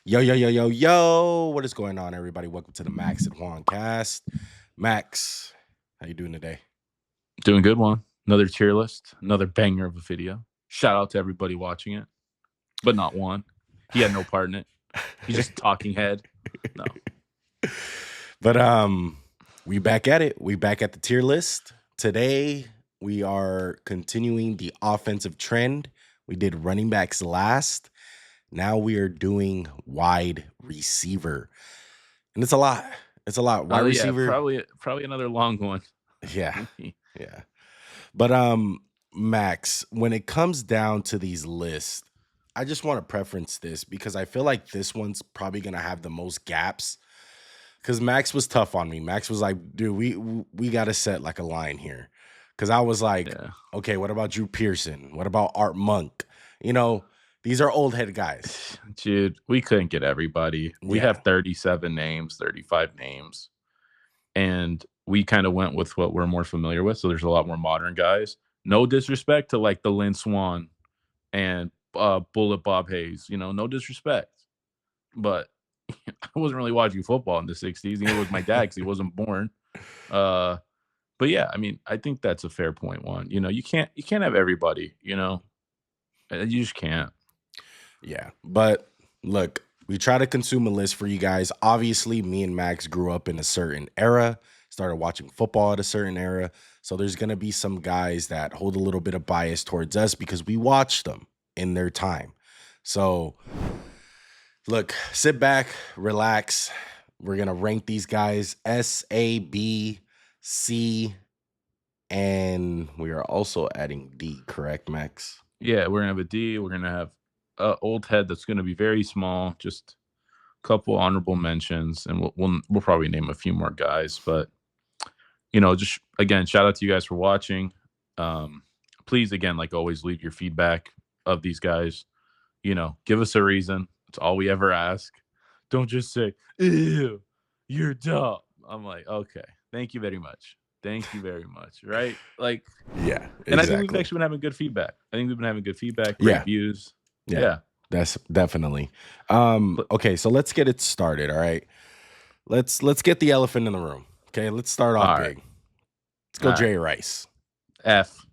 Yo, yo, yo, yo, yo. What is going on, everybody? Welcome to the Max and Juan cast. Max, how you doing today? Doing good one. Another tier list, another banger of a video. Shout out to everybody watching it, but not Juan. He had no part in it. He's just a talking head. No. But we back at it. We back at the tier list. Today we are continuing the offensive trend. We did running backs last. Now we are doing wide receiver. And it's a lot. It's a lot. Wide receiver. Probably another long one. Yeah. Yeah. But Max, when it comes down to these lists, I just want to preference this because I feel like this one's probably gonna have the most gaps. Because Max was tough on me. Max was like, dude, we gotta set like a line here. Because I was like, Yeah. okay, what about Drew Pearson? What about Art Monk? You know, these are old head guys. Dude, we couldn't get everybody. We Yeah. have 37 names, 35 names. And we kind of went with what we're more familiar with. So there's a lot more modern guys. No disrespect to like the Lynn Swan and Bullet Bob Hayes. You know, no disrespect. But I wasn't really watching football in the 60s. Neither was my dad because he wasn't born. But yeah, I mean, I think that's a fair point, Juan. You know, you can't have everybody, you know. You just can't. Yeah. But look, we try to consume a list for you guys. Obviously, me and Max grew up in a certain era, started watching football at a certain era. So there's going to be some guys that hold a little bit of bias towards us because we watched them in their time. So look, sit back, relax. We're going to rank these guys S, A, B, C, and we are also adding D, correct, Max? Yeah, we're gonna have a D. We're gonna have old head that's gonna be very small. Just a couple honorable mentions, and we'll probably name a few more guys. But you know, just again, shout out to you guys for watching. Please, again, like always, leave your feedback of these guys. You know, give us a reason. It's all we ever ask. Don't just say, "Ew, you're dumb." I'm like, okay, thank you very much. Thank you very much. Right? Like, Yeah, exactly. and I think we've actually been having good feedback. Great views. Yeah. That's definitely. Okay, so let's get it started. All right. Let's get the elephant in the room. Okay, let's start off big. Let's go Jerry Rice. F.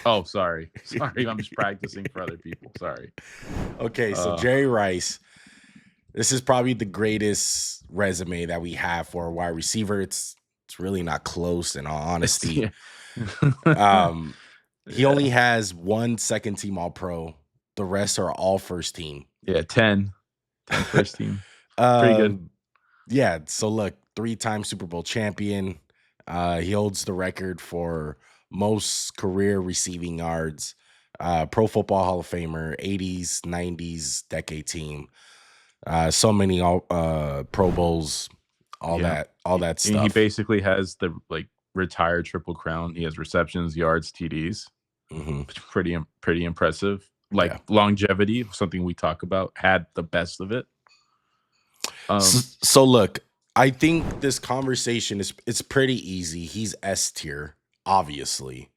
Oh, sorry. I'm just practicing for other people. Sorry. Okay, so Jerry Rice. This is probably the greatest resume that we have for a wide receiver. It's really not close, in all honesty. He only has one second team All Pro. The rest are all first team. Yeah, 10 first team. Pretty good. Yeah, so look, 3-time Super Bowl champion. He holds the record for most career receiving yards. Pro Football Hall of Famer, 80s, 90s decade team. So many Pro Bowls, all that stuff. And he basically has the retired Triple Crown. He has receptions, yards, TDs. Mm-hmm. Pretty impressive. Longevity, something we talk about, had the best of it. So look, I think this conversation it's pretty easy. He's S tier, obviously.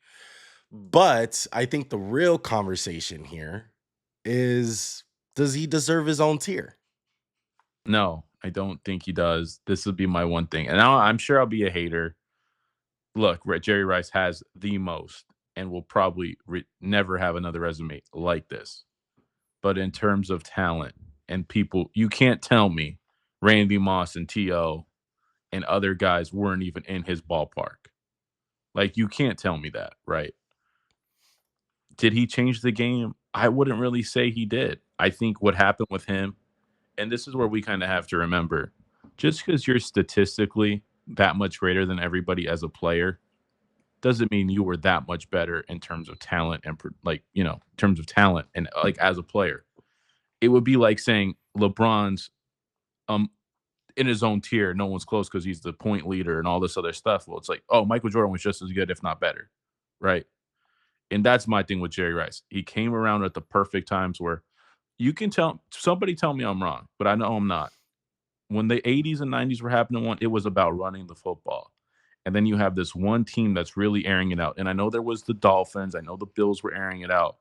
But I think the real conversation here is, does he deserve his own tier? No, I don't think he does. This would be my one thing. And now I'm sure I'll be a hater. Look, Jerry Rice has the most and will probably never have another resume like this. But in terms of talent and people, you can't tell me Randy Moss and T.O. and other guys weren't even in his ballpark. Like, you can't tell me that, right? Did he change the game? I wouldn't really say he did. I think what happened with him, and this is where we kind of have to remember, just because you're statistically that much greater than everybody as a player doesn't mean you were that much better in terms of talent and in terms of talent and as a player. It would be like saying LeBron's in his own tier, no one's close because he's the point leader and all this other stuff. Well, it's like, oh, Michael Jordan was just as good, if not better, right? And that's my thing with Jerry Rice. He came around at the perfect times where you can somebody tell me I'm wrong, but I know I'm not. When the 80s and 90s were happening, it was about running the football. And then you have this one team that's really airing it out. And I know there was the Dolphins. I know the Bills were airing it out.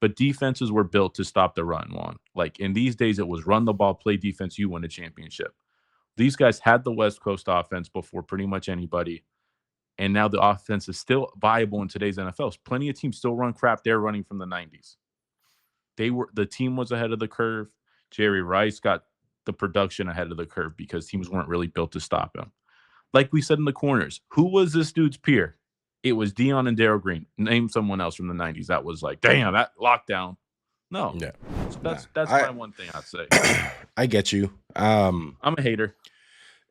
But defenses were built to stop the run, Juan. Like in these days, it was run the ball, play defense, you win a championship. These guys had the West Coast offense before pretty much anybody. And now the offense is still viable in today's NFL. Plenty of teams still run crap they're running from the 90s. The team was ahead of the curve. Jerry Rice got the production ahead of the curve because teams weren't really built to stop him. Like we said in the corners, who was this dude's peer? It was Dion and Darryl Green. Name someone else from the 90s that was like, damn, that lockdown. No. Yeah. So that's my one thing I'd say. I get you. I'm a hater.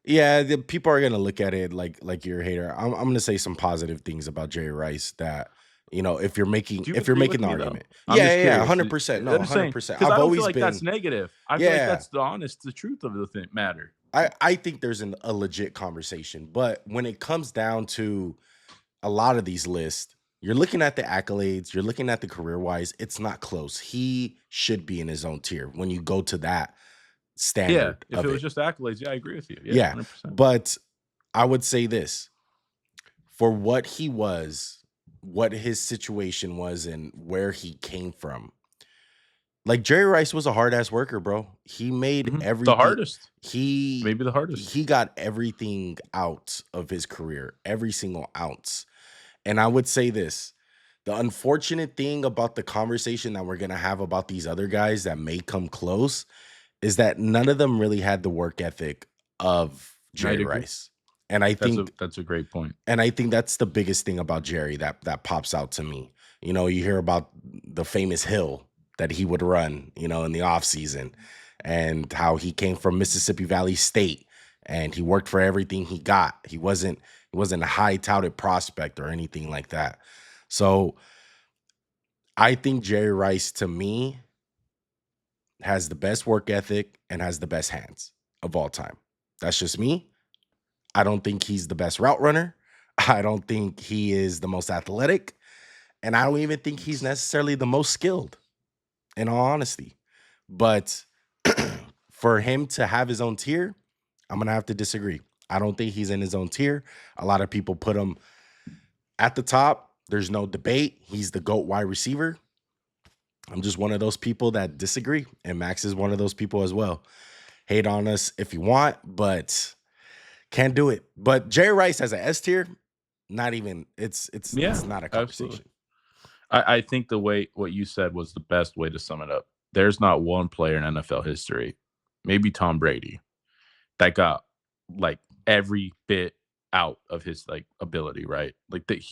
Yeah, the people are gonna look at it like you're a hater. I'm gonna say some positive things about Jerry Rice that, if you're making the argument. Yeah, 100%. No, 100%. Because I don't feel like that's negative. I feel like that's the truth of the matter. I think there's a legit conversation, but when it comes down to a lot of these lists, you're looking at the accolades, you're looking at the career-wise, it's not close. He should be in his own tier when you go to that standard. Yeah, if it was just accolades, I agree with you. Yeah, 100%. But I would say this. For what he was, what his situation was, and where he came from, like Jerry Rice was a hard-ass worker, bro. He made everything. The hardest. Maybe the hardest. He got everything out of his career, every single ounce. And I would say this, the unfortunate thing about the conversation that we're going to have about these other guys that may come close is that none of them really had the work ethic of Jerry Rice. And I think that's a great point. And I think that's the biggest thing about Jerry that pops out to me. You hear about the famous hill that he would run, in the off season, and how he came from Mississippi Valley State and he worked for everything he got. He wasn't a high touted prospect or anything like that. So I think Jerry Rice, to me, has the best work ethic and has the best hands of all time. That's just me. I don't think he's the best route runner. I don't think he is the most athletic. And I don't even think he's necessarily the most skilled, in all honesty. But for him to have his own tier, I'm going to have to disagree. I don't think he's in his own tier. A lot of people put him at the top. There's no debate. He's the GOAT wide receiver. I'm just one of those people that disagree. And Max is one of those people as well. Hate on us if you want, but can't do it. But Jerry Rice has an S tier. Not even, it's not a conversation. I think what you said was the best way to sum it up. There's not one player in NFL history, maybe Tom Brady, that got like every bit out of his like ability, right? Like that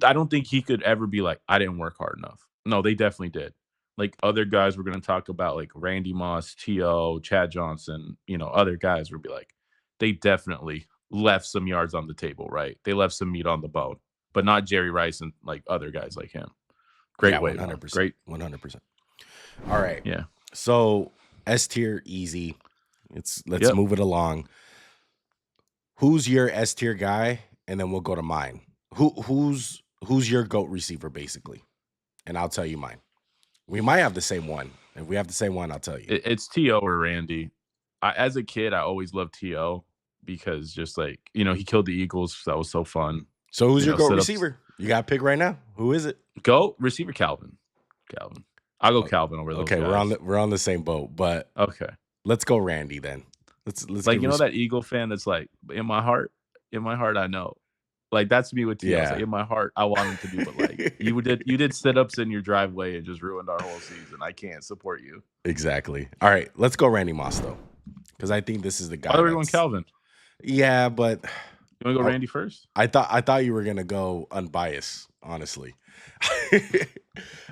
I don't think he could ever be like, I didn't work hard enough. No, they definitely did. Like other guys we're going to talk about, like Randy Moss, T.O., Chad Johnson, other guys would be like, they definitely left some yards on the table, right? They left some meat on the bone, but not Jerry Rice and like other guys like him. Great way. 100%. Great. 100%. All right. Yeah. So S tier, easy. Let's move it along. Who's your S tier guy? And then we'll go to mine. Who's your GOAT receiver, basically? And I'll tell you mine. We might have the same one. If we have the same one, I'll tell you. It's T.O. or Randy. As a kid, I always loved T.O. because just like, he killed the Eagles. So that was so fun. So who's your GOAT receiver? You got to pick right now. Who is it? GOAT receiver, Calvin. I'll go Calvin over those guys. We're on the same boat, but okay. Let's go Randy then. Let's like, that Eagle fan that's like, in my heart, I know. Like that's me with T.O. Like, in my heart, I want him to do, but like you did sit-ups in your driveway and just ruined our whole season. I can't support you. Exactly. All right, let's go Randy Moss though, because I think this is the guy. I thought we were going Calvin. Yeah, but you want to go Randy first? I thought you were gonna go unbiased. Honestly, no,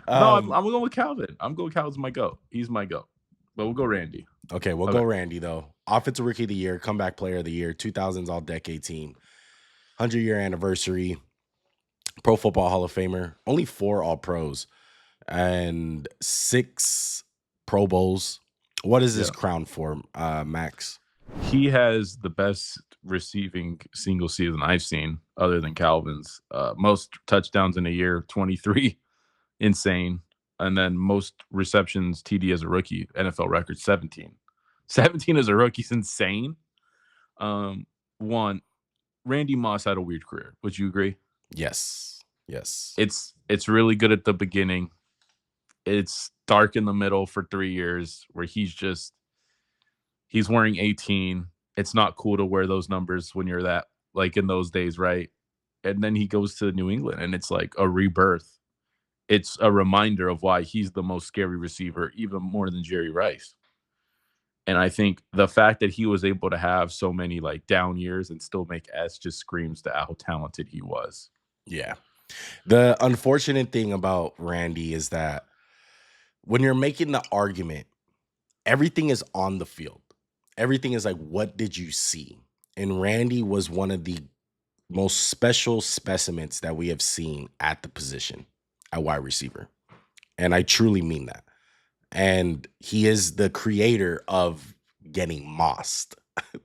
I'm going with Calvin. I'm going with Calvin's my GOAT. He's my GOAT. But we'll go Randy. Okay, we'll go Randy though. Offensive Rookie of the Year, Comeback Player of the Year, 2000s All-Decade Team. 100-year anniversary, Pro Football Hall of Famer, only 4 All-Pros, and 6 Pro Bowls. What is this crown for, Max? He has the best receiving single season I've seen, other than Calvin's. Most touchdowns in a year, 23. Insane. And then most receptions TD as a rookie, NFL record, 17. 17 as a rookie is insane. Randy Moss had a weird career. Would you agree? Yes. It's really good at the beginning. it's dark in the middle for 3 years where he's wearing 18. It's not cool to wear those numbers when you're that like in those days, right? And then he goes to New England and it's like a rebirth. It's a reminder of why he's the most scary receiver, even more than Jerry Rice. And I think the fact that he was able to have so many like down years and still make S just screams to how talented he was. Yeah. The unfortunate thing about Randy is that when you're making the argument, everything is on the field. Everything is like, what did you see? And Randy was one of the most special specimens that we have seen at the position at wide receiver. And I truly mean that. And he is the creator of getting mossed.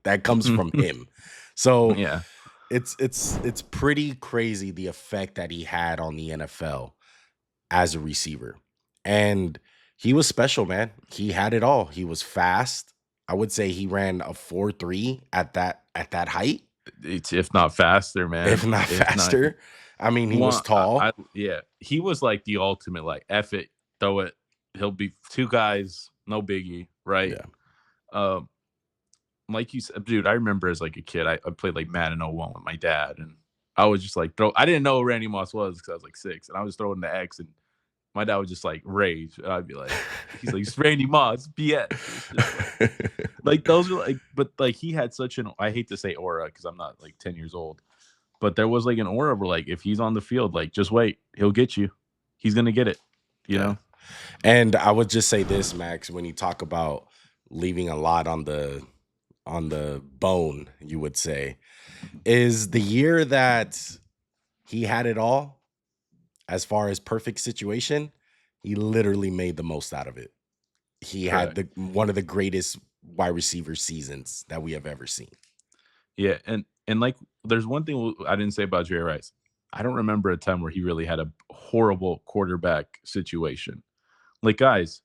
That comes from him. So Yeah. it's pretty crazy the effect that he had on the NFL as a receiver. And he was special, man. He had it all. He was fast. I would say he ran a 4.3 at that height. It's if not faster, man. If not faster. I mean, he was tall. Yeah. He was like the ultimate, like, F it, throw it. He'll be two guys, no biggie, right? Yeah. Like you said, dude, I remember as like a kid, I played like Madden 01 with my dad, and I was just like I didn't know who Randy Moss was because I was like 6, and I was throwing the X, and my dad would just like rage. And I'd be like, he's like, it's Randy Moss, BS. Like those are like, but like he had such an, I hate to say aura because I'm not like 10 years old, but there was like an aura where like if he's on the field, like just wait, he'll get you. He's gonna get it, you know. And I would just say this, Max, when you talk about leaving a lot on the bone, you would say, is the year that he had it all as far as perfect situation, he literally made the most out of it. He had one of the greatest wide receiver seasons that we have ever seen. Yeah, and like there's one thing I didn't say about Jerry Rice. I don't remember a time where he really had a horrible quarterback situation. Like, guys,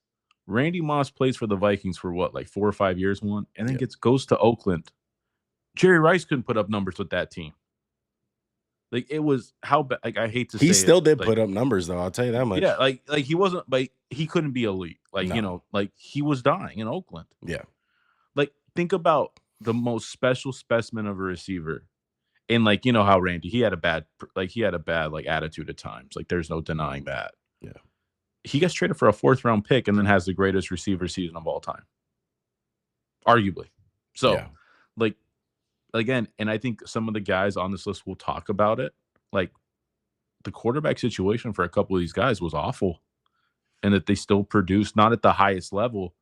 Randy Moss plays for the Vikings for what, like 4 or 5 years, and then goes to Oakland. Jerry Rice couldn't put up numbers with that team. Like, it was how bad. Like, I hate to say he still did like, put up numbers, though. I'll tell you that much. Yeah, like he wasn't, like he couldn't be elite. Like you know, like he was dying in Oakland. Yeah. Like, think about the most special specimen of a receiver. And like, you know how Randy, he had a bad like attitude at times. Like, there's no denying that. Yeah. He gets traded for a 4th round pick and then has the greatest receiver season of all time. Arguably. So, like, again, and I think some of the guys on this list will talk about it. Like, the quarterback situation for a couple of these guys was awful. And that they still produced, not at the highest level,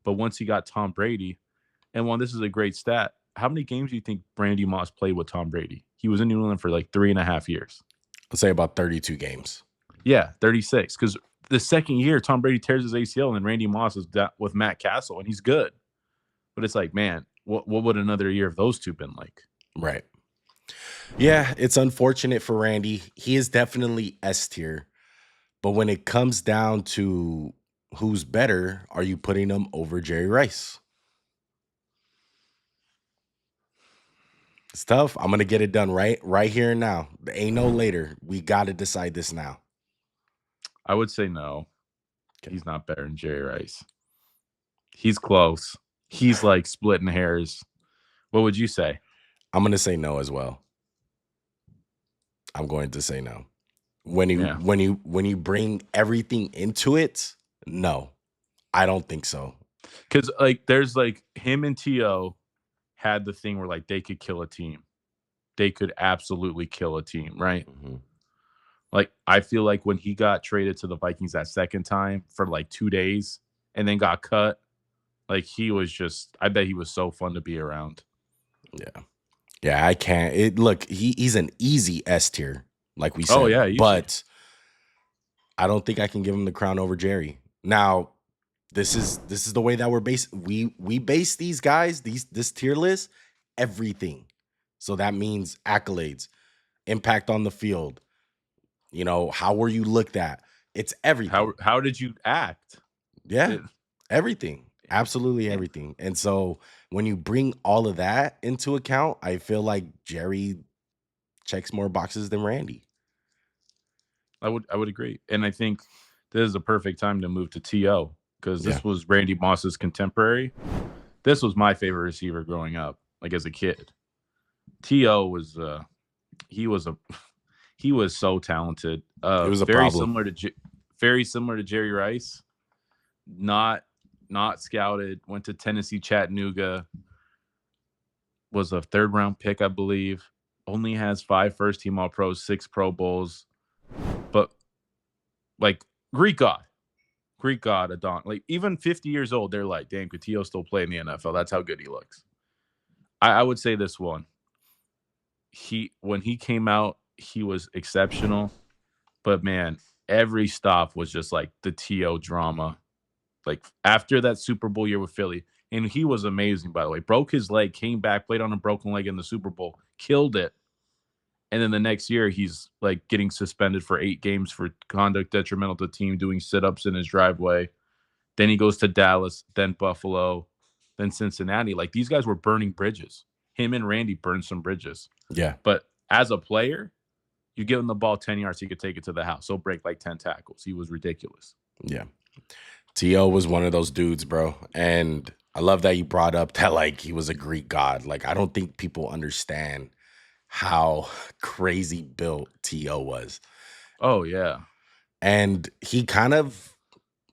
but once he got Tom Brady, and this is a great stat. How many games do you think Randy Moss played with Tom Brady? He was in New England for like 3.5 years. Let's say about 32 games. Yeah, 36. Because the second year, Tom Brady tears his ACL, and Randy Moss is with Matt Castle, and he's good. But it's like, man, what would another year of those two been like? Right. Yeah, it's unfortunate for Randy. He is definitely S tier. But when it comes down to who's better, are you putting him over Jerry Rice? It's tough. I'm going to get it done right here and now. There ain't no later. We got to decide this now. I would say no. Okay. He's not better than Jerry Rice. He's close. He's like splitting hairs. What would you say? I'm going to say no as well. I'm going to say no. When you bring everything into it, no. I don't think so. Because like there's like him and T.O. had the thing where like they could kill a team. They could absolutely kill a team, right? Mm-hmm. Like, I feel like when he got traded to the Vikings that second time for like 2 days and then got cut, like he was just, I bet he was so fun to be around. Yeah. Yeah, I can't. Look, he's an easy S tier, like we said. Oh, yeah. But I don't think I can give him the crown over Jerry. Now, this is the way that we're based. We base these guys, this tier list, everything. So that means accolades, impact on the field. You know, how were you looked at? It's everything. How did you act? Yeah, everything. Absolutely everything. And so when you bring all of that into account, I feel like Jerry checks more boxes than Randy. I would agree. And I think this is a perfect time to move to T.O. because Yeah. this was Randy Moss's contemporary. This was my favorite receiver growing up, like as a kid. T.O. was he was so talented. It was a Very problem. similar to Jerry Rice. Not scouted. Went to Tennessee Chattanooga. Was a 3rd round pick, I believe. Only has 5 first team All Pros, 6 Pro Bowls. But like Greek God, Adon. Like even 50 years old, they're like, damn, could T.O. still play in the NFL? That's how good he looks. I would say this one. When he came out, he was exceptional. But man, every stop was just like the T.O. drama. Like after that Super Bowl year with Philly, and he was amazing, by the way. Broke his leg, came back, played on a broken leg in the Super Bowl, killed it. And then the next year, he's like getting suspended for 8 games for conduct detrimental to the team, doing sit-ups in his driveway. Then he goes to Dallas, then Buffalo, then Cincinnati. Like these guys were burning bridges. Him and Randy burned some bridges. Yeah. But as a player, you give him the ball 10 yards, he could take it to the house. He'll break like 10 tackles. He was ridiculous. Yeah. T.O. was one of those dudes, bro. And I love that you brought up that like he was a Greek god. Like I don't think people understand how crazy built T.O. was. Oh yeah. And he kind of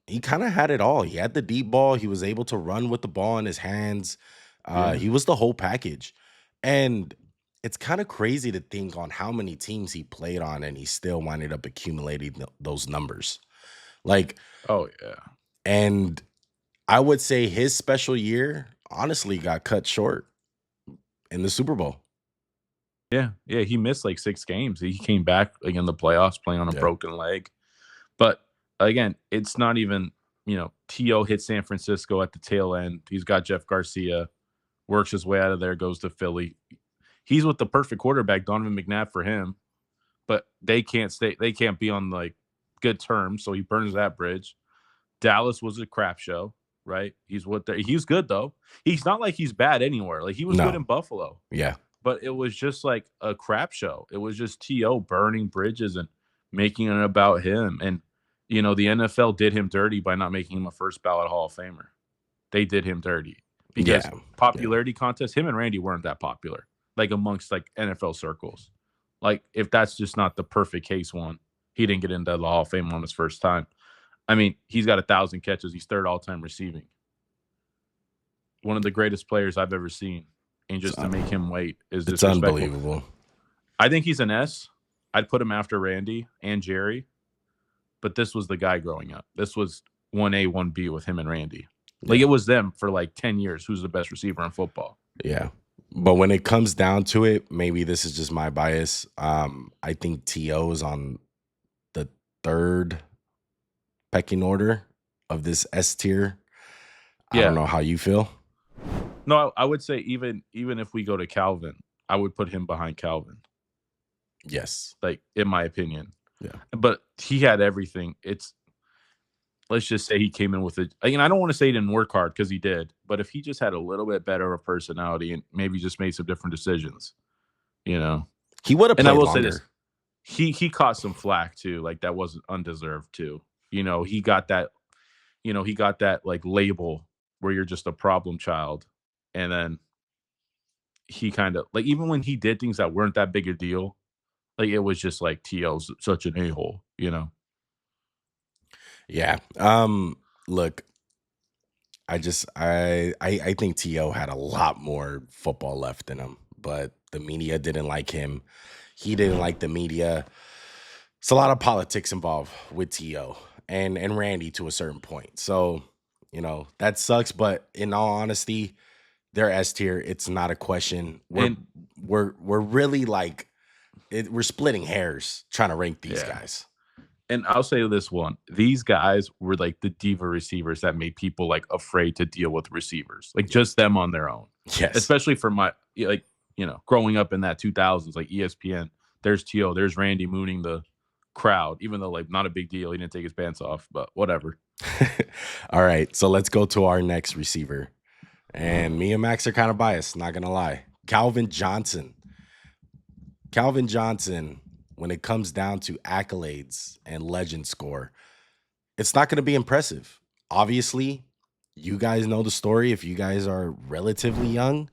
had it all. He had the deep ball. He was able to run with the ball in his hands. He was the whole package. And it's kind of crazy to think on how many teams he played on and he still winded up accumulating those numbers. Like, oh yeah. And I would say his special year honestly got cut short in the Super Bowl. Yeah. He missed like 6 games. He came back like in the playoffs playing on a broken leg. But again, it's not even, T.O. hit San Francisco at the tail end. He's got Jeff Garcia, works his way out of there, goes to Philly. He's with the perfect quarterback, Donovan McNabb, for him. But they can't be on like good terms, so he burns that bridge. Dallas was a crap show, right? He's good though. He's not like he's bad anywhere. Like he was good in Buffalo. Yeah. But it was just like a crap show. It was just T.O. burning bridges and making it about him. And, the NFL did him dirty by not making him a first ballot Hall of Famer. They did him dirty. Because popularity contests, him and Randy weren't that popular, like amongst like NFL circles. Like if that's just not the perfect case one, he didn't get into the Hall of Fame on his first time. I mean, he's got 1,000 catches. He's 3rd all-time receiving. One of the greatest players I've ever seen. And just to make him wait is it's unbelievable. I think he's an S. I'd put him after Randy and Jerry. But this was the guy growing up. This was 1A, 1B with him and Randy. Like it was them for like 10 years. Who's the best receiver in football? Yeah. But when it comes down to it, maybe this is just my bias. I think T.O. is on the 3rd pecking order of this S tier. I don't know how you feel. No, I would say even if we go to Calvin, I would put him behind Calvin. Yes. Like in my opinion. Yeah. But he had everything. Let's just say he came in with it. I don't want to say he didn't work hard because he did, but if he just had a little bit better of a personality and maybe just made some different decisions, he would have played and I will longer. say this, he caught some flack too, like that wasn't undeserved too. He got that, like label where you're just a problem child, and then he kind of like even when he did things that weren't that big a deal, like it was just like T.O.'s such an a-hole, Yeah. Look, I think T.O. had a lot more football left in him, but the media didn't like him. He didn't like the media. It's a lot of politics involved with T.O. and Randy to a certain point. So, that sucks. But in all honesty, they're S tier. It's not a question. We're really like we're splitting hairs trying to rank these guys. And I'll say this one. These guys were like the diva receivers that made people like afraid to deal with receivers. Like just them on their own. Yes. Especially for my growing up in that 2000s, like ESPN, there's T.O., there's Randy mooning the crowd, even though like not a big deal. He didn't take his pants off, but whatever. All right. So let's go to our next receiver. And me and Max are kind of biased, not going to lie. Calvin Johnson. When it comes down to accolades and legend score, it's not going to be impressive. Obviously, you guys know the story. If you guys are relatively young,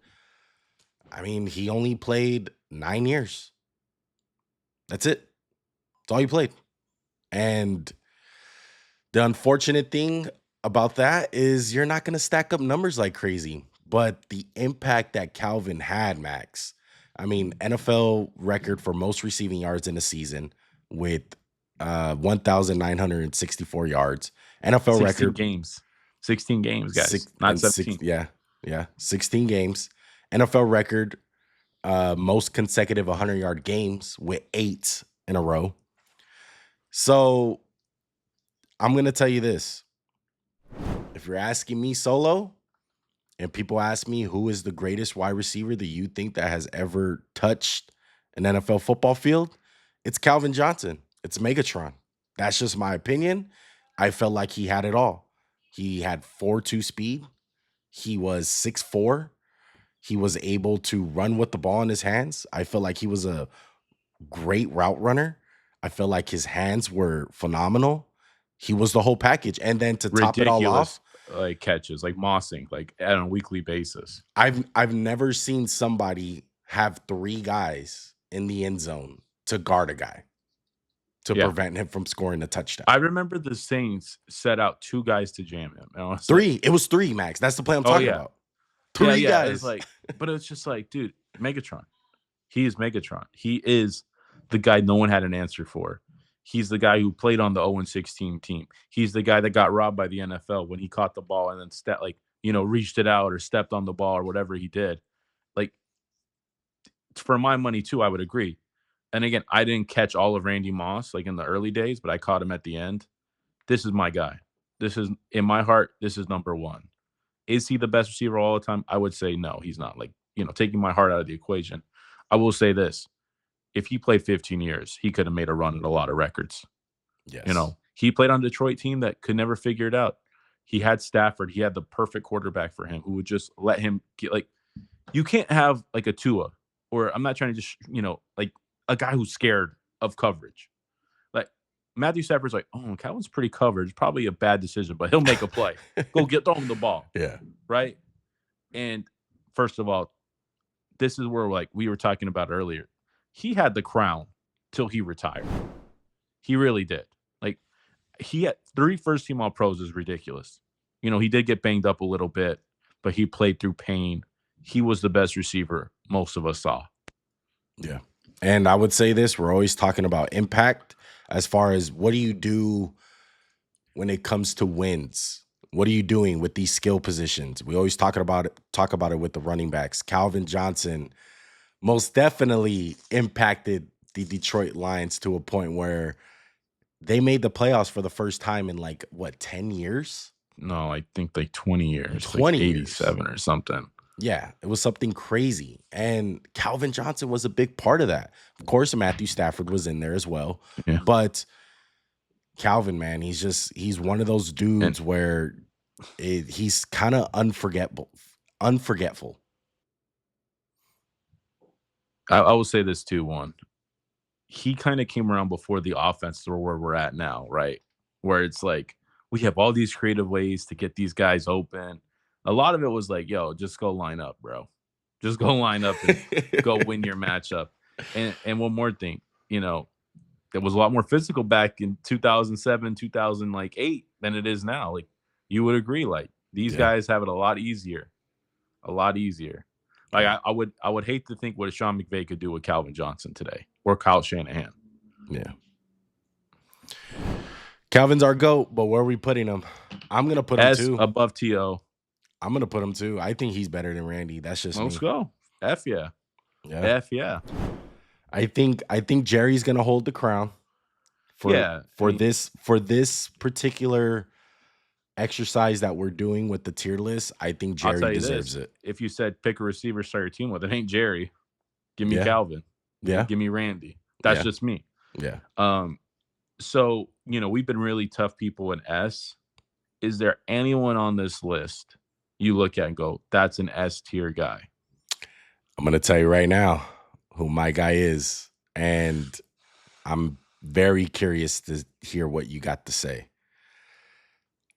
I mean, he only played 9 years. That's it. That's all he played. And the unfortunate thing about that is you're not going to stack up numbers like crazy. But the impact that Calvin had, Max, I mean, NFL record for most receiving yards in a season with 1,964 yards. NFL 16 record games. 16 games, guys. six Not and 17. yeah, 16 games. NFL record, most consecutive 100-yard games with 8 in a row. So I'm gonna tell you this: if you're asking me solo, and people ask me who is the greatest wide receiver that you think that has ever touched an NFL football field, it's Calvin Johnson. It's Megatron. That's just my opinion. I felt like he had it all. He had 4.2 speed. He was 6'4". He was able to run with the ball in his hands. I felt like he was a great route runner. I felt like his hands were phenomenal. He was the whole package. And then to top it all off, like catches, like mossing, like on a weekly basis. I've never seen somebody have 3 guys in the end zone to guard a guy to prevent him from scoring a touchdown. I remember the Saints set out 2 guys to jam him. And I was 3. It was 3, Max. That's the play I'm talking about. 3 guys. It's like, but it's just like, dude, Megatron. He is Megatron. He is the guy no one had an answer for. He's the guy who played on the 0-16 team. He's the guy that got robbed by the NFL when he caught the ball and then reached it out or stepped on the ball or whatever he did. Like, for my money too, I would agree. And again, I didn't catch all of Randy Moss like in the early days, but I caught him at the end. This is my guy. This is, in my heart, this is number one. Is he the best receiver all the time? I would say no, he's not. Like, taking my heart out of the equation. I will say this. If he played 15 years, he could have made a run at a lot of records. Yes. He played on a Detroit team that could never figure it out. He had Stafford. He had the perfect quarterback for him who would just let him get, like, you can't have like a Tua, or I'm not trying to just, like a guy who's scared of coverage. Like Matthew Stafford's like, oh, Calvin's pretty covered. It's probably a bad decision, but he'll make a play. Throw him the ball. Yeah. Right. And first of all, this is where, like we were talking about earlier, he had the crown till he retired. He really did. Like, he had 3 first-team All-Pros is ridiculous. He did get banged up a little bit, but he played through pain. He was the best receiver most of us saw. Yeah. And I would say this, we're always talking about impact as far as what do you do when it comes to wins? What are you doing with these skill positions? We always talk about it with the running backs. Calvin Johnson most definitely impacted the Detroit Lions to a point where they made the playoffs for the first time in 10 years? No, I think 20 years. 20 like 87 or something. Yeah, it was something crazy. And Calvin Johnson was a big part of that. Of course, Matthew Stafford was in there as well. Yeah. But Calvin, man, he's one of those dudes where he's kind of unforgettable. I will say this too, one. He kind of came around before the offense or where we're at now, right? Where it's like, we have all these creative ways to get these guys open. A lot of it was like, yo, just go line up, bro. Just go line up and go win your matchup. And one more thing, it was a lot more physical back in 2007, 2008 than it is now. Like, you would agree, like, these guys have it a lot easier. A lot easier. Like, I would hate to think what Sean McVay could do with Calvin Johnson today or Kyle Shanahan. Yeah. Calvin's our GOAT, but where are we putting him? I'm going to put him too. Above T.O. I'm going to put him too. I think he's better than Randy. That's just Let's go. F yeah. Yeah. F yeah. I think Jerry's going to hold the crown for this particular exercise that we're doing with the tier list. I think Jerry deserves it. If you said pick a receiver, start your team with, it ain't Jerry. Give me Calvin. Yeah. Give me Randy. That's just me. Yeah. So, we've been really tough people in S. Is there anyone on this list you look at and go, that's an S tier guy? I'm going to tell you right now who my guy is, and I'm very curious to hear what you got to say.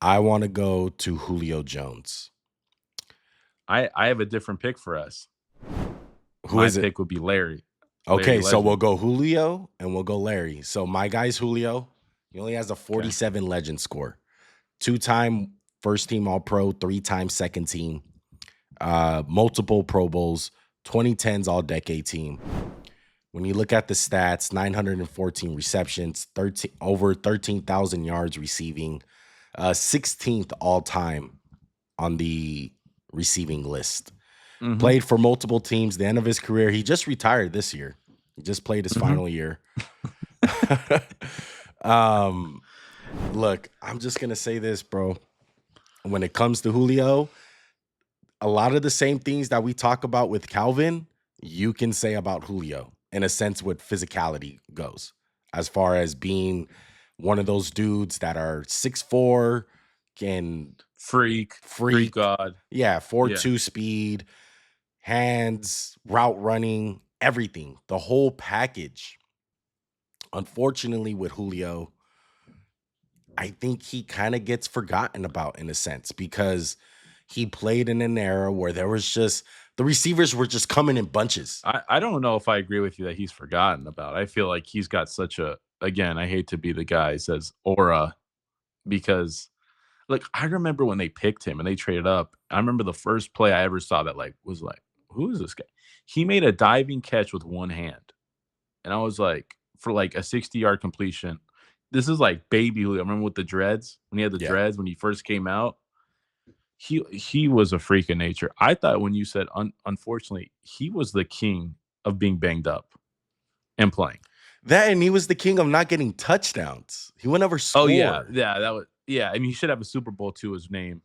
I want to go to Julio Jones. I have a different pick for us. Who My is it? pick would be Larry. Okay, Larry so we'll Legend. go Julio and we'll go Larry. So my guy's Julio. He only has a 47 legend score. 2-time first team All Pro, 3-time second team, multiple Pro Bowls, 2010s All Decade team. When you look at the stats, 914 receptions, over 13,000 yards receiving, 16th all time on the receiving list. Mhm. Played for multiple teams. The end of his career, he just retired this year. He just played his final year. Look, I'm just gonna say this, bro. When it comes to Julio, a lot of the same things that we talk about with Calvin, you can say about Julio in a sense what physicality goes, as far as being one of those dudes that are 6'4", can Freak God. Yeah, 4.2 speed, hands, route running, everything, the whole package. Unfortunately, with Julio, I think he kind of gets forgotten about in a sense because he played in an era where there was just the receivers were just coming in bunches. I don't know if I agree with you that he's forgotten about. I feel like he's got such a, again, I hate to be the guy who says aura, because like I remember when they picked him and they traded up. I remember the first play I ever saw that was like, who is this guy? He made a diving catch with one hand. And I was like, for like a 60-yard completion. This is like baby Julio. I remember with the dreads, when he had the dreads when he first came out. He was a freak of nature. I thought when you said unfortunately, he was the king of being banged up and playing. That, and he was the king of not getting touchdowns. He would never score. Oh yeah, that was I mean, he should have a Super Bowl to his name.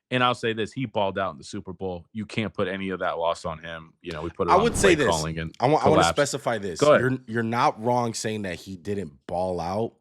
And I'll say this: he balled out in the Super Bowl. You can't put any of that loss on him. You know, we put it. I on would the say play this. Calling and I want to specify this. Go ahead. You're not wrong saying that he didn't ball out,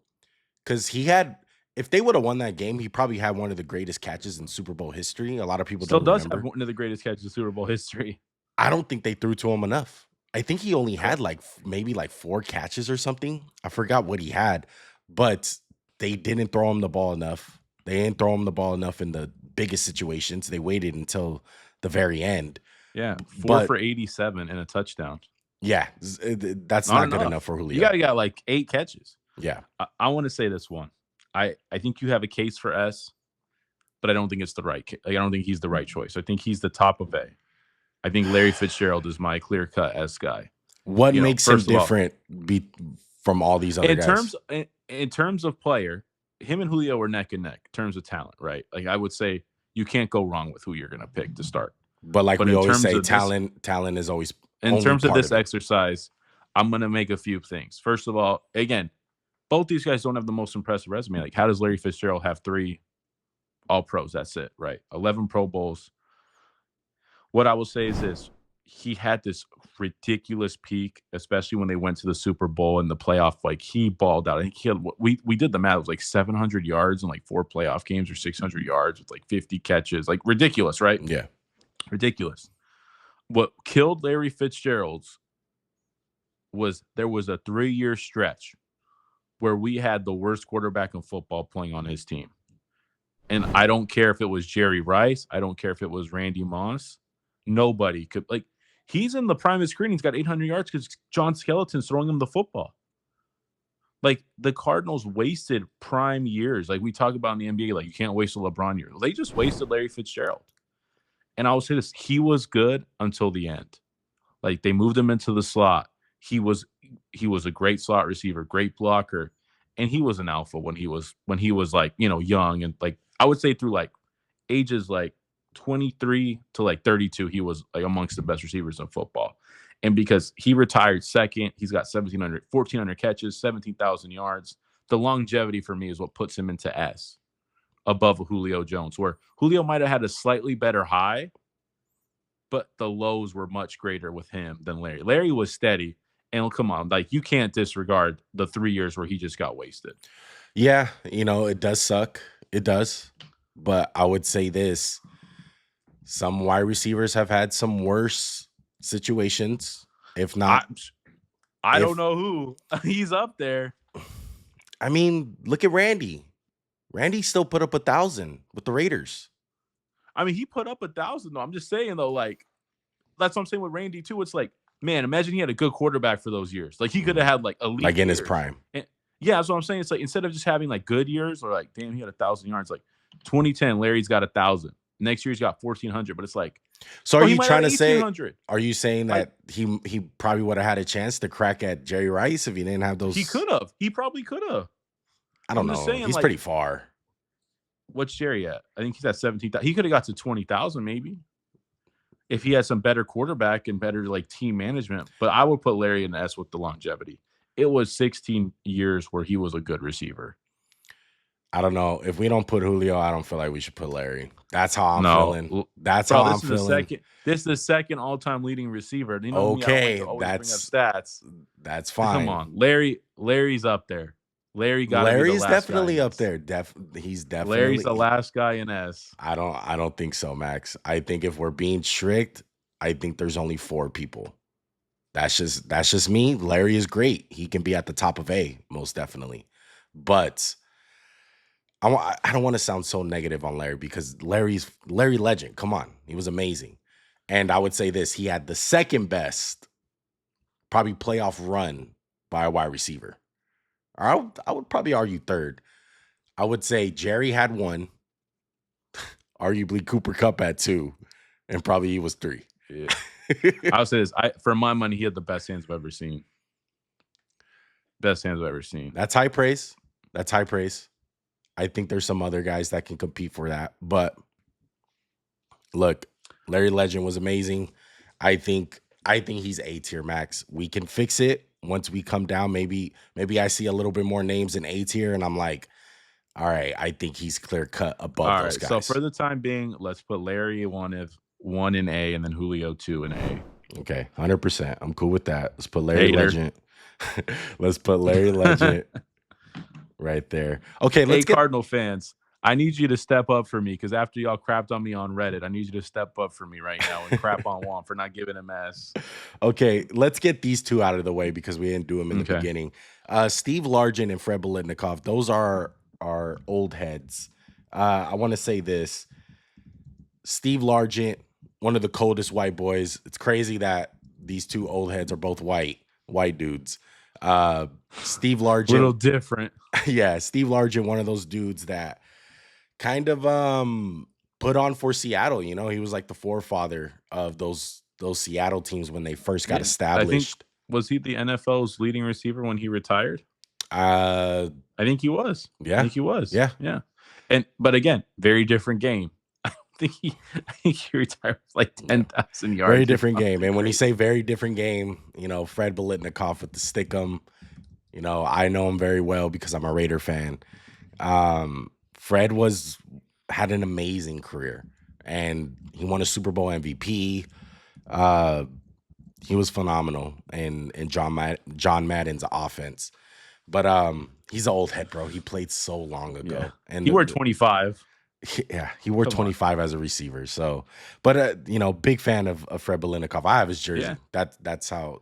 because he had. If they would have won that game, he probably had one of the greatest catches in Super Bowl history. A lot of people Still don't does remember. have one of the greatest catches in Super Bowl history. I don't think they threw to him enough. I think he only had maybe 4 catches or something. I forgot what he had, but they didn't throw him the ball enough. They didn't throw him the ball enough in the biggest situations. They waited until the very end. Yeah, 4 for 87 and a touchdown. Yeah, that's not good enough for Julio. You got to got 8 catches. Yeah. I want to say this one. I think you have a case for S, but I don't think it's the right case. I don't think he's the right choice. I think he's the top of A. I think Larry Fitzgerald is my clear-cut S guy. What makes him different from all these other guys? In terms of player, him and Julio are neck and neck in terms of talent, right? Like I would say you can't go wrong with who you're going to pick to start. But we always say, talent is always in terms of this exercise. I'm going to make a few things. First of all, again, both these guys don't have the most impressive resume. Like, how does Larry Fitzgerald have 3 All-Pros? That's it, right? 11 Pro Bowls. What I will say is this. He had this ridiculous peak, especially when they went to the Super Bowl and the playoff. Like, he balled out. I think he had, we did the math. It was 700 yards in 4 playoff games, or 600 yards with 50 catches. Ridiculous, right? Yeah. Ridiculous. What killed Larry Fitzgerald's was there was a 3-year stretch where we had the worst quarterback in football playing on his team. And I don't care if it was Jerry Rice. I don't care if it was Randy Moss. Nobody could, he's in the prime of his career. He's got 800 yards because John Skeleton's throwing him the football. The Cardinals wasted prime years. We talk about in the NBA, you can't waste a LeBron year. They just wasted Larry Fitzgerald. And I will say this, he was good until the end. They moved him into the slot. He was a great slot receiver, great blocker, and he was an alpha when he was young, and I would say through ages 23 to 32, he was amongst the best receivers in football. And because he retired second, he's got 1,400 catches, 17,000 yards. The longevity for me is what puts him into S above Julio Jones, where Julio might have had a slightly better high, but the lows were much greater with him than Larry. Larry was steady. And come on, you can't disregard the 3 years where he just got wasted. Yeah, it does suck. It does. But I would say this. Some wide receivers have had some worse situations. If not, I don't know who. He's up there. I mean, look at Randy. Randy still put up 1,000 with the Raiders. I mean, he put up 1,000 though. I'm just saying though, like that's what I'm saying with Randy too. It's like, man, imagine he had a good quarterback for those years. Like he could have had like elite like in his years. prime. And, yeah, that's what I'm saying. It's like instead of just having like good years or like, damn, he had 1,000 yards. Like 2010, Larry's got 1,000. Next year he's got 1,400. But it's like, so are you trying to say? 1,800. Are you saying that he probably would have had a chance to crack at Jerry Rice if he didn't have those? He could have. He probably could have. I don't know. Saying, he's like, pretty far. What's Jerry at? I think he's at 17,000. He could have got to 20,000 maybe if he had some better quarterback and better like team management. But I would put Larry in the S with the longevity. It was 16 years where he was a good receiver. I don't know. If we don't put Julio, I don't feel like we should put Larry. That's how I'm feeling. That's how I'm feeling. This is the second all-time leading receiver. You know, okay, bring up stats. That's fine. Come on, Larry's up there. Larry's definitely up there. He's definitely. Larry's the last guy in S. I don't think so, Max. I think if we're being strict, I think there's only 4 people. That's just me. Larry is great. He can be at the top of A, most definitely. But I don't want to sound so negative on Larry because Larry Legend. Come on. He was amazing. And I would say this, he had the second best probably playoff run by a wide receiver. Or I would probably argue third. I would say Jerry had 1. Arguably Cooper Kupp had 2. And probably he was 3. Yeah. I would say this. For my money, he had the best hands I've ever seen. Best hands I've ever seen. That's high praise. I think there's some other guys that can compete for that. But look, Larry Legend was amazing. I think he's A tier, Max. We can fix it once we come down. Maybe I see a little bit more names in A tier, and I'm like, all right, I think he's clear cut above those guys. So for the time being, let's put Larry 1 in A, and then Julio 2 in A. Okay, 100%. I'm cool with that. Let's put Larry Legend. Let's put Larry Legend right there. Okay, let's get Cardinal fans. I need you to step up for me because after y'all crapped on me on Reddit, I need you to step up for me right now and crap on Juan for not giving him S. Okay, let's get these 2 out of the way because we didn't do them in the beginning. Steve Largent and Fred Biletnikoff, those are our old heads. I want to say this. Steve Largent, one of the coldest white boys. It's crazy that these 2 old heads are both white dudes. Steve Largent. Little different. Yeah, Steve Largent, one of those dudes that kind of put on for Seattle. You know, he was like the forefather of those Seattle teams when they first got established. Was he the NFL's leading receiver when he retired? I think he was. Yeah. I think he was. Yeah. But again, very different game. I think he retired with like 10,000 yards. Very different game. And when you say very different game, you know, Fred Biletnikoff with the Stickum, you know, I know him very well because I'm a Raider fan. Fred had an amazing career, and he won a Super Bowl MVP. He was phenomenal in John Madden's offense. But he's an old head, bro. He played so long ago. Yeah. And he wore 25. Yeah, he wore 25 as a receiver. So, but you know, big fan of Fred Biletnikoff. I have his jersey. Yeah. That's how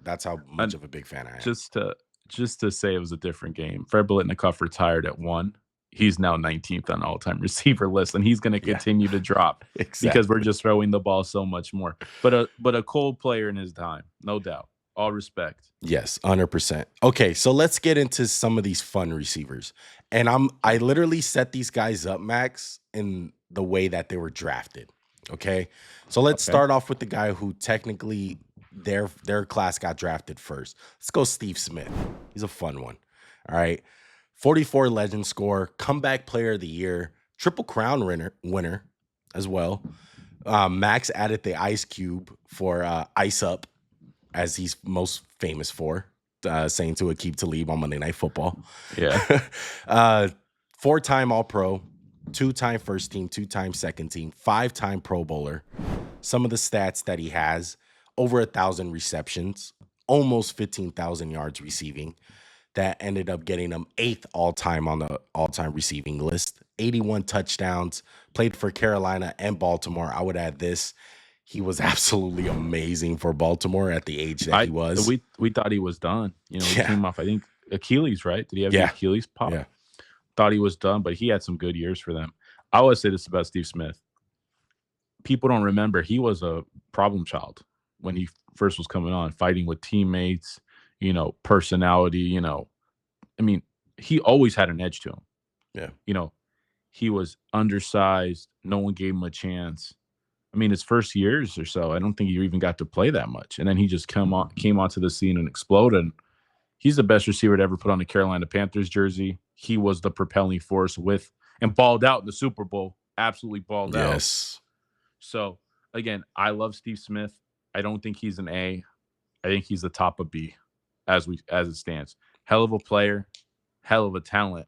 much of a big fan I am. Just to say it was a different game. Fred Biletnikoff retired at 1. He's now 19th on all-time receiver list, and he's going to continue to drop because we're just throwing the ball so much more. But a cold player in his time, no doubt. All respect. Yes, 100%. Okay, so let's get into some of these fun receivers. And I literally set these guys up, Max, in the way that they were drafted. Okay? So let's start off with the guy who technically their class got drafted first. Let's go Steve Smith. He's a fun one. All right. 44 legend score, comeback player of the year, Triple Crown winner as well. Max added the ice cube for Ice Up, as he's most famous for, saying to Aqib Talib on Monday Night Football. Yeah. 4-time All-Pro, 2-time first team, 2-time second team, 5-time Pro Bowler. Some of the stats that he has, over 1,000 receptions, almost 15,000 yards receiving. That ended up getting him 8th all-time on the all-time receiving list. 81 touchdowns, played for Carolina and Baltimore. I would add this. He was absolutely amazing for Baltimore at the age that he was. We thought he was done. You know, he came off, I think, Achilles, right? Did he have the Achilles pop? Yeah. thought he was done, but he had some good years for them. I always say this about Steve Smith. People don't remember he was a problem child when he first was coming on, fighting with teammates, personality, I mean, he always had an edge to him. Yeah. He was undersized. No one gave him a chance. I mean, his first years or so, I don't think he even got to play that much. And then he just came onto the scene and exploded. He's the best receiver to ever put on the Carolina Panthers jersey. He was the propelling force and balled out in the Super Bowl. Absolutely balled out. Yes. So, again, I love Steve Smith. I don't think he's an A. I think he's the top of B as it stands. Hell of a player, hell of a talent.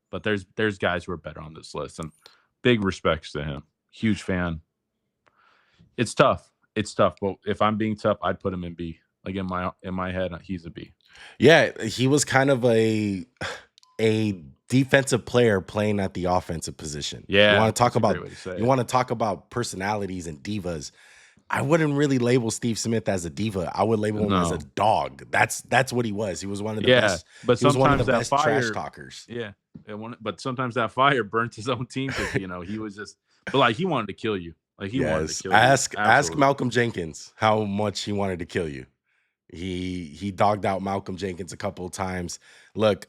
But there's guys who are better on this list, and big respects to him. Huge fan. It's tough. But if I'm being tough, I'd put him in B. Like in my head, he's a B. Yeah, he was kind of a defensive player playing at the offensive position. Yeah, you want to talk about personalities and divas. I wouldn't really label Steve Smith as a diva. I would label him as a dog. That's what he was. He was one of the best. But he was one of the best fire, trash talkers. Yeah, but sometimes that fire burnt his own team because he was just. But like he wanted to kill you. Like he wanted to kill you. Ask Malcolm Jenkins how much he wanted to kill you. He dogged out Malcolm Jenkins a couple of times. Look,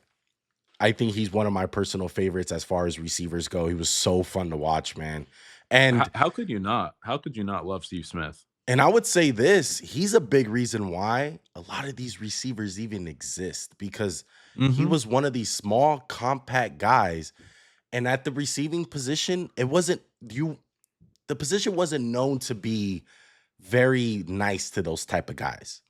I think he's one of my personal favorites as far as receivers go. He was so fun to watch, man. And how could you not? How could you not love Steve Smith? And I would say this, he's a big reason why a lot of these receivers even exist, because he was one of these small, compact guys. And at the receiving position, the position wasn't known to be very nice to those type of guys,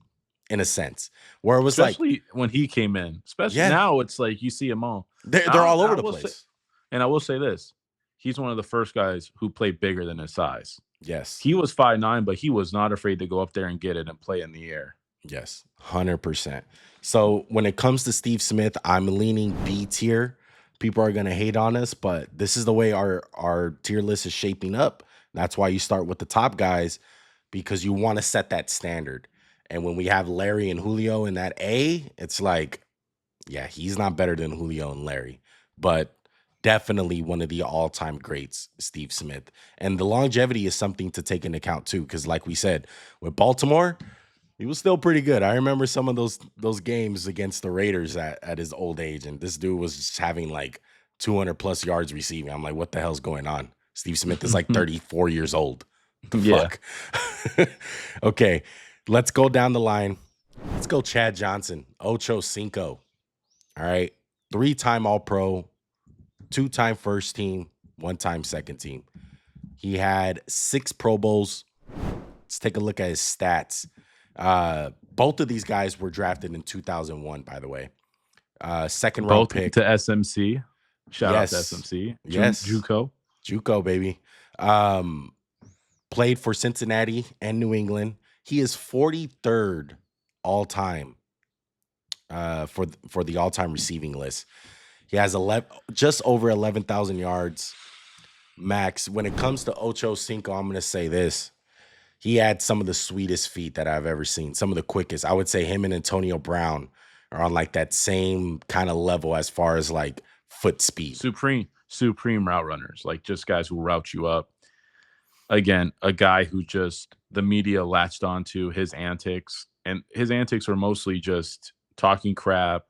in a sense, where it was especially when he came in. Especially now, it's like you see them all. They're all over the place. And I will say this. He's one of the first guys who played bigger than his size. Yes. He was 5'9", but he was not afraid to go up there and get it and play in the air. Yes, 100%. So when it comes to Steve Smith, I'm leaning B tier. People are going to hate on us, but this is the way our tier list is shaping up. That's why you start with the top guys, because you want to set that standard. And when we have Larry and Julio in that A, it's like, yeah, he's not better than Julio and Larry, but definitely one of the all-time greats, Steve Smith. And the longevity is something to take into account too, because like we said, with Baltimore, he was still pretty good. I remember some of those games against the Raiders at his old age, and this dude was just having like 200 plus yards receiving. I'm like, what the hell's going on? Steve Smith is like 34 years old. The fuck? Okay, let's go down the line. Let's go Chad Johnson, Ocho Cinco. All right, 3-time All-Pro, 2-time first team, 1-time second team. He had 6 Pro Bowls. Let's take a look at his stats. Both of these guys were drafted in 2001, by the way. Second round pick to SMC. Shout out to SMC. Yes. JUCO, baby. Played for Cincinnati and New England. He is 43rd all time for the all-time receiving list. He has just over 11,000 yards max. When it comes to Ocho Cinco, I'm going to say this. He had some of the sweetest feet that I've ever seen, some of the quickest. I would say him and Antonio Brown are on like that same kind of level as far as like foot speed. Supreme route runners, like just guys who route you up. Again, a guy who just the media latched onto his antics, and his antics were mostly just talking crap,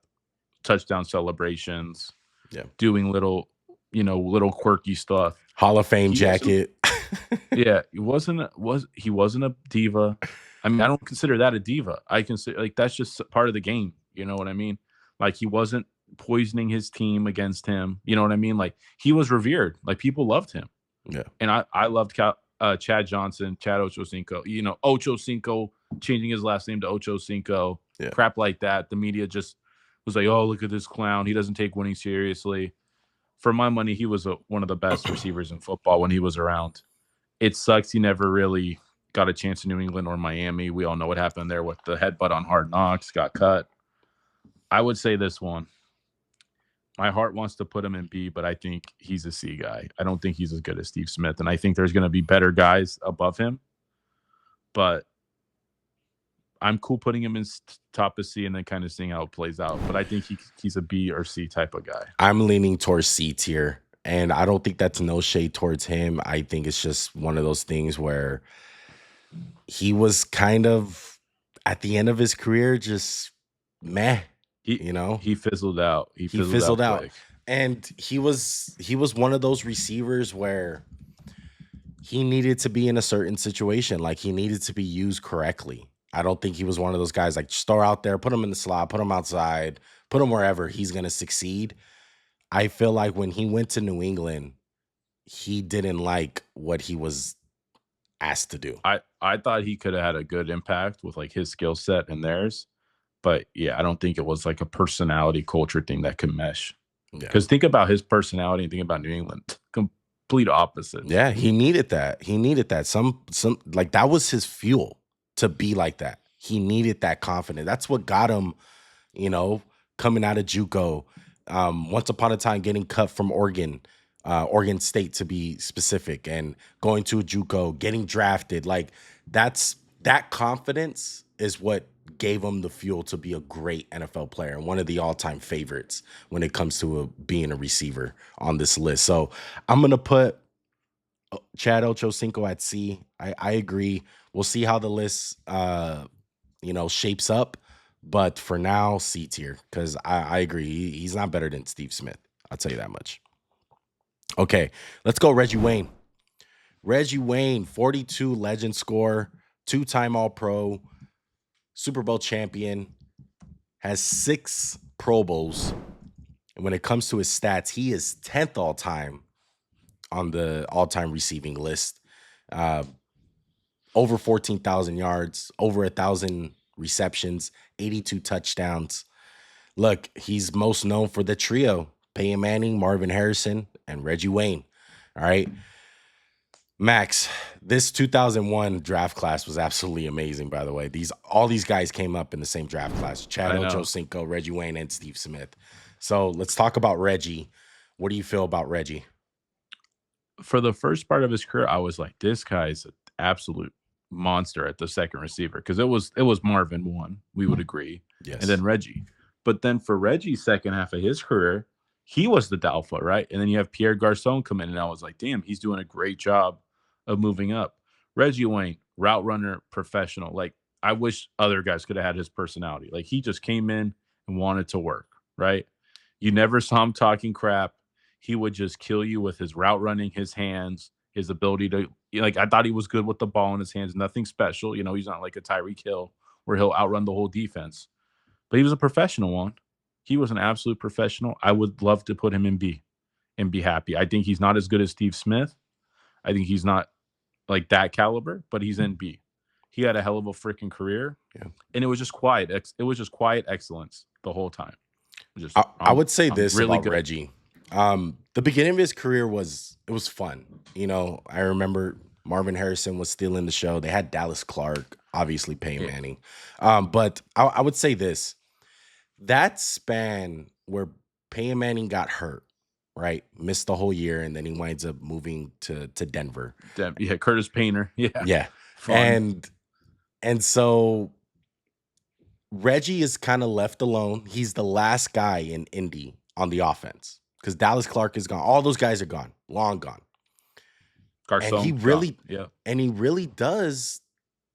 touchdown celebrations, doing little quirky stuff. Hall of Fame jacket. Yeah, he wasn't a diva. I mean, I don't consider that a diva. I consider like that's just part of the game. You know what I mean? Like he wasn't poisoning his team against him. You know what I mean? Like he was revered. Like people loved him. Yeah. And I loved Chad Johnson, Chad Ocho Cinco. Ocho Cinco changing his last name to Ocho Cinco. Yeah. Crap like that. The media just was like, oh, look at this clown. He doesn't take winning seriously. For my money, he was one of the best receivers in football when he was around. It sucks he never really got a chance in New England or Miami. We all know what happened there with the headbutt on Hard Knocks, got cut. I would say this one. My heart wants to put him in B, but I think he's a C guy. I don't think he's as good as Steve Smith, and I think there's going to be better guys above him. But I'm cool putting him in top of C and then kind of seeing how it plays out. But I think he's a B or C type of guy. I'm leaning towards C tier, and I don't think that's no shade towards him. I think it's just one of those things where he was kind of at the end of his career, just meh. He fizzled out. He fizzled out. quick. And he was one of those receivers where he needed to be in a certain situation. Like, he needed to be used correctly. I don't think he was one of those guys like, just throw out there, put him in the slot, put him outside, put him wherever, he's going to succeed. I feel like when he went to New England, he didn't like what he was asked to do. I thought he could have had a good impact with like his skill set and theirs. But yeah, I don't think it was like a personality culture thing that could mesh. Because think about his personality and think about New England. Complete opposite. Yeah, he needed that. He needed that. Some like that was his fuel to be like that. He needed that confidence. That's what got him, coming out of JUCO. Once upon a time getting cut from Oregon State to be specific, and going to a JUCO, getting drafted. Like, that confidence is what gave him the fuel to be a great NFL player and one of the all-time favorites when it comes to being a receiver on this list. So I'm going to put Chad Ochocinco at C. I agree. We'll see how the list, shapes up. But for now, C tier, because I agree. He's not better than Steve Smith. I'll tell you that much. Okay, let's go Reggie Wayne. Reggie Wayne, 42 legend score, 2-time All-Pro, Super Bowl champion, has 6 Pro Bowls. And when it comes to his stats, he is 10th all-time on the all-time receiving list. Over 14,000 yards, over 1,000 receptions, 82 touchdowns. Look, he's most known for the trio, Peyton Manning, Marvin Harrison, and Reggie Wayne. All right. Max, this 2001 draft class was absolutely amazing, by the way. All these guys came up in the same draft class. Chad Ochocinco, Reggie Wayne, and Steve Smith. So let's talk about Reggie. What do you feel about Reggie? For the first part of his career, I was like, this guy's an absolute monster at the second receiver, because it was Marvin one, we would agree. Yes. And then Reggie. But then for Reggie's second half of his career, he was the alpha, right? And then you have Pierre Garçon come in, and I was like, damn, he's doing a great job of moving up. Reggie Wayne, route runner, professional. Like, I wish other guys could have had his personality. Like, he just came in and wanted to work, right? You never saw him talking crap. He would just kill you with his route running, his hands, his ability to, like, I thought he was good with the ball in his hands. Nothing special. He's not like a Tyreek Hill where he'll outrun the whole defense. But he was a professional one. He was an absolute professional. I would love to put him in B and be happy. I think he's not as good as Steve Smith. I think he's not like that caliber, but he's in B. He had a hell of a freaking career. Yeah. And it was just quiet. It was just quiet excellence the whole time. I would say this really about good. Reggie. The beginning of his career was fun. I remember Marvin Harrison was still in the show. They had Dallas Clark, obviously Peyton Manning. But I would say this. That span where Peyton Manning got hurt, right? Missed the whole year, and then he winds up moving to Denver. Yeah, Curtis Painter. Yeah. Fun. And so Reggie is kind of left alone. He's the last guy in Indy on the offense because Dallas Clark is gone. All those guys are gone, long gone. Garçon, and he really does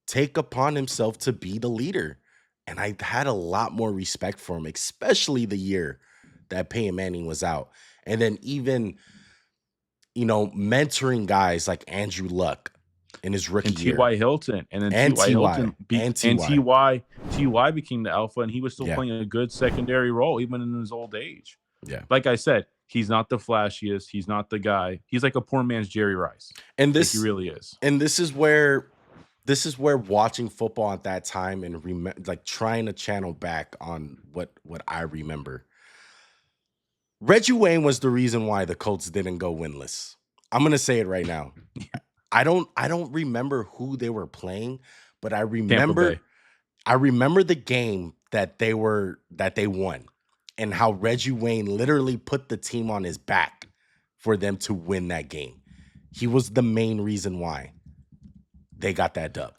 take upon himself to be the leader. And I had a lot more respect for him, especially the year that Peyton Manning was out. And then even, mentoring guys like Andrew Luck in his rookie year. T.Y. Hilton. And then T.Y. Hilton and T.Y. became the alpha, and he was still playing a good secondary role even in his old age. Yeah. Like I said, he's not the flashiest. He's not the guy. He's like a poor man's Jerry Rice. And this he really is. And this is where watching football at that time and trying to channel back on what I remember. Reggie Wayne was the reason why the Colts didn't go winless. I'm going to say it right now. I don't remember who they were playing, but I remember the game that they won and how Reggie Wayne literally put the team on his back for them to win that game. He was the main reason why they got that dub.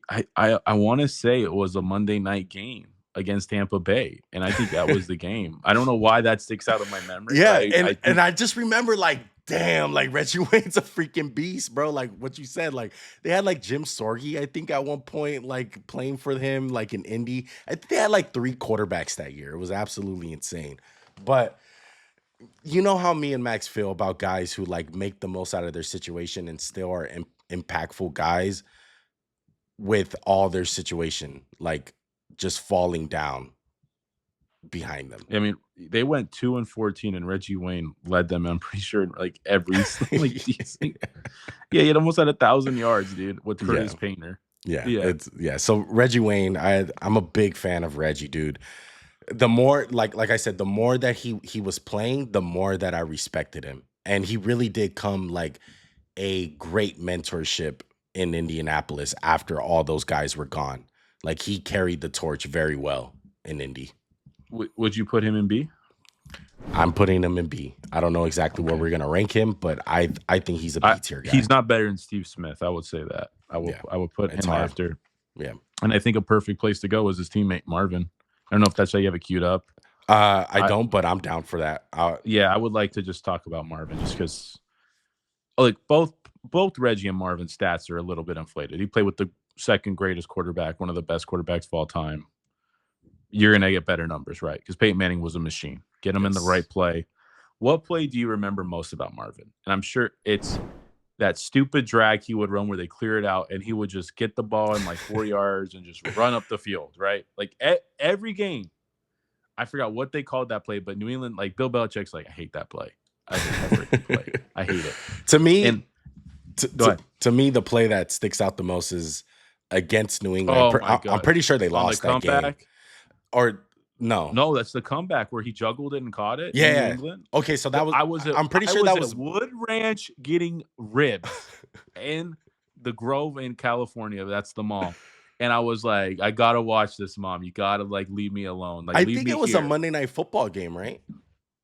I want to say it was a Monday night game against Tampa Bay, and I think that was the game. I don't know why that sticks out of my memory, but Yeah, I and think I just remember like, damn, like Reggie Wayne's a freaking beast, bro. Like what you said, like they had like Jim Sorgi, I think at one point, like playing for him, like in Indy. I think they had like 3 quarterbacks that year. It was absolutely insane. But you know how me and Max feel about guys who like make the most out of their situation and still are impactful guys with all their situation, like just falling down behind them. I mean, they went 2-14, and Reggie Wayne led them. I'm pretty sure like every like decent. Yeah, he had almost had 1,000 yards, dude, with Curtis Painter. Yeah. So Reggie Wayne, I'm a big fan of Reggie, dude. The more like I said, the more that he was playing, the more that I respected him. And he really did come like a great mentorship in Indianapolis after all those guys were gone. Like he carried the torch very well in Indy. Would you put him in B? I'm putting him in B. I don't know exactly where we're gonna rank him, but I think he's a B tier guy. He's not better than Steve Smith. I would say that. I would put him after. Yeah. And I think a perfect place to go is his teammate Marvin. I don't know if that's how you have it queued up. I don't, but I'm down for that. Yeah, I would like to just talk about Marvin just because, like, both Reggie and Marvin's stats are a little bit inflated. He played with the second greatest quarterback, one of the best quarterbacks of all time. You're gonna get better numbers, right? Because Peyton Manning was a machine. Get him in the right play. What play do you remember most about Marvin? And I'm sure it's that stupid drag he would run where they clear it out and he would just get the ball in like 4 yards and just run up the field, right? Like every game. I forgot what they called that play, but New England, like Bill Belichick's like, I hate that play. I hate it. To me, to me, the play that sticks out the most is against New England. I'm pretty sure they lost that game. Or no, that's the comeback where he juggled it and caught it. Yeah. In New England. Okay, so that was. I'm pretty sure that was Wood Ranch getting ribs in the Grove in California. That's the mall. And I was like, I gotta watch this, Mom. You gotta like leave me alone. Like, I think it was a Monday Night Football game, right?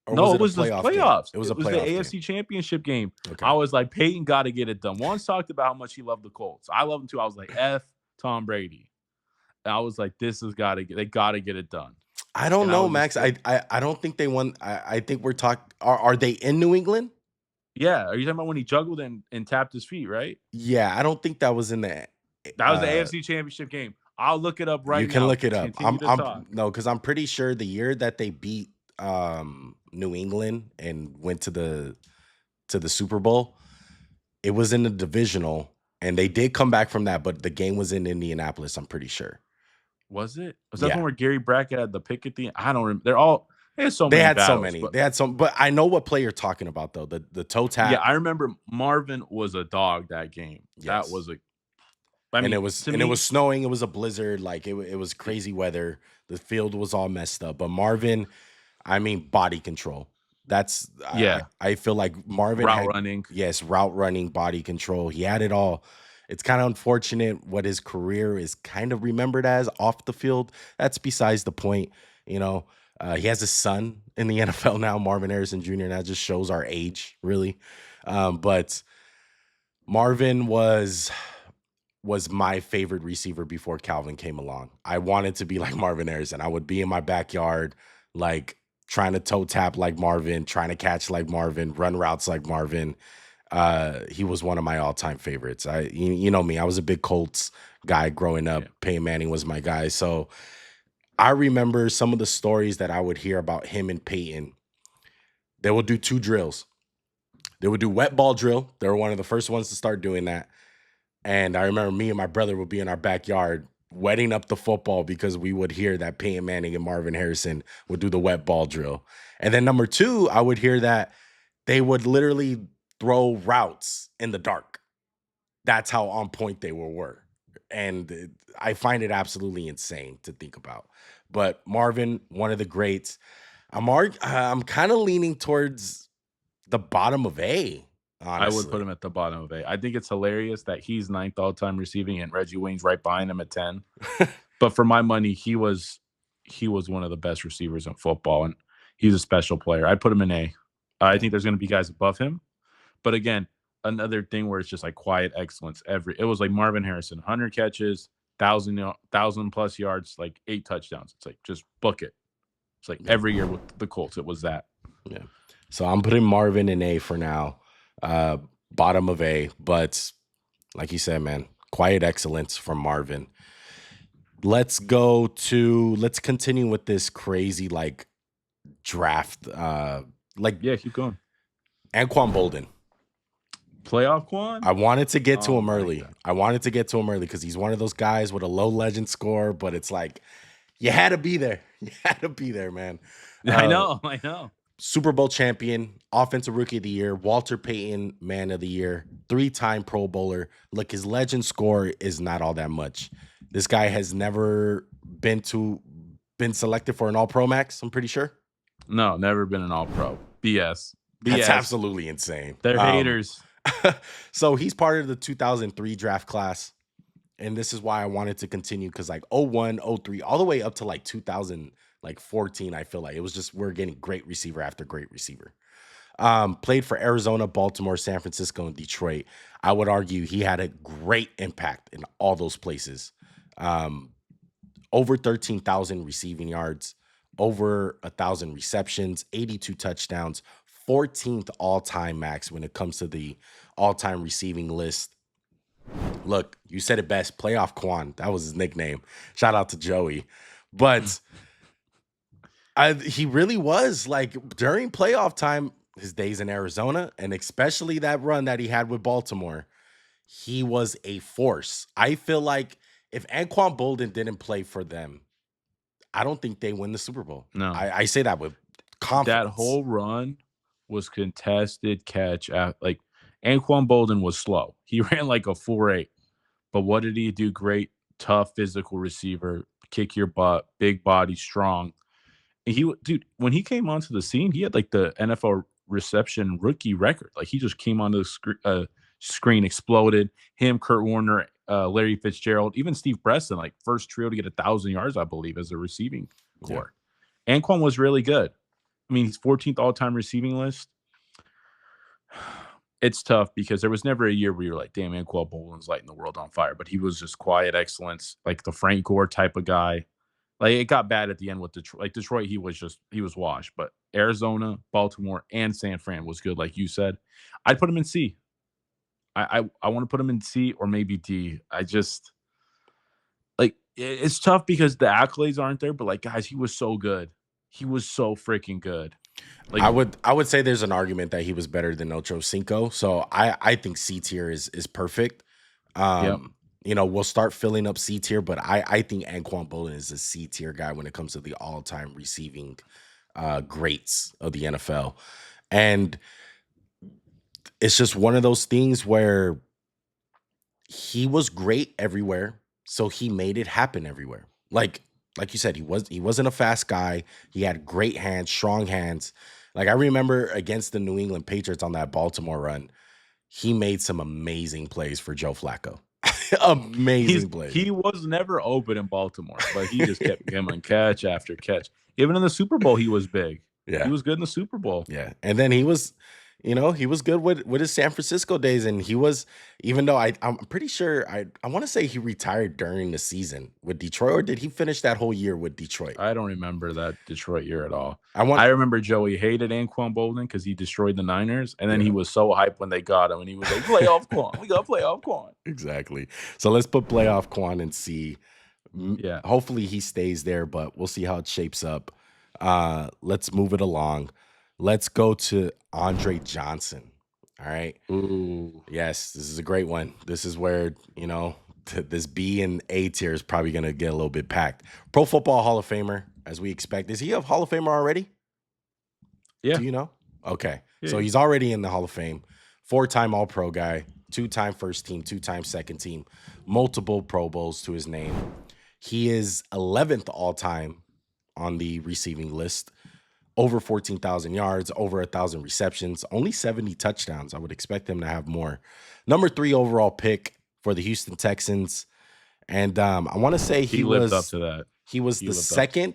Or no, it was the playoffs. It was the AFC Championship game. Okay. I was like, Peyton got to get it done. Once talked about how much he loved the Colts. I love him too. I was like, F Tom Brady. And I was like, they got to get it done. I don't know, Max. I don't think they won. I think we're talking. Are they in New England? Yeah. Are you talking about when he juggled and tapped his feet, right? Yeah, I don't think that was in the. That was the AFC Championship game. I'll look it up right now. You can look it up. Because I'm pretty sure the year that they beat New England and went to the Super Bowl, it was in the divisional, and they did come back from that, but the game was in Indianapolis. I'm pretty sure. Was it? Was that one where Gary Brackett had the pick at the end? I don't remember. They had so many. They had some, but I know what play you're talking about though. The toe tap. Yeah, I remember Marvin was a dog that game. Yes. That was it was snowing. It was a blizzard. Like it was crazy weather. The field was all messed up. But Marvin, I mean, body control. That's I feel like Marvin running. Yes, route running, body control. He had it all. It's kind of unfortunate what his career is kind of remembered as off the field. That's besides the point. You know, he has a son in the NFL now, Marvin Harrison Jr., and that just shows our age, really. But Marvin was my favorite receiver before Calvin came along. I wanted to be like Marvin Harrison. I would be in my backyard, like trying to toe tap like Marvin, trying to catch like Marvin, run routes like Marvin. He was one of my all-time favorites. You know me, I was a big Colts guy growing up. Yeah. Peyton Manning was my guy. So I remember some of the stories that I would hear about him and Peyton. They would do 2 drills. They would do wet ball drill. They were one of the first ones to start doing that. And I remember me and my brother would be in our backyard wetting up the football because we would hear that Peyton Manning and Marvin Harrison would do the wet ball drill. And then number 2, I would hear that they would literally throw routes in the dark. That's how on point they were. And I find it absolutely insane to think about. But Marvin, one of the greats. I'm kind of leaning towards the bottom of A, honestly. I would put him at the bottom of A. I think it's hilarious that he's 9th all-time receiving and Reggie Wayne's right behind him at 10. But for my money, he was one of the best receivers in football, and he's a special player. I'd put him in A. I think there's going to be guys above him. But again, another thing where it's just like quiet excellence. It was like Marvin Harrison, 100 catches, 1,000 plus yards, like 8 touchdowns. It's like just book it. It's like every year with the Colts, it was that. Yeah. So I'm putting Marvin in A for now, bottom of A. But like you said, man, quiet excellence from Marvin. Let's continue with this crazy like draft. Keep going. Anquan Boldin. Playoff Quan? I wanted to get to him early. I wanted to get to him early because he's one of those guys with a low legend score, but it's like you had to be there. You had to be there, man. I know. Super Bowl champion, offensive rookie of the year, Walter Payton man of the year, 3-time Pro Bowler. Look, his legend score is not all that much. This guy has never been selected for an All-Pro Max, I'm pretty sure. No, never been an All-Pro. BS. That's absolutely insane. They're haters. So he's part of the 2003 draft class. And this is why I wanted to continue because like 01, 03, all the way up to like 2014, I feel like it was just we're getting great receiver after great receiver. Played for Arizona, Baltimore, San Francisco, and Detroit. I would argue he had a great impact in all those places. Over 13,000 receiving yards, over 1,000 receptions, 82 touchdowns, 14th all-time max when it comes to the all-time receiving list. Look, you said it best, Playoff Quan. That was his nickname. Shout out to Joey. But he really was like during playoff time, his days in Arizona, and especially that run that he had with Baltimore, he was a force. I feel like if Anquan Boldin didn't play for them, I don't think they win the Super Bowl. No. I say that with confidence. That whole run was contested catch. Like Anquan Boldin was slow. He ran like a 4.8. But what did he do? Great, tough, physical receiver, kick your butt, big body, strong. And when he came onto the scene, he had like the NFL reception rookie record. Like he just came onto the screen, exploded. Him, Kurt Warner, Larry Fitzgerald, even Steve Preston, like first trio to get 1,000 yards, I believe, as a receiving core. Yeah. Anquan was really good. I mean, he's 14th all-time receiving list. It's tough because there was never a year where you're like, damn, Anquan Boldin's lighting the world on fire. But he was just quiet excellence, like the Frank Gore type of guy. Like it got bad at the end with Detroit. Like Detroit, he was washed. But Arizona, Baltimore, and San Fran was good, like you said. I'd put him in C. I want to put him in C or maybe D. I just like it's tough because the accolades aren't there. But like, guys, he was so good. He was so freaking good. Like I would say there's an argument that he was better than Ocho Cinco. So I think C tier is perfect. You know, we'll start filling up C tier, but I think Anquan Boldin is a C tier guy when it comes to the all-time receiving greats of the NFL. And it's just one of those things where he was great everywhere, so he made it happen everywhere. Like you said, he wasn't a fast guy. He had great hands, strong hands. Like I remember against the New England Patriots on that Baltimore run, he made some amazing plays for Joe Flacco. Amazing plays. He was never open in Baltimore, but he just kept coming catch after catch. Even in the Super Bowl, he was big. Yeah, he was good in the Super Bowl. Yeah, and then he was good with his San Francisco days, and he was, even though I'm pretty sure I want to say he retired during the season with Detroit, or did he finish that whole year with Detroit? I don't remember that Detroit year at all. I remember Joey hated Anquan Boldin because he destroyed the Niners, and then he was so hyped when they got him, and he was like, playoff Quan. We got playoff Quan. Exactly. So let's put playoff Quan and see. Yeah. Hopefully he stays there, but we'll see how it shapes up. Let's move it along. Let's go to Andre Johnson. All right. Ooh. Yes, this is a great one. This is where, this B and A tier is probably going to get a little bit packed. Pro Football Hall of Famer, as we expect. Is he a Hall of Famer already? Yeah. Do you know? Okay. Yeah. So he's already in the Hall of Fame. 4-time All-Pro guy, 2-time first team, 2-time second team, multiple Pro Bowls to his name. He is 11th all-time on the receiving list. Over 14,000 yards, over 1,000 receptions, only 70 touchdowns. I would expect him to have more. Number 3 overall pick for the Houston Texans. And I want to say he lived up to that. He was the second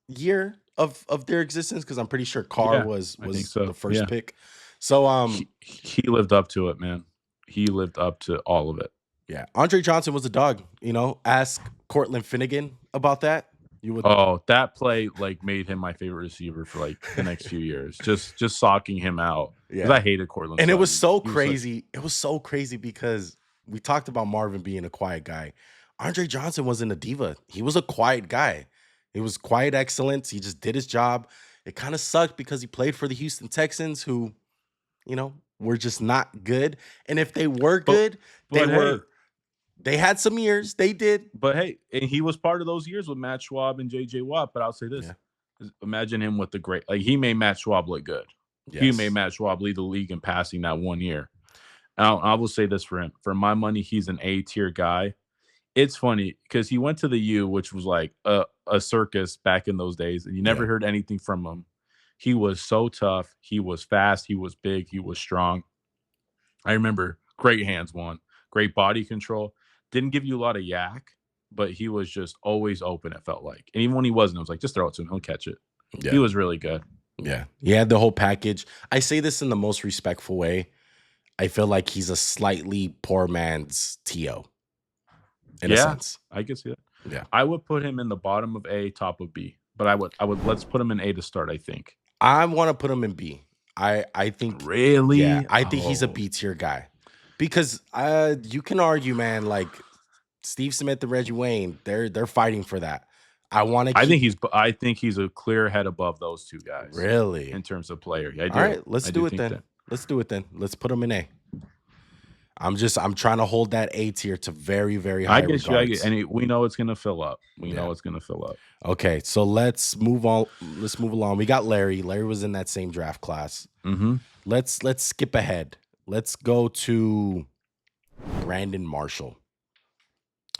year of their existence, because I'm pretty sure Carr was the first pick. So he lived up to it, man. he lived up to all of it. Yeah. Andre Johnson was a dog. Ask Cortland Finnegan about that. You would. Oh, that play made him my favorite receiver for the next few years. Just socking him out. Because I hated Cortland. And Sutton. it was so crazy. It was so crazy because we talked about Marvin being a quiet guy. Andre Johnson wasn't a diva. He was a quiet guy. He was quiet excellence. He just did his job. It kind of sucked because he played for the Houston Texans, who, were just not good. And if they were good, they had some years. They did. But hey, and he was part of those years with Matt Schwab and J.J. Watt. But I'll say this. Yeah. Imagine him with the great – he made Matt Schwab look good. Yes. He made Matt Schwab lead the league in passing that 1 year. I will say this for him. For my money, he's an A-tier guy. It's funny because he went to the U, which was like a circus back in those days, and you never heard anything from him. He was so tough. He was fast. He was big. He was strong. I remember great hands, great body control. Didn't give you a lot of yak, but he was just always open, it felt like. And even when he wasn't, it was like, just throw it to him. He'll catch it. Yeah. He was really good. Yeah. He had the whole package. I say this in the most respectful way. I feel like he's a slightly poor man's T.O. in a sense. I can see that. Yeah. I would put him in the bottom of A, top of B. But I would let's put him in A to start, I think. I want to put him in B. I think really? Yeah, I think he's a B tier guy. Because you can argue, man, like Steve Smith and Reggie Wayne, they're fighting for that. I think he's a clear head above those two guys. Really? In terms of player. I do. All right, let's do it then. Let's do it then. Let's put him in A. I'm trying to hold that A tier to very, very high regards. And we know it's gonna fill up. Know it's gonna fill up. Okay, so let's move on. Let's move along. We got Larry. Larry was in that same draft class. Mm-hmm. Let's skip ahead. Let's go to Brandon Marshall.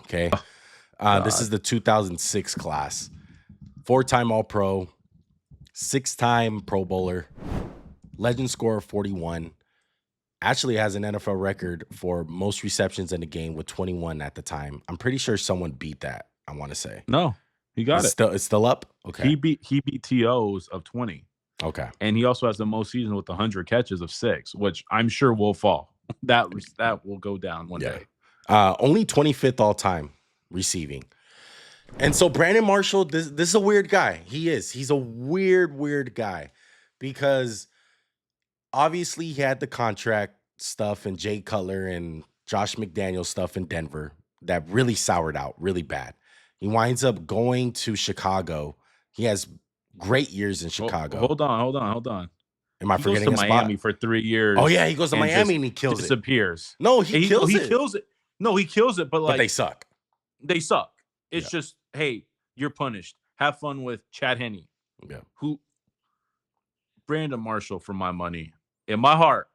Okay. This is the 2006 class. 4-time All-Pro, 6-time Pro Bowler, legend scorer 41. Actually has an NFL record for most receptions in a game with 21 at the time. I'm pretty sure someone beat that, I want to say. No, he got it. It's still up? Okay. He beat TOs of 20. Okay. And he also has the most season with 100 catches of 6, which I'm sure will fall. That will go down one day. Only 25th all time receiving. And so Brandon Marshall, this is a weird guy. He's a weird guy because obviously he had the contract stuff and Jay Cutler and Josh McDaniels stuff in Denver that really soured out really bad. He winds up going to Chicago. He has great years in Chicago. Hold on. Am I forgetting a spot? He goes to Miami for 3 years. Oh yeah, he goes to Miami and he kills it. Disappears. No, he kills it. He kills it. No, he kills it, but they suck. They suck. It's just, hey, you're punished. Have fun with Chad Henne. Yeah. Brandon Marshall, for my money. In my heart,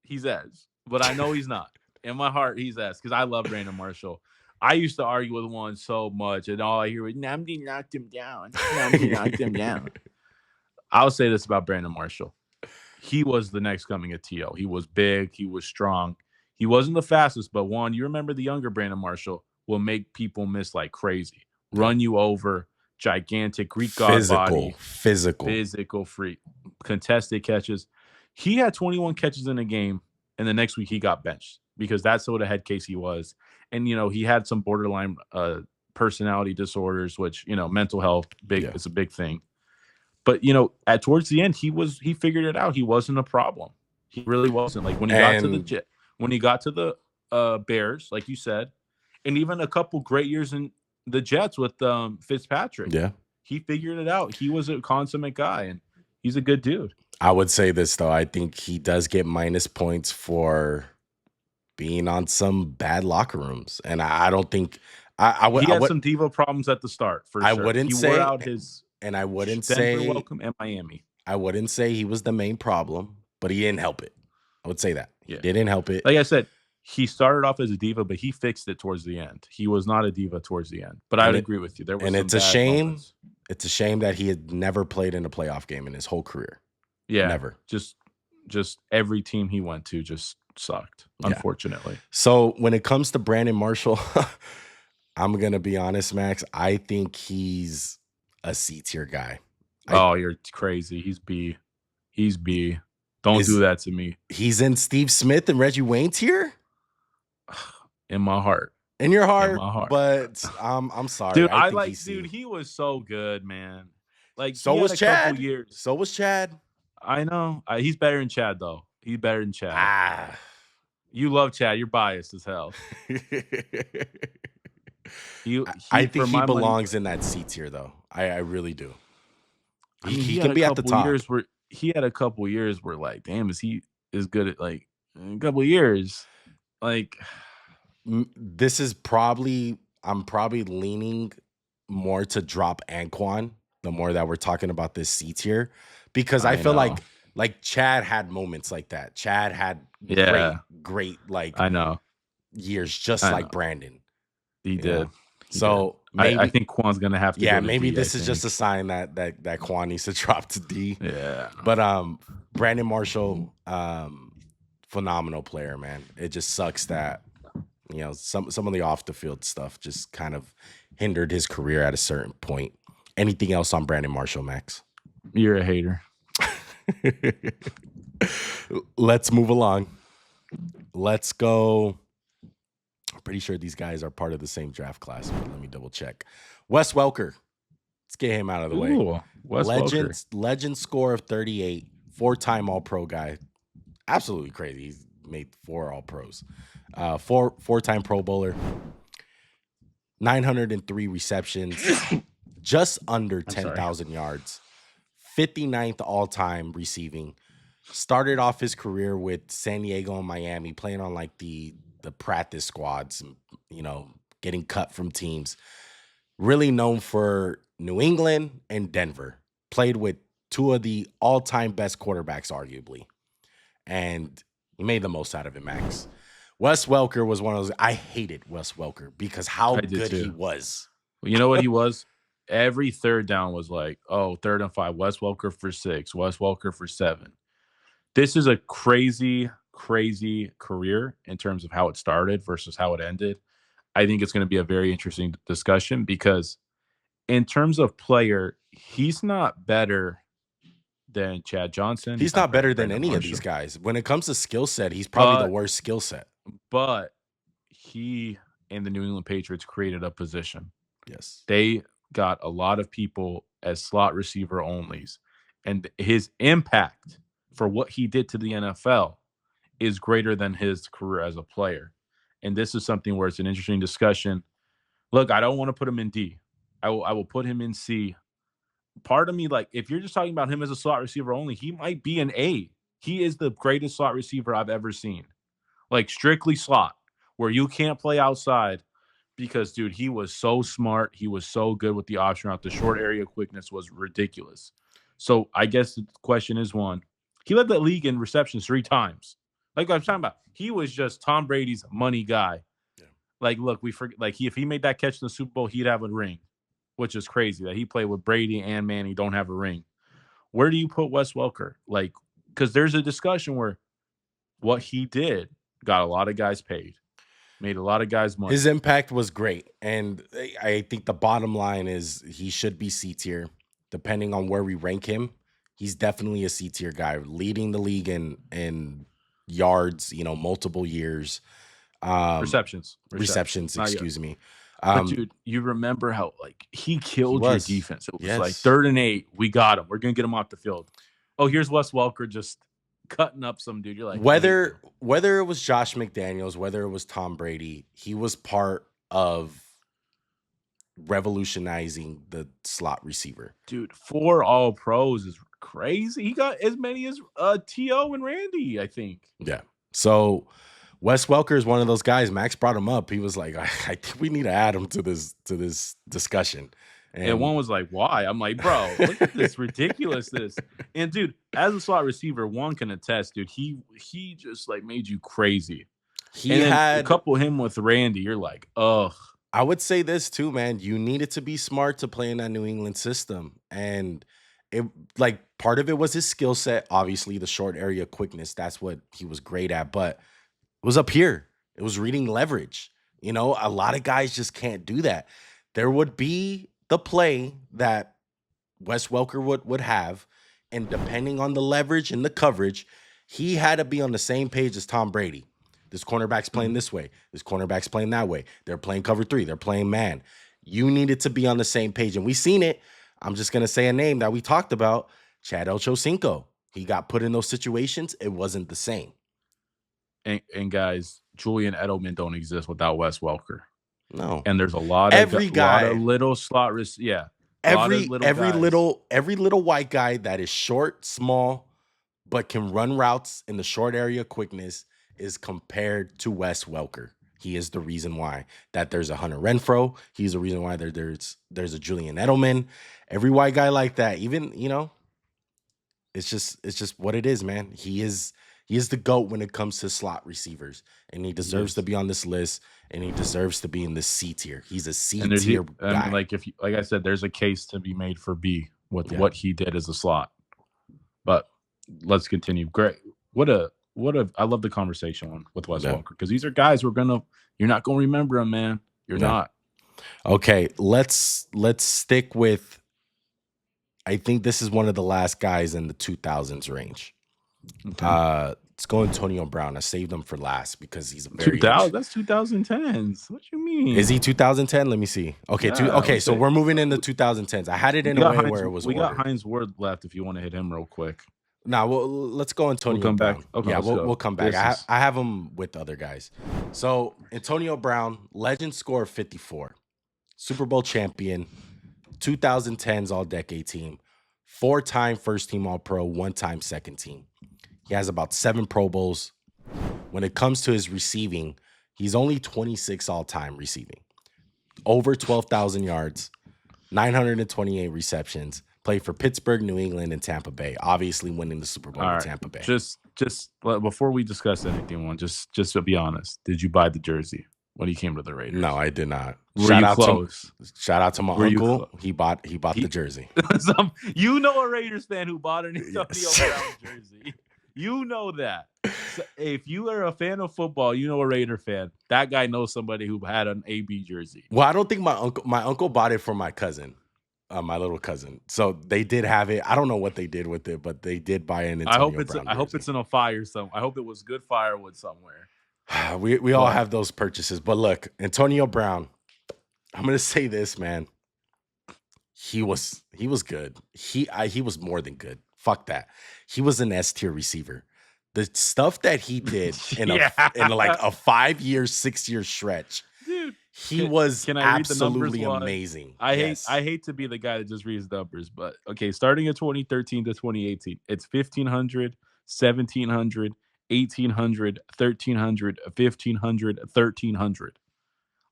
he's S. But I know he's not. In my heart, he's S because I love Brandon Marshall. I used to argue with one so much, and all I hear was, Namdi knocked him down. I'll say this about Brandon Marshall. He was the next coming of T.O. He was big. He was strong. He wasn't the fastest, but you remember the younger Brandon Marshall will make people miss like crazy. Run you over, gigantic, Greek god body. Physical freak. Contested catches. He had 21 catches in a game, and the next week he got benched because that's what a head case he was. And, he had some borderline personality disorders, which, mental health, it's a big thing. But, towards the end, he figured it out. He wasn't a problem. He really wasn't. Like when he got to the Bears, like you said, and even a couple great years in the Jets with Fitzpatrick. Yeah. He figured it out. He was a consummate guy, and he's a good dude. I would say this, though. I think he does get minus points for being on some bad locker rooms. And I don't think he had some diva problems at the start, for sure. I wouldn't say wore out his and I wouldn't Denver say welcome and Miami. I wouldn't say he was the main problem, but he didn't help it. I would say that. Yeah. He didn't help it. Like I said, he started off as a diva, but he fixed it towards the end. He was not a diva towards the end. But I would agree with you. There was and some it's a shame. Moments. It's a shame that he had never played in a playoff game in his whole career. Yeah. Never. Just every team he went to just sucked, unfortunately. So when it comes to Brandon Marshall, I'm going to be honest, Max. I think he's a C-tier guy. Oh, you're crazy. He's B. Don't do that to me. He's in Steve Smith and Reggie Wayne tier? In my heart. In your heart? In my heart. But I'm sorry. Dude, I think dude, he was so good, man. Like, so he was had a Chad. couple years. So was Chad. I know. He's better than Chad, though. He's better than Chad. Ah. You love Chad. You're biased as hell. I think he belongs in that C tier, though. I really do. He can be at the top. He had a couple years where, like, damn, is he as good at, like, in a couple years? Like, this is probably, I'm probably leaning more to drop Anquan the more that we're talking about this C tier, because I feel like Chad had moments like that. Chad had great like I know years, just like Brandon. He did. So maybe, I think Quan's gonna have to. Yeah, go to maybe D, this is just a sign that Quan needs to drop to D. Yeah. But Brandon Marshall, phenomenal player, man. It just sucks that some of the off the field stuff just kind of hindered his career at a certain point. Anything else on Brandon Marshall, Max? You're a hater. Let's move along. Let's go. I'm pretty sure these guys are part of the same draft class, but let me double check. Wes Welker. Let's get him out of the way. Wes Welker. Legend score of 38, 4-time All-Pro guy. Absolutely crazy. He's made 4 All-Pros. Four-time Pro Bowler. 903 receptions. Just under 10,000 yards. 59th all-time receiving. Started off his career with San Diego and Miami, playing on like the practice squads, getting cut from teams. Really known for New England and Denver. Played with 2 of the all-time best quarterbacks, arguably. And he made the most out of it, Max. Wes Welker was one of those. I hated Wes Welker because how good he was. Well, you know what he was? Every third down was like, 3rd and 5. Wes Welker for 6. Wes Welker for 7. This is a crazy, crazy career in terms of how it started versus how it ended. I think it's going to be a very interesting discussion because in terms of player, he's not better than Chad Johnson. He's not better than any of these guys. When it comes to skill set, he's probably the worst skill set. But he and the New England Patriots created a position. Yes. They got a lot of people as slot receiver onlys. And his impact for what he did to the NFL is greater than his career as a player. And this is something where it's an interesting discussion. Look, I don't want to put him in D. I will put him in C. Part of me, like, if you're just talking about him as a slot receiver only, he might be an A. He is the greatest slot receiver I've ever seen. Like, strictly slot, where you can't play outside because, dude, he was so smart. He was so good with the option route. The short area quickness was ridiculous. So I guess the question is, one, he led the league in receptions 3 times. Like I was talking about, he was just Tom Brady's money guy. Yeah. Like, look, we forget. Like, if he made that catch in the Super Bowl, he'd have a ring, which is crazy that he played with Brady and Manning, don't have a ring. Where do you put Wes Welker? Like, because there's a discussion where what he did got a lot of guys paid, made a lot of guys money. His impact was great, and I think the bottom line is he should be C tier, depending on where we rank him. He's definitely a C tier guy, leading the league in yards, multiple years. Receptions, excuse me. But dude, you remember how he killed your defense. It was like 3rd and 8. We got him. We're gonna get him off the field. Oh, here's Wes Welker just cutting up some dude. You're like, whether it was Josh McDaniels, whether it was Tom Brady, he was part of revolutionizing the slot receiver. Dude, 4 All-Pros is crazy. He got as many as T.O. and Randy, I think. Yeah. So Wes Welker is one of those guys. Max brought him up. He was like, I think we need to add him to this discussion. And one was like, why? I'm like, bro, look at this ridiculousness. And dude, as a slot receiver, one can attest, dude, he just made you crazy. He had a couple him with Randy. You're like, ugh. I would say this too, man. You needed to be smart to play in that New England system. And it part of it was his skill set, obviously the short area quickness. That's what he was great at. But it was up here. It was reading leverage. A lot of guys just can't do that. There would be the play that Wes Welker would have, and depending on the leverage and the coverage, He had to be on the same page as Tom Brady. This cornerback's playing this way. This cornerback's playing that way. They're playing cover 3. They're playing man. You needed to be on the same page. And we seen it. I'm just going to say a name that we talked about, Chad Ochocinco. He got put in those situations. It wasn't the same. And guys, Julian Edelman don't exist without Wes Welker. No. And there's a lot of little slot every little white guy that is short, small, but can run routes in the short area quickness is compared to Wes Welker. He is the reason why that there's a Hunter Renfrow. He's the reason why there's a Julian Edelman. Every white guy like that, even, it's just what it is, man. He is the GOAT when it comes to slot receivers, and he deserves to be on this list, and he deserves to be in the C tier. He's a C tier guy. Like I said, there's a case to be made for B with what he did as a slot. But let's continue. Great. I love the conversation with Wes Welker, because these are guys you're not gonna remember them, man. You're not. Okay, let's stick with. I think this is one of the last guys in the 2000s range. Okay. Let's go Antonio Brown. I saved him for last because he's a very that's 2010s. What you mean? Is he 2010? Let me see. Okay, yeah, so we're moving into 2010s. I had it in a way where it was. We got Hines Ward left if you want to hit him real quick. Nah, well, let's go Antonio Brown. Back. Okay, yeah, we'll come back. I have him with other guys. So Antonio Brown, legend score of 54, Super Bowl champion, 2010s All-Decade team, 4-time first team All-Pro, 1-time second team. He has about 7 Pro Bowls. When it comes to his receiving, he's only 26 all-time receiving. Over 12,000 yards, 928 receptions. Played for Pittsburgh, New England, and Tampa Bay. Obviously winning the Super Bowl with Tampa Bay. Just before we discuss anything, just to be honest, did you buy the jersey when he came to the Raiders? No, I did not. Shout out to my uncle. He bought the jersey. You know a Raiders fan who bought an Antonio Brown jersey. You know that. So if you are a fan of football, you know a Raider fan. That guy knows somebody who had an AB jersey. Well, I don't think my uncle bought it for my cousin. My little cousin. So they did have it. I don't know what they did with it, but they did buy an Antonio Brown jersey. I hope it's in a fire I hope it was good firewood somewhere. We all have those purchases. But look, Antonio Brown, I'm gonna say this, man. He was good. He was more than good. Fuck that. He was an S tier receiver. The stuff that he did in like a 5-year, 6-year stretch. Dude. He was absolutely amazing. I hate to be the guy that just reads numbers, but okay, starting in 2013 to 2018, it's 1,500, 1,700, 1,800, 1,300, 1,500, 1,300.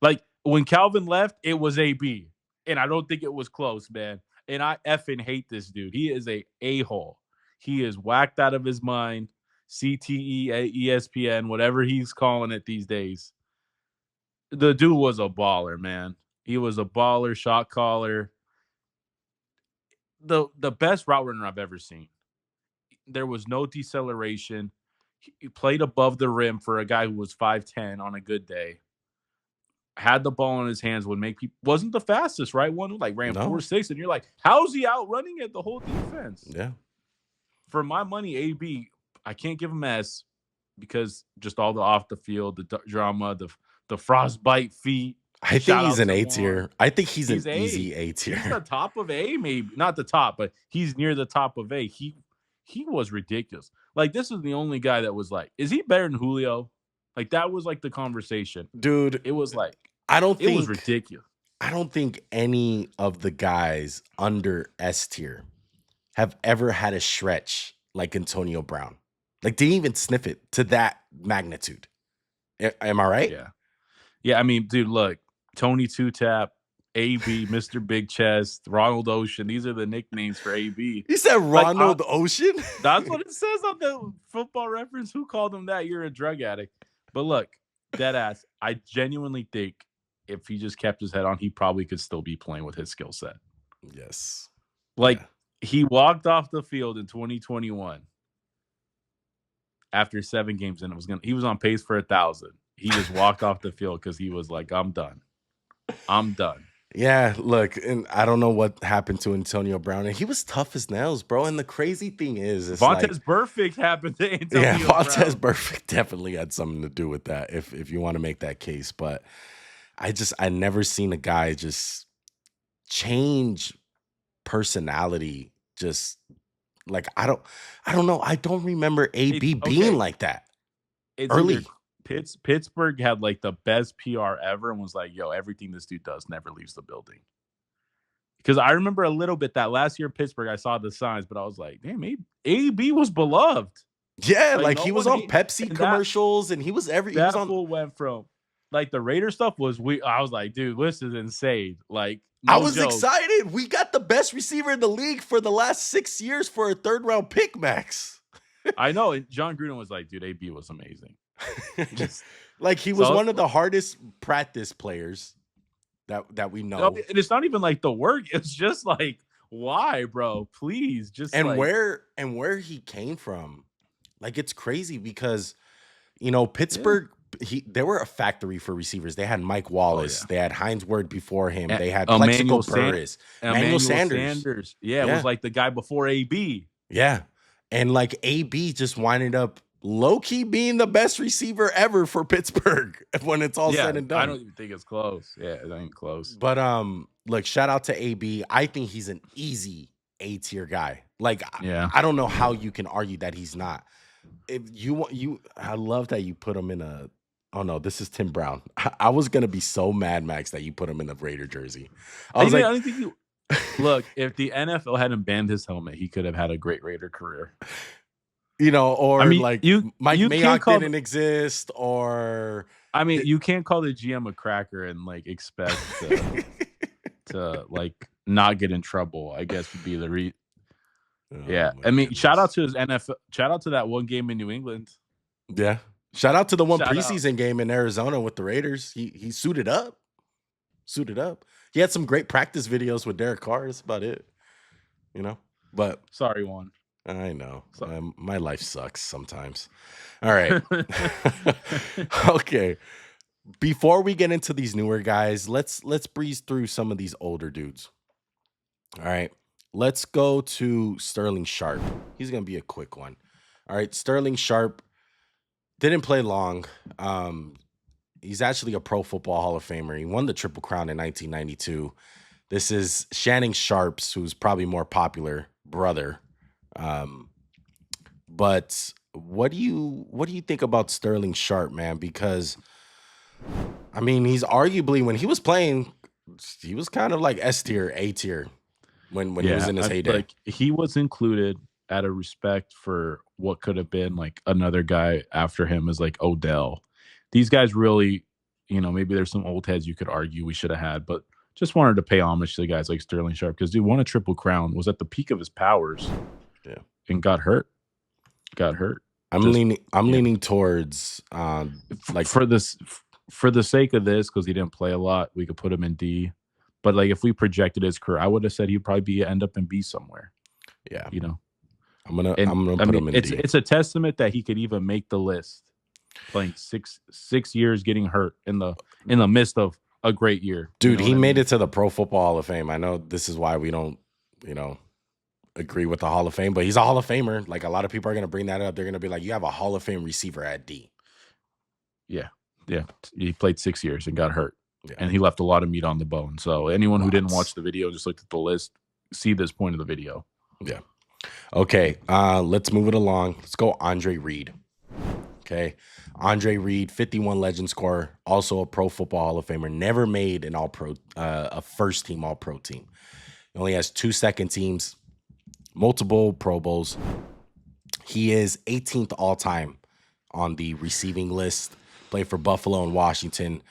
Like, when Calvin left, it was AB, and I don't think it was close, man. And I effing hate this dude. He is a-hole. He is whacked out of his mind. CTE, ESPN, whatever he's calling it these days. The dude was a baller, man. He was a baller, shot caller. The best route runner I've ever seen. There was no deceleration. He played above the rim for a guy who was 5'10" on a good day. Had the ball in his hands, would make people. Wasn't the fastest, right? One like ran 4.6, and you're like, how's he outrunning it the whole defense? Yeah. For my money, AB, I can't give him S because just all the off the field, the drama, the frostbite feet. I think he's an A tier. I think he's an easy A tier. He's the top of A, maybe not the top, but he's near the top of A. He was ridiculous. Like, this is the only guy that was like, is he better than Julio? Like, that was like the conversation, dude. It was like, it was ridiculous. I don't think any of the guys under S tier have ever had a stretch like Antonio Brown. Like, didn't even sniff it to that magnitude. Am I right? Yeah. I mean, dude, look, Tony Two Tap, AB, Mr. Big Chest, Ronald Ocean. These are the nicknames for AB. You said Ronald Ocean? That's what it says on the Football Reference. Who called him that? You're a drug addict. But look, dead ass, I genuinely think if he just kept his head on, he probably could still be playing with his skill set. Yes. He walked off the field in 2021 after 7 games, and he was on pace for 1,000. He just walked off the field because he was like, I'm done. Yeah, look, and I don't know what happened to Antonio Brown, and he was tough as nails, bro. And the crazy thing is, it's like, Vontez Perfect happened to yeah, Antonio Montez Brown. Burfict definitely had something to do with that, if you want to make that case. But I never seen a guy just change personality, just like I don't know. I don't remember It's AB being okay. like that It's either early. Pittsburgh had like the best PR ever and was like, yo, everything this dude does never leaves the building. Because I remember a little bit that last year in Pittsburgh, I saw the signs, but I was like, damn, AB was beloved. Yeah, Like like no he was one on hate, Pepsi and that commercials, and he was on. fool went from like the Raider stuff was we. I was like, dude, this is insane. Like I no was joke. excited. We got the best receiver in the league for the last 6 years for a third round pick, Max. I know. And John Gruden was like, dude, AB was amazing. Just Like he was so one of the hardest practice players that we no, know. and it's not even like the work. It's just like, why, bro? Please, just And like, where he came from. Like it's crazy because yeah, Pittsburgh, they were a factory for receivers. They had Mike oh Wallace, yeah. they had Hines Ward before him, A- they had Plexico Emmanuel San Burris, Manuel Emmanuel Sanders. Sanders. Yeah, it was Yeah, like the guy before AB. yeah. And like AB just winded up low-key being the best receiver ever for Pittsburgh when it's all Yeah, said and I done. don't even think it's close. Yeah, it ain't close. But look, shout out to AB. I think he's an easy A tier guy. Like Yeah. I don't know how you can argue that he's not. If you want I love that you put him in a oh no, this is Tim Brown. I was gonna be so mad, Max, that you put him in the Raider jersey. I I was think like, I don't think you look, if the NFL hadn't banned his helmet, he could have had a great Raider career. I or mean, like you Mike you can't Mayock call didn't exist, or I mean, you can't call the GM a cracker and like expect to like not get in trouble. I guess would be the oh yeah. my I mean, shout out goodness. to his NFL. Shout out to that one game in New England. Yeah. Shout out to the one Shout out. preseason game in Arizona with the Raiders. He suited up. Suited up. He had some great practice videos with Derek Carr. That's about it, you know. But Sorry, one. I know So, my life sucks sometimes. All right. Okay. Before we get into these newer guys, let's breeze through some of these older dudes. All right. Let's go to Sterling Sharp. He's gonna be a quick one. All right. Sterling Sharp didn't play long. He's actually a Pro Football Hall of Famer. He won the Triple Crown in 1992. This is Shannon Sharp's, who's probably more popular brother. Um, but what do you think about Sterling Sharp, man? Because I mean, he's arguably when he was playing, he was kind of like S tier, A tier when he was yeah, in his heyday. like he was included out of respect for what could have been like another guy after him is like Odell. These guys really, maybe there's some old heads you could argue we should have had, but just wanted to pay homage to the guys like Sterling Sharp because dude won a Triple Crown, was at the peak of his powers, Yeah. and got hurt. Got hurt. I'm Just leaning towards like for the sake of this, because he didn't play a lot, we could put him in D. But like if we projected his career, I would have said he'd probably end up in B somewhere. yeah. And I'm gonna I put mean, him in it's D. it's a testament that he could even make the list, playing six years, getting hurt in the midst of a great year. Dude, he What I made mean? it to the Pro Football Hall of Fame. I know this is why we don't, agree with the Hall of Fame, but he's a Hall of Famer. Like a lot of people are gonna bring that up. They're gonna be like, you have a Hall of Fame receiver at D. Yeah, yeah. He played 6 years and got hurt, Yeah. and he left a lot of meat on the bone. So anyone who didn't Lots. watch the video and just looked at the list, see this point of the video. Yeah. Okay. Let's move it along. Let's go Andre Reed. Okay. Andre Reed, 51 legend scorer, also a Pro Football Hall of Famer, never made an all-pro, a first team all-pro team. He only has 2 second teams, multiple Pro Bowls. He is 18th all-time on the receiving list. Played for Buffalo and Washington.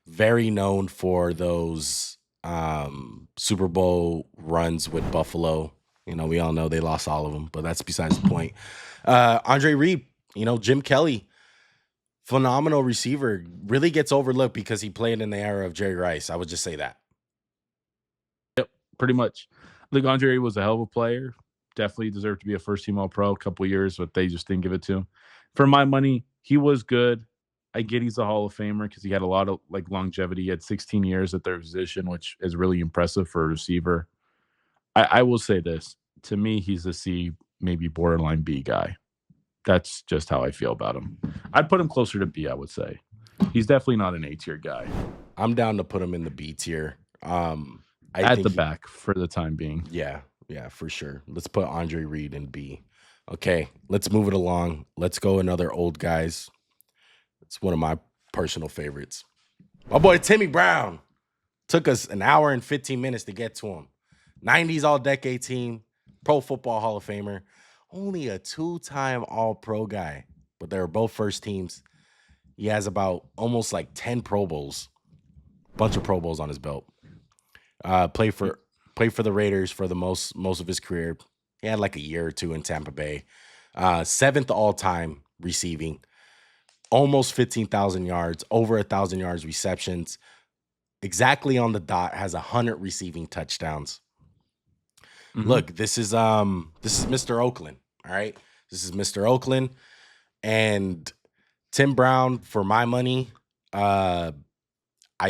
Very known for those Super Bowl runs with Buffalo. We all know they lost all of them, but that's besides the point. Andre Reed, Jim Kelly, phenomenal receiver, really gets overlooked because he played in the era of Jerry Rice. I would just say that. Yep, pretty much. Like Andre was a hell of a player. Definitely deserved to be a first team All Pro a couple years, but they just didn't give it to him. For my money, he was good. I get he's a Hall of Famer because he had a lot of like longevity. He had 16 years at their position, which is really impressive for a receiver. I will say this. To me, he's a C, maybe borderline B guy. That's just how I feel about him. I'd put him closer to B, I would say. He's definitely not an A tier guy. I'm down to put him in the B tier. I At think the back for the time being. yeah, for sure. Let's put Andre Reed in B. Okay, let's move it along. Let's go another old guys. It's one of my personal favorites. My boy Timmy Brown. Took us an hour and 15 minutes to get to him. 90s all-decade team, Pro Football Hall of Famer. Only a 2-time All-Pro guy, but they were both first teams. He has about almost like 10 Pro Bowls. Bunch of Pro Bowls on his belt. Played for the Raiders for the most of his career. He had like a year or two in Tampa Bay. 7th all-time receiving. Almost 15,000 yards, over 1,000 yards receptions. Exactly on the dot, has 100 receiving touchdowns. Mm-hmm. Look, this is Mr. Oakland. All right. This is Mr. Oakland. And Tim Brown, for my money, I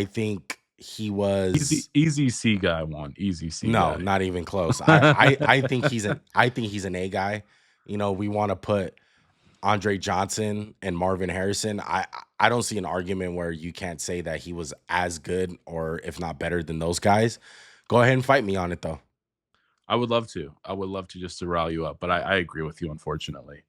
think he was easy C guy one. Easy C no, guy. not even close. I think he's an A guy. You know, we want to put Andre Johnson and Marvin Harrison. I don't see an argument where you can't say that he was as good or if not better than those guys. Go ahead and fight me on it though. I would love to. Just to rile you up, but I agree with you, unfortunately.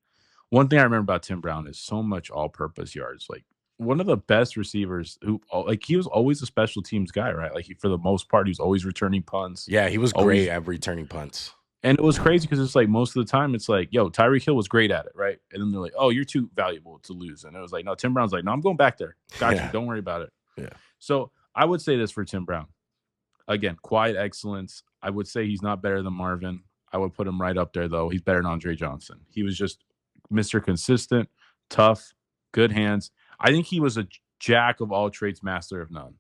One thing I remember about Tim Brown is so much all-purpose yards. Like one of the best receivers who like he was always a special teams guy, right? Like for the most part, he was always returning punts. Yeah, he was great at returning punts. And it was crazy because it's like most of the time it's like, yo, Tyreek Hill was great at it, right? And then they're like, oh, you're too valuable to lose. And it was like, no, Tim Brown's like, no, I'm going back there. Got you. Don't worry about it. Yeah. So I would say this for Tim Brown. Again, quiet excellence. I would say he's not better than Marvin. I would put him right up there, though. He's better than Andre Johnson. He was just Mr. Consistent, tough, good hands. I think he was a jack of all trades, master of none.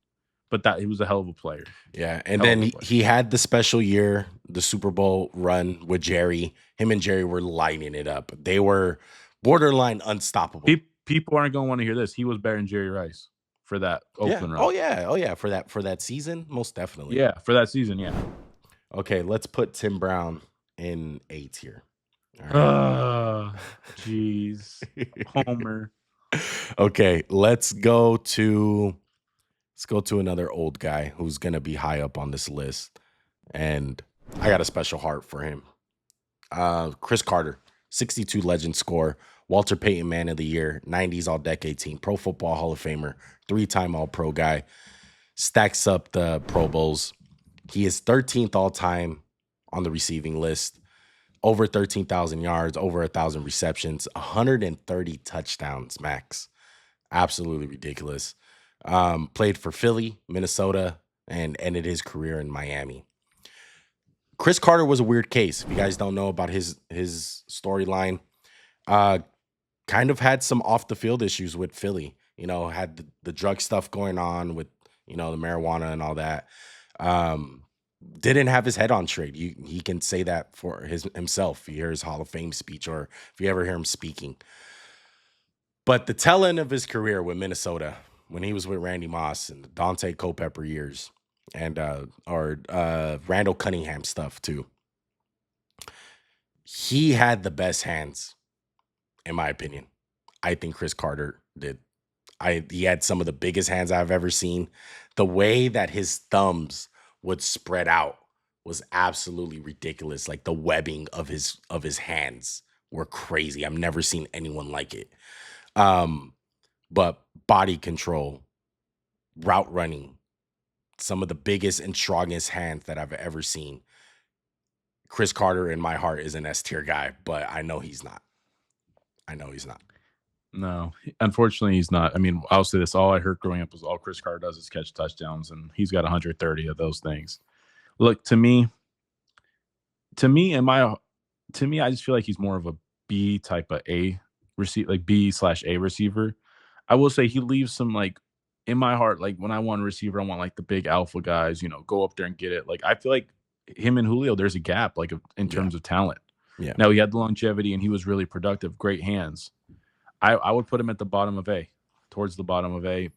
But that he was a hell of a player. Yeah, and then he had the special year, the Super Bowl run with Jerry. Him and Jerry were lighting it up. They were borderline unstoppable. People aren't going to want to hear this. He was better than Jerry Rice for that Oakland run. Oh yeah, for that season, most definitely. Yeah, for that season, yeah. Okay, let's put Tim Brown in A tier. Jeez, Homer. Okay, let's go to another old guy who's gonna be high up on this list, and I got a special heart for him. Cris Carter, 62 legend score, Walter Payton Man of the Year, 90s All-Decade Team, Pro Football Hall of Famer, 3-time All-Pro guy, stacks up the Pro Bowls. He is 13th all-time on the receiving list, over 13,000 yards, over 1,000 receptions, 130 touchdowns max. Absolutely ridiculous. Played for Philly, Minnesota, and ended his career in Miami. Cris Carter was a weird case. If you guys don't know about his storyline, kind of had some off the field issues with Philly. You know, had the drug stuff going on with, you know, the marijuana and all that. Didn't have his head on straight. He can say that for himself. If you hear his Hall of Fame speech or if you ever hear him speaking. But the tail end of his career with Minnesota, when he was with Randy Moss and the Dante Culpepper years and Randall Cunningham stuff too. He had the best hands, in my opinion. I think Cris Carter did. He had some of the biggest hands I've ever seen. The way that his thumbs would spread out was absolutely ridiculous. Like the webbing of his hands were crazy. I've never seen anyone like it. But body control, route running, some of the biggest and strongest hands that I've ever seen. Cris Carter in my heart is an S tier guy, but I know he's not. No, unfortunately, he's not. I mean, I'll say this. All I heard growing up was all Cris Carter does is catch touchdowns, and he's got 130 of those things. Look, to me, I just feel like he's more of a B type of A receiver, like B/A receiver. I will say he leaves some, like, in my heart, like when I want a receiver, I want like the big alpha guys, you know, go up there and get it. Like I feel like him and Julio, there's a gap, like in terms of talent. Yeah. Now he had the longevity and he was really productive, great hands. I would put him at the bottom of A, towards the bottom of A, I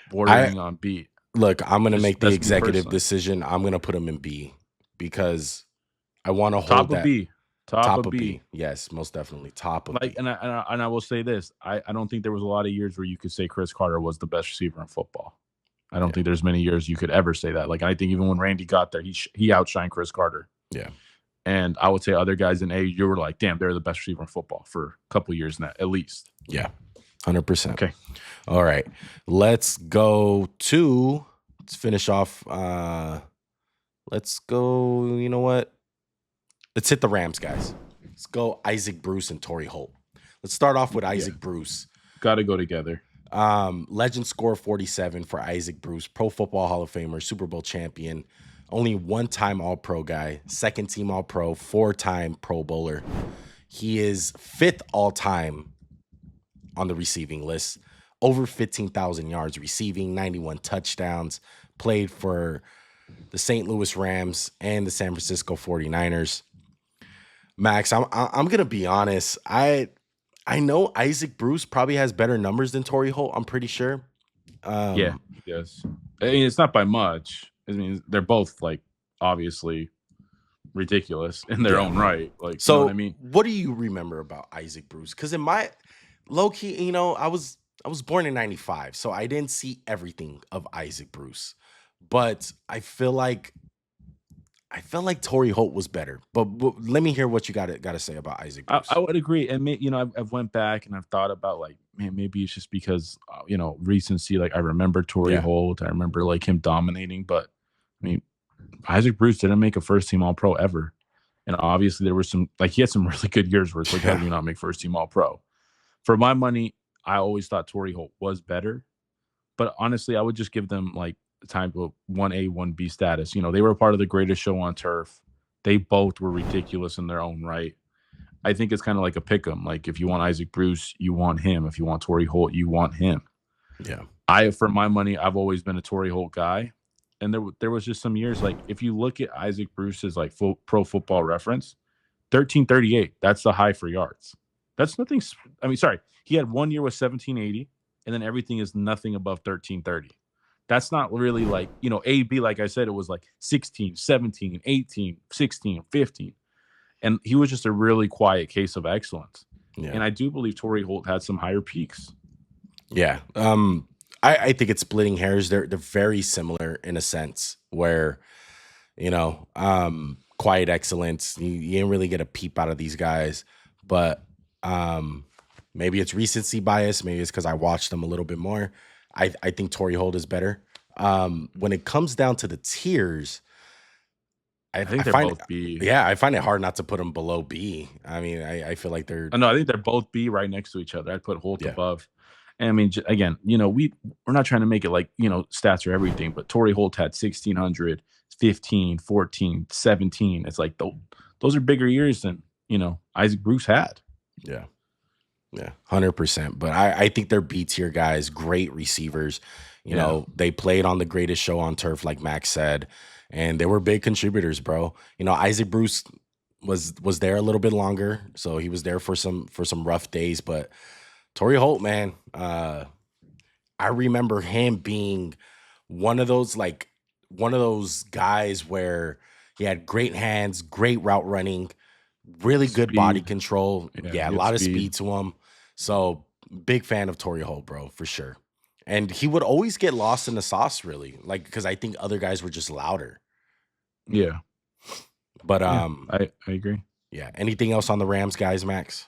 bordering on B. look. I'm gonna make the That's me executive personally. decision. I'm gonna put him in B because I want to hold Top of that B. Top top of of B. B. Yes, most definitely top of Like, B. and I will say this: I don't think there was a lot of years where you could say Cris Carter was the best receiver in football. I don't Yeah, think there's many years you could ever say that. Like, I think even when Randy got there, he outshined Cris Carter. yeah, And I would say other guys in A, you were like, damn, they're the best receiver in football for a couple of years now, at least. yeah. 100%. Okay. All right, let's go to. Let's finish off. Let's go. You know what? Let's hit the Rams, guys. Let's go Isaac Bruce and Torrey Holt. Let's start off with Isaac Bruce. Got to go together. Legend score 47 for Isaac Bruce, Pro Football Hall of Famer, Super Bowl champion, only one-time All-Pro guy, second-team All-Pro, four-time Pro Bowler. He is fifth all-time on the receiving list, over 15,000 yards receiving, 91 touchdowns, played for the St. Louis Rams and the San Francisco 49ers. Max, I'm gonna be honest. I know Isaac Bruce probably has better numbers than Torrey Holt. I'm pretty sure. Yeah, he does. I mean, it's not by much. I mean, they're both like obviously ridiculous in their own right. Like, so you know what I mean? What do you remember about Isaac Bruce? Because in my low key, you know, I was born in '95, so I didn't see everything of Isaac Bruce, but I feel like Torrey Holt was better. But let me hear what you got to say about Isaac Bruce. I would agree. And, you know, I've went back and I've thought about like, man, maybe it's just because, you know, recency. Like, I remember Torrey Holt. I remember like him dominating. But, I mean, Isaac Bruce didn't make a first-team All-Pro ever. And obviously there were some, like, he had some really good years where it's like, how do you not make first-team All-Pro? For my money, I always thought Torrey Holt was better. But honestly, I would just give them like the time of 1A, 1B status. You know, they were a part of the greatest show on turf. They both were ridiculous in their own right. I think it's kind of like a pick 'em. Like, if you want Isaac Bruce, you want him. If you want Torrey Holt, you want him. Yeah. For my money, I've always been a Torrey Holt guy. And there was just some years, like, if you look at Isaac Bruce's like Pro Football Reference, 1338, that's the high for yards. That's nothing. I mean, sorry, he had 1 year with 1780, and then everything is nothing above 1330. That's not really like, you know, A, B, like I said, it was like 16, 17, 18, 16, 15. And he was just a really quiet case of excellence. Yeah. And I do believe Torrey Holt had some higher peaks. Yeah. I think it's splitting hairs. They're very similar in a sense where, you know, quiet excellence. You didn't really get a peep out of these guys, but maybe it's recency bias. Maybe it's because I watched them a little bit more. I think Torrey Holt is better. When it comes down to the tiers, I think they're both B. Yeah, I find it hard not to put them below B. I mean, I feel like they're. No, I think they're both B right next to each other. I'd put Holt above. And I mean, again, you know, we're not trying to make it like, you know, stats are everything, but Torrey Holt had 1,600, 15, 14, 17. It's like those are bigger years than, you know, Isaac Bruce had. Yeah. Yeah, 100%. But I think they're B tier guys, great receivers. You know, they played on the greatest show on turf, like Max said, and they were big contributors, bro. You know, Isaac Bruce was there a little bit longer, so he was there for some rough days. But Torrey Holt, man, I remember him being one of those guys where he had great hands, great route running, really good body control. Yeah, a lot of speed to him. So big fan of Torrey Holt, bro, for sure. And he would always get lost in the sauce, really, like, because I think other guys were just louder. Yeah. But I agree. Yeah. Anything else on the Rams, guys, Max?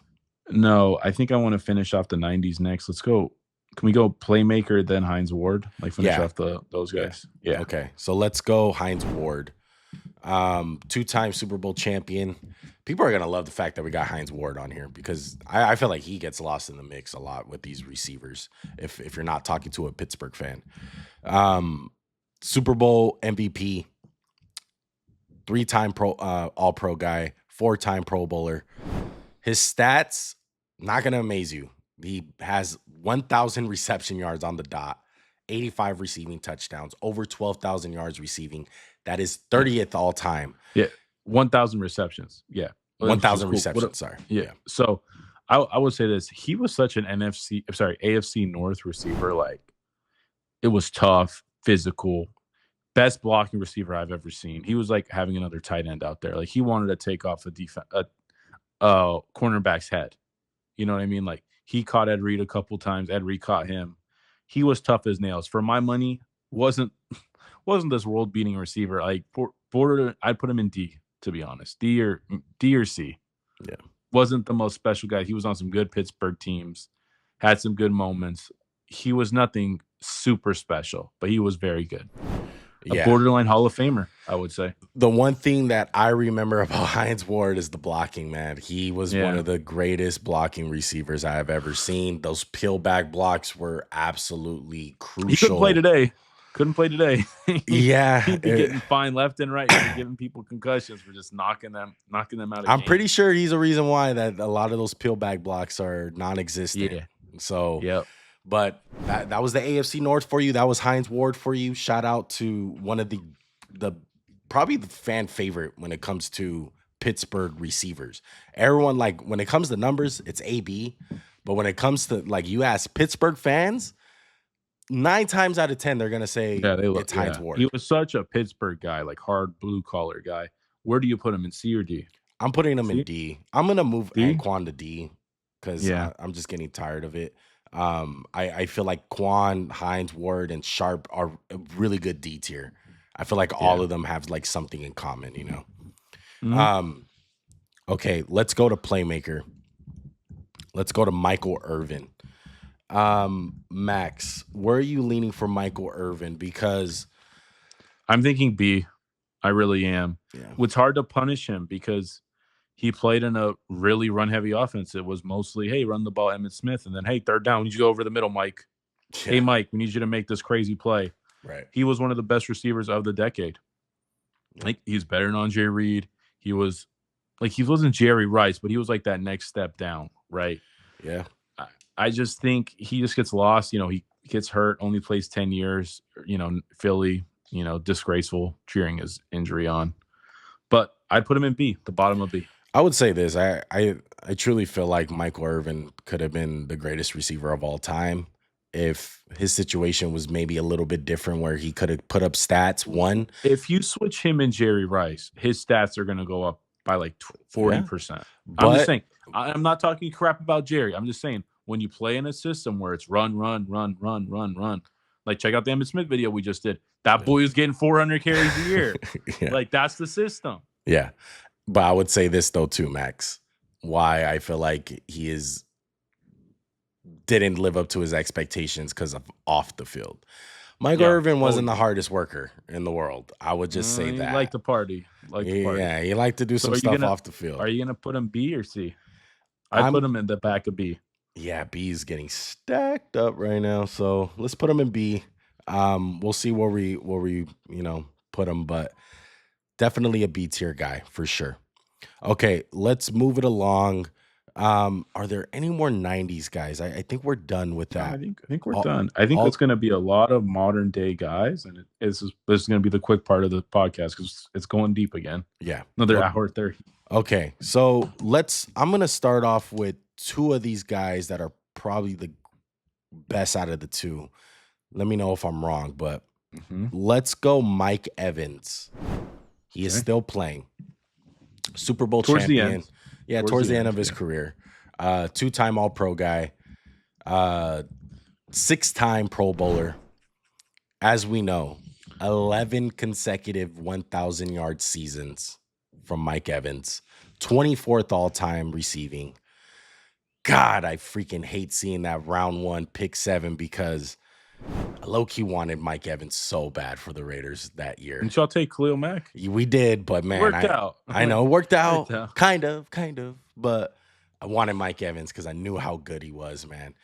No, I think I want to finish off the 90s next. Let's go. Can we go playmaker, then Hines Ward? Like, finish off those guys. Yeah. Okay. So let's go Hines Ward. Two-time Super Bowl champion. People are going to love the fact that we got Hines Ward on here because I feel like he gets lost in the mix a lot with these receivers if you're not talking to a Pittsburgh fan. Super Bowl MVP, three-time All-Pro guy, four-time Pro Bowler. His stats, not going to amaze you. He has 1,000 reception yards on the dot, 85 receiving touchdowns, over 12,000 yards receiving. That is 30th all time. Yeah, 1,000 receptions. Yeah, 1,000 receptions. Sorry. Yeah. So I would say this. He was such an AFC North receiver. Like, it was tough, physical, best blocking receiver I've ever seen. He was like having another tight end out there. Like, he wanted to take off a cornerback's head. You know what I mean? Like, he caught Ed Reed a couple times. Ed Reed caught him. He was tough as nails. For my money, wasn't this world beating receiver. Like, border, I'd put him in D, to be honest. D or C. Yeah. Wasn't the most special guy. He was on some good Pittsburgh teams, had some good moments. He was nothing super special, but he was very good. A borderline Hall of Famer, I would say. The one thing that I remember about Hines Ward is the blocking, man. He was one of the greatest blocking receivers I have ever seen. Those peel back blocks were absolutely crucial. He couldn't play today. Yeah. He'd be getting fined left and right, giving people concussions for just knocking them out of I'm pretty sure he's a reason why that a lot of those peel back blocks are non-existent. Yeah. So, yep. But that was the AFC North for you. That was Hines Ward for you. Shout out to one of the probably the fan favorite when it comes to Pittsburgh receivers. Everyone, like, when it comes to numbers, it's AB. But when it comes to, like, you ask Pittsburgh fans, 9 times out of 10, they're going to say it's Hines Ward. He was such a Pittsburgh guy, like hard blue-collar guy. Where do you put him, in C or D? I'm putting him in D. I'm going to move Anquan to D because I'm just getting tired of it. I feel like Quan, Hines Ward, and Sharp are a really good D tier. I feel like all of them have like something in common, you know. Mm-hmm. Okay, let's go to playmaker. Let's go to Michael Irvin. Max, where are you leaning for Michael Irvin? Because I'm thinking B. I really am. Yeah. It's hard to punish him because he played in a really run-heavy offense. It was mostly, hey, run the ball, Emmitt Smith, and then, hey, third down, we need you to go over the middle, Mike. Yeah. Hey, Mike, we need you to make this crazy play. Right. He was one of the best receivers of the decade. Yeah. Like, he's better than Andre Reed. He was like, he wasn't Jerry Rice, but he was like that next step down, right? Yeah. I just think he just gets lost. You know, he gets hurt, only plays 10 years, you know, Philly, you know, disgraceful, cheering his injury on. But I'd put him in B, the bottom of B. I would say this. I truly feel like Michael Irvin could have been the greatest receiver of all time if his situation was maybe a little bit different, where he could have put up stats. If you switch him and Jerry Rice, his stats are going to go up by like 40%. Yeah. I'm just saying. I'm not talking crap about Jerry. I'm just saying, when you play in a system where it's run, like, check out the Emmitt Smith video we just did. That boy is getting 400 carries a year. Yeah. Like, that's the system. Yeah. But I would say this, though, too, Max, why I feel like he didn't live up to his expectations because of off the field. Michael Irvin wasn't the hardest worker in the world. I would just say that. He liked to party. Yeah, he liked to do some stuff off the field. Are you going to put him B or C? I put him in the back of B. Yeah, B is getting stacked up right now. So let's put him in B. We'll see where we put him, but definitely a B tier guy for sure. Okay, let's move it along. Are there any more 90s guys? I think we're done with that. I think we're done. I think it's going to be a lot of modern day guys, and this is going to be the quick part of the podcast because it's going deep again. Yeah, another hour 30. Okay, so I'm going to start off with 2 of these guys that are probably the best out of the 2. Let me know if I'm wrong, but let's go Mike Evans. He is still playing. Super Bowl champion. Towards the end of his career. 2-time All-Pro guy. 6-time Pro Bowler. As we know, 11 consecutive 1,000-yard seasons from Mike Evans. 24th all-time receiving. God, I freaking hate seeing that round 1 pick 7 because I low-key wanted Mike Evans so bad for the Raiders that year. Didn't y'all take Khalil Mack? We did, but man, worked out. I know it worked out. Kind of, but I wanted Mike Evans because I knew how good he was, man.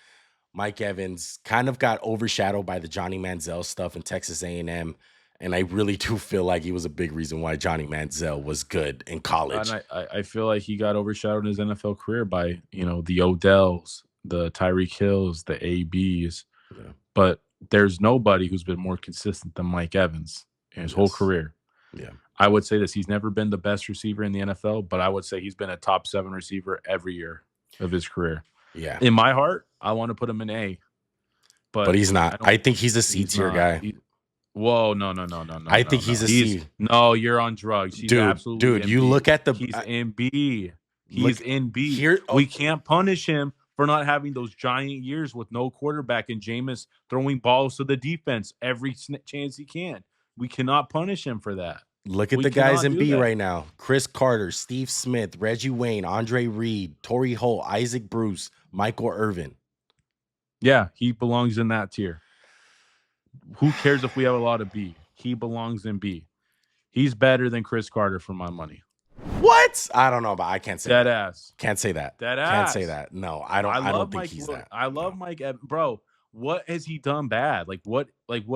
Mike Evans kind of got overshadowed by the Johnny Manziel stuff in Texas A&M, and I really do feel like he was a big reason why Johnny Manziel was good in college. And I feel like he got overshadowed in his NFL career by, the Odells, the Tyreek Hills, the ABs. Yeah. But there's nobody who's been more consistent than Mike Evans in his whole career. Yeah. I would say this. He's never been the best receiver in the NFL, but I would say he's been a top 7 receiver every year. of his career. Yeah. In my heart, I want to put him in A. But he's not. I think he's a C tier guy. Whoa, no. I think he's a C. No, you're on drugs. He's absolutely in you B. look at the. He's in B. He's in B. Here, we can't punish him for not having those giant years with no quarterback and Jameis throwing balls to the defense every chance he can. We cannot punish him for that. Look at the guys in B right now. Cris Carter, Steve Smith, Reggie Wayne, Andre Reed, Torrey Holt, Isaac Bruce, Michael Irvin. Yeah, he belongs in that tier. Who cares if we have a lot of B? He belongs in B. He's better than Cris Carter for my money. What? I don't know, but I can't say that. Ass. Can't say that. That ass. Can't say that. No, I don't think he's that. I love Mike Evans. Bro, what has he done bad? What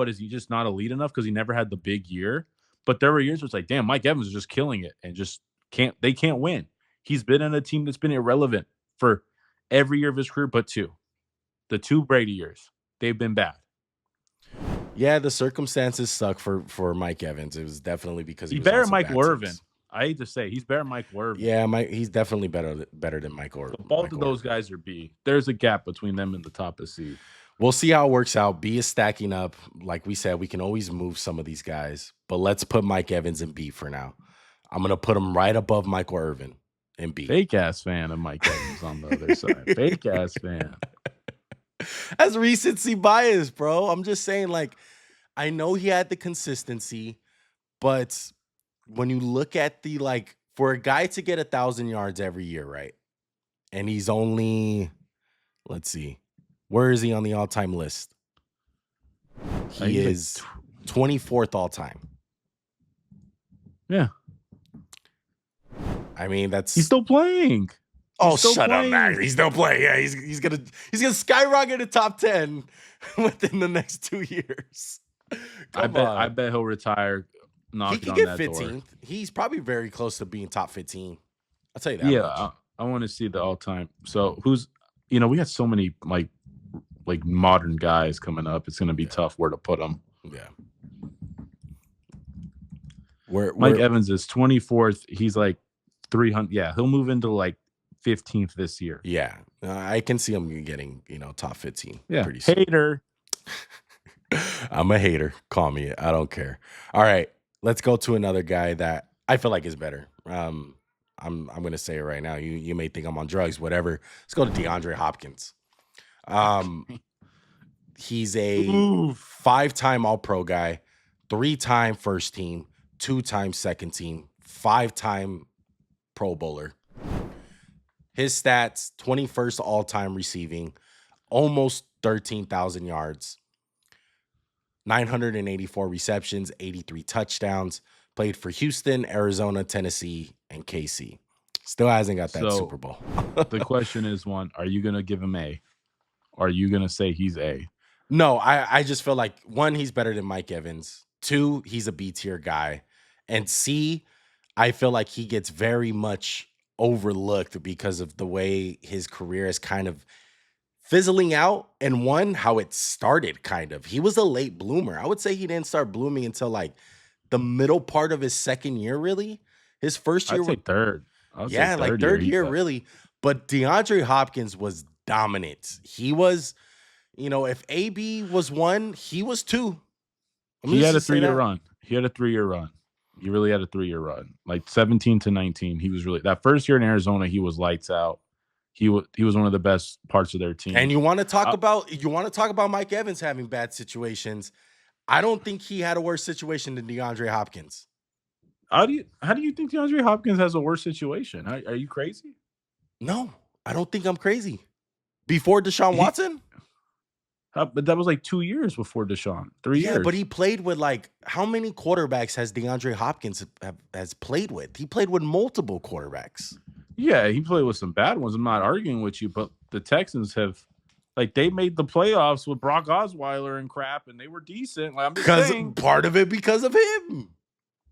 is he just not elite enough because he never had the big year? But there were years where it's like, damn, Mike Evans is just killing it and just can't win. He's been on a team that's been irrelevant for every year of his career but two. The 2 Brady years. They've been bad. Yeah, the circumstances suck for Mike Evans. It was definitely because he's better than Michael Irvin. I hate to say he's better than Michael Irvin. Yeah, he's definitely better than Michael Irvin. Both of those guys are B. There's a gap between them and the top of C. We'll see how it works out. B is stacking up. Like we said, we can always move some of these guys, but let's put Mike Evans in B for now. I'm going to put him right above Michael Irvin in B. Fake ass fan of Mike Evans on the other side. Fake ass fan. That's recency bias, bro. I'm just saying, like, I know he had the consistency, but when you look at the, like, for a guy to get 1,000 yards every year, right? And he's only, let's see, where is he on the all-time list? He is 24th all-time. Yeah. I mean, he's still playing. Oh, shut up, Max. He's still playing. Yeah, he's gonna skyrocket to top 10 within the next 2 years. I bet he'll retire. He can get 15th. He's probably very close to being top 15. I'll tell you that. Yeah, I want to see the all-time. So who's we got so many like modern guys coming up. It's gonna be tough where to put them. Yeah. Mike Evans is 24th. He's like 300. Yeah, he'll move into like 15th this year. Yeah, I can see him getting top 15. Yeah, pretty soon. Hater. I'm a hater. Call me. I don't care. All right, let's go to another guy that I feel like is better. I'm gonna say it right now. You may think I'm on drugs, whatever. Let's go to DeAndre Hopkins. He's a 5-time All-Pro guy, 3-time first team, 2-time second team, 5-time Pro Bowler. His stats: 21st all-time receiving, almost 13,000 yards, 984 receptions, 83 touchdowns. Played for Houston, Arizona, Tennessee, and KC. Still hasn't got that Super Bowl. The question is, one, are you going to give him A? Or are you going to say he's A? No, I just feel like, one, he's better than Mike Evans. 2, he's a B-tier guy. And C, I feel like he gets very much overlooked because of the way his career is kind of fizzling out. And one, how it started kind of. He was a late bloomer. I would say he didn't start blooming until like the middle part of his second year, really. His first year. I'd say third. Yeah, like third year, really. But DeAndre Hopkins was dominant. He was, if AB was 1, he was 2. He had a 3-year run. He really had a 3-year run. Like 17 to 19, he was really, that first year in Arizona, he was lights out. He was one of the best parts of their team. And you want to talk about Mike Evans having bad situations. I don't think he had a worse situation than DeAndre Hopkins. How do you think DeAndre Hopkins has a worse situation? Are you crazy? No, I don't think I'm crazy. Before Deshaun Watson? But that was like 2 years before Deshaun. 3 years. Yeah, but he played with how many quarterbacks has DeAndre Hopkins has played with? He played with multiple quarterbacks. Yeah, he played with some bad ones. I'm not arguing with you, but the Texans have, they made the playoffs with Brock Osweiler and crap, and they were decent. I'm just saying. Part of it because of him.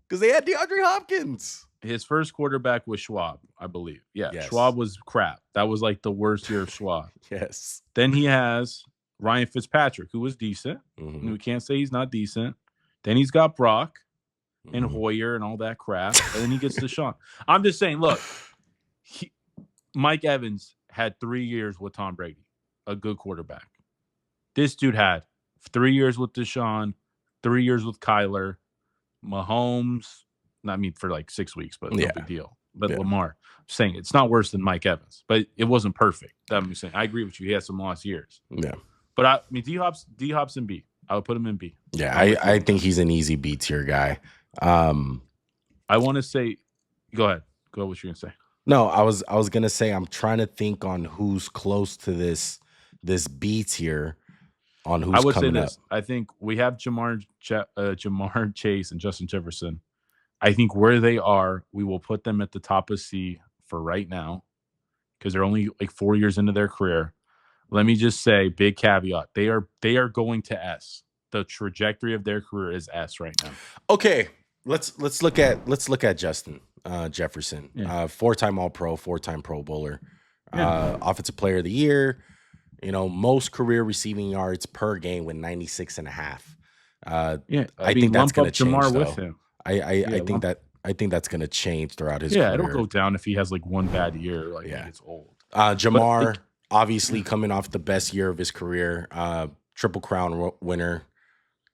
Because they had DeAndre Hopkins. His first quarterback was Schwab, I believe. Yeah, yes. Schwab was crap. That was like the worst year of Schwab. Yes. Then he has Ryan Fitzpatrick, who was decent. Mm-hmm. We can't say he's not decent. Then he's got Brock and Hoyer and all that crap. And then he gets Deshaun. I'm just saying, look, Mike Evans had 3 years with Tom Brady, a good quarterback. This dude had 3 years with Deshaun, 3 years with Kyler, Mahomes, not me for like 6 weeks, but no Yeah. big deal. But Yeah. Lamar, I'm saying it's not worse than Mike Evans, but it wasn't perfect. I'm saying I agree with you. He had some lost years. Yeah. But I mean, D-Hop's in B. I would put him in B. Yeah, I think he's an easy B tier guy. I want to say, go ahead. Go ahead. What you're gonna say? No, I was gonna say I'm trying to think on who's close to this B tier. On who's I would coming say this. up. I think we have Jamarr Chase and Justin Jefferson. I think where they are, we will put them at the top of C for right now because they're only like 4 years into their career. Let me just say, big caveat: they are going to S. The trajectory of their career is S right now. Okay, let's look at Justin Jefferson, Yeah. 4-time All-Pro, 4-time Pro Bowler, Yeah. Offensive Player of the Year. Most career receiving yards per game with 96.5. Yeah, I think that's going to change. Jamar though. with him. I think that's going to change throughout his Yeah, career. it'll go down if he has like one bad year. Like Yeah. he gets old. Jamar, obviously coming off the best year of his career, Triple Crown winner,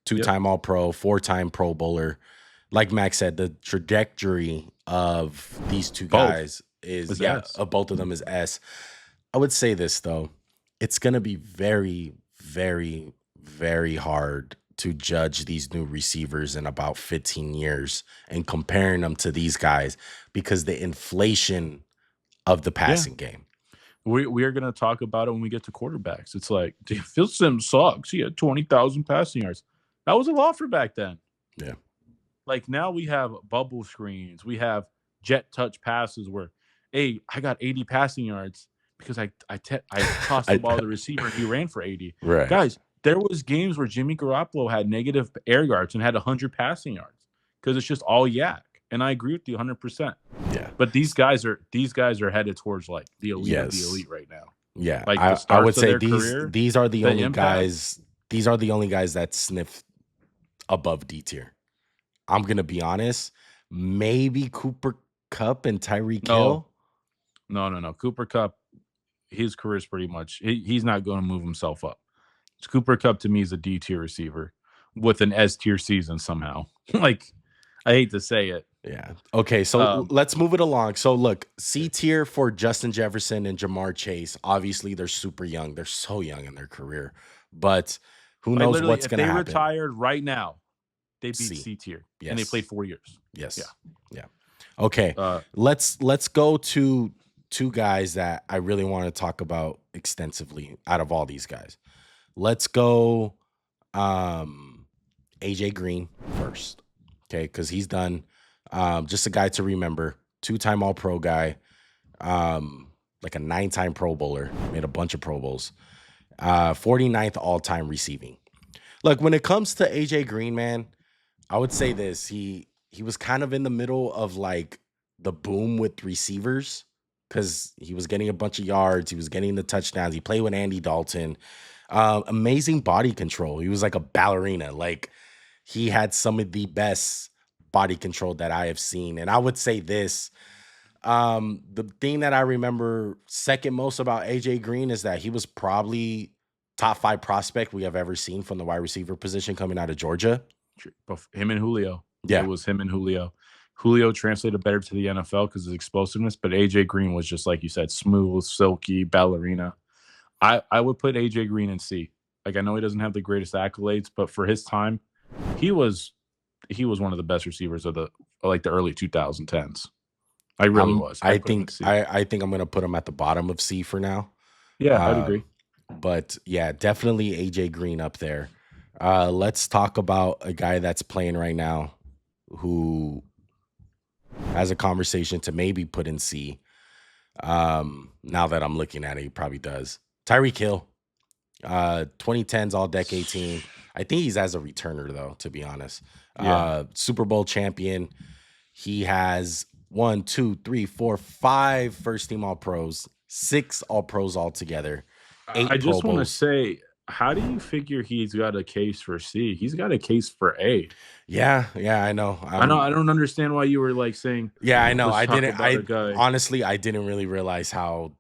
2-time All-Pro, 4-time Pro Bowler. Like Max said, the trajectory of these two guys is S. of both of them is S. I would say this though, it's going to be very, very, very hard to judge these new receivers in about 15 years and comparing them to these guys because the inflation of the passing game. We are going to talk about it when we get to quarterbacks. It's like, Phil Simms sucks. He had 20,000 passing yards. That was a lot for back then. Yeah. Like now we have bubble screens. We have jet touch passes where, hey, I got 80 passing yards because I tossed the ball to the receiver and he ran for 80. Right. Guys, there was games where Jimmy Garoppolo had negative air yards and had 100 passing yards because it's just all yak. And I agree with you 100%. Yeah. But these guys are headed towards like the elite of the elite right now. Yeah. Like I would say these these are the only guys. These are the only guys that sniff above D tier. I'm gonna be honest. Maybe Cooper Kupp and Tyreek Hill. No. Cooper Kupp, his career is pretty much he's not going to move himself up. Cooper Kupp to me is a D tier receiver with an S tier season somehow. Like I hate to say it. Yeah. Okay. So let's move it along. So look, C tier for Justin Jefferson and Jamarr Chase. Obviously, they're super young. They're so young in their career, but who knows what's going to happen? If they retired right now, they beat C tier, and they played 4 years. Yes. Yeah. Okay. Let's go to two guys that I really want to talk about extensively out of all these guys. Let's go AJ Green first. Okay, because he's done. Just a guy to remember. 2-time All-Pro guy. Like a 9-time Pro Bowler. Made a bunch of Pro Bowls. 49th all-time receiving. Look, when it comes to AJ Green, man, I would say this. He was kind of in the middle of like the boom with receivers because he was getting a bunch of yards. He was getting the touchdowns. He played with Andy Dalton. Amazing body control. He was like a ballerina. Like he had some of the best body control that I have seen. And I would say this. The thing that I remember second most about AJ Green is that he was probably top 5 prospect we have ever seen from the wide receiver position coming out of Georgia. Him and Julio. Yeah. It was him and Julio. Julio translated better to the NFL because of his explosiveness, but AJ Green was just like you said, smooth, silky, ballerina. I would put AJ Green in C. Like I know he doesn't have the greatest accolades, but for his time, he was one of the best receivers of the early 2010s. I really was. I think I'm gonna put him at the bottom of C for now. Yeah, I'd agree. But yeah, definitely AJ Green up there. Let's talk about a guy that's playing right now who has a conversation to maybe put in C. Now that I'm looking at it, he probably does. Tyreek Hill, 2010s All-Decade team. I think he's as a returner though, to be honest. Super Bowl champion. He has 1, 2, 3, 4, 5 first team All-Pros, 6 All-Pros altogether. 8 I just want to Bowls. say, how do you figure he's got a case for C? He's got a case for A. Yeah, I know. I don't understand why you were like saying. Yeah, I know. Honestly, I didn't really realize how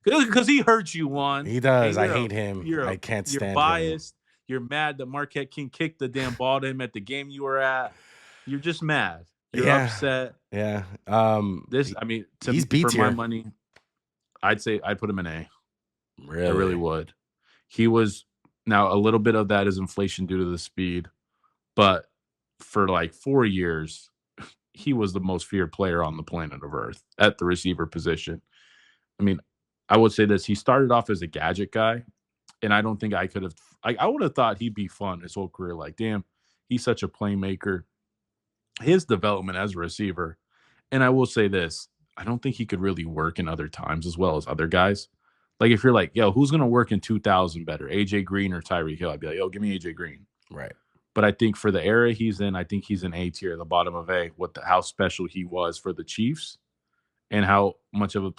Because he hurt you, Juan. He does. And I hate him. I can't stand him. You're biased. You're mad that Marquette King kicked the damn ball to him at the game you were at. You're just mad. You're upset. Yeah. He's B tier. For my money, I'd put him in A. Really? I really would. He was, now a little bit of that is inflation due to the speed, but for like 4 years, he was the most feared player on the planet of Earth at the receiver position. I mean, I would say this. He started off as a gadget guy, and I don't think I could have – I would have thought he'd be fun his whole career. Like, damn, he's such a playmaker. His development as a receiver, and I will say this, I don't think he could really work in other times as well as other guys. Like, if you're like, yo, who's going to work in 2000 better, AJ Green or Tyreek Hill? I'd be like, yo, give me AJ Green. Right. But I think for the era he's in, I think he's an A tier, the bottom of A, how special he was for the Chiefs and how much of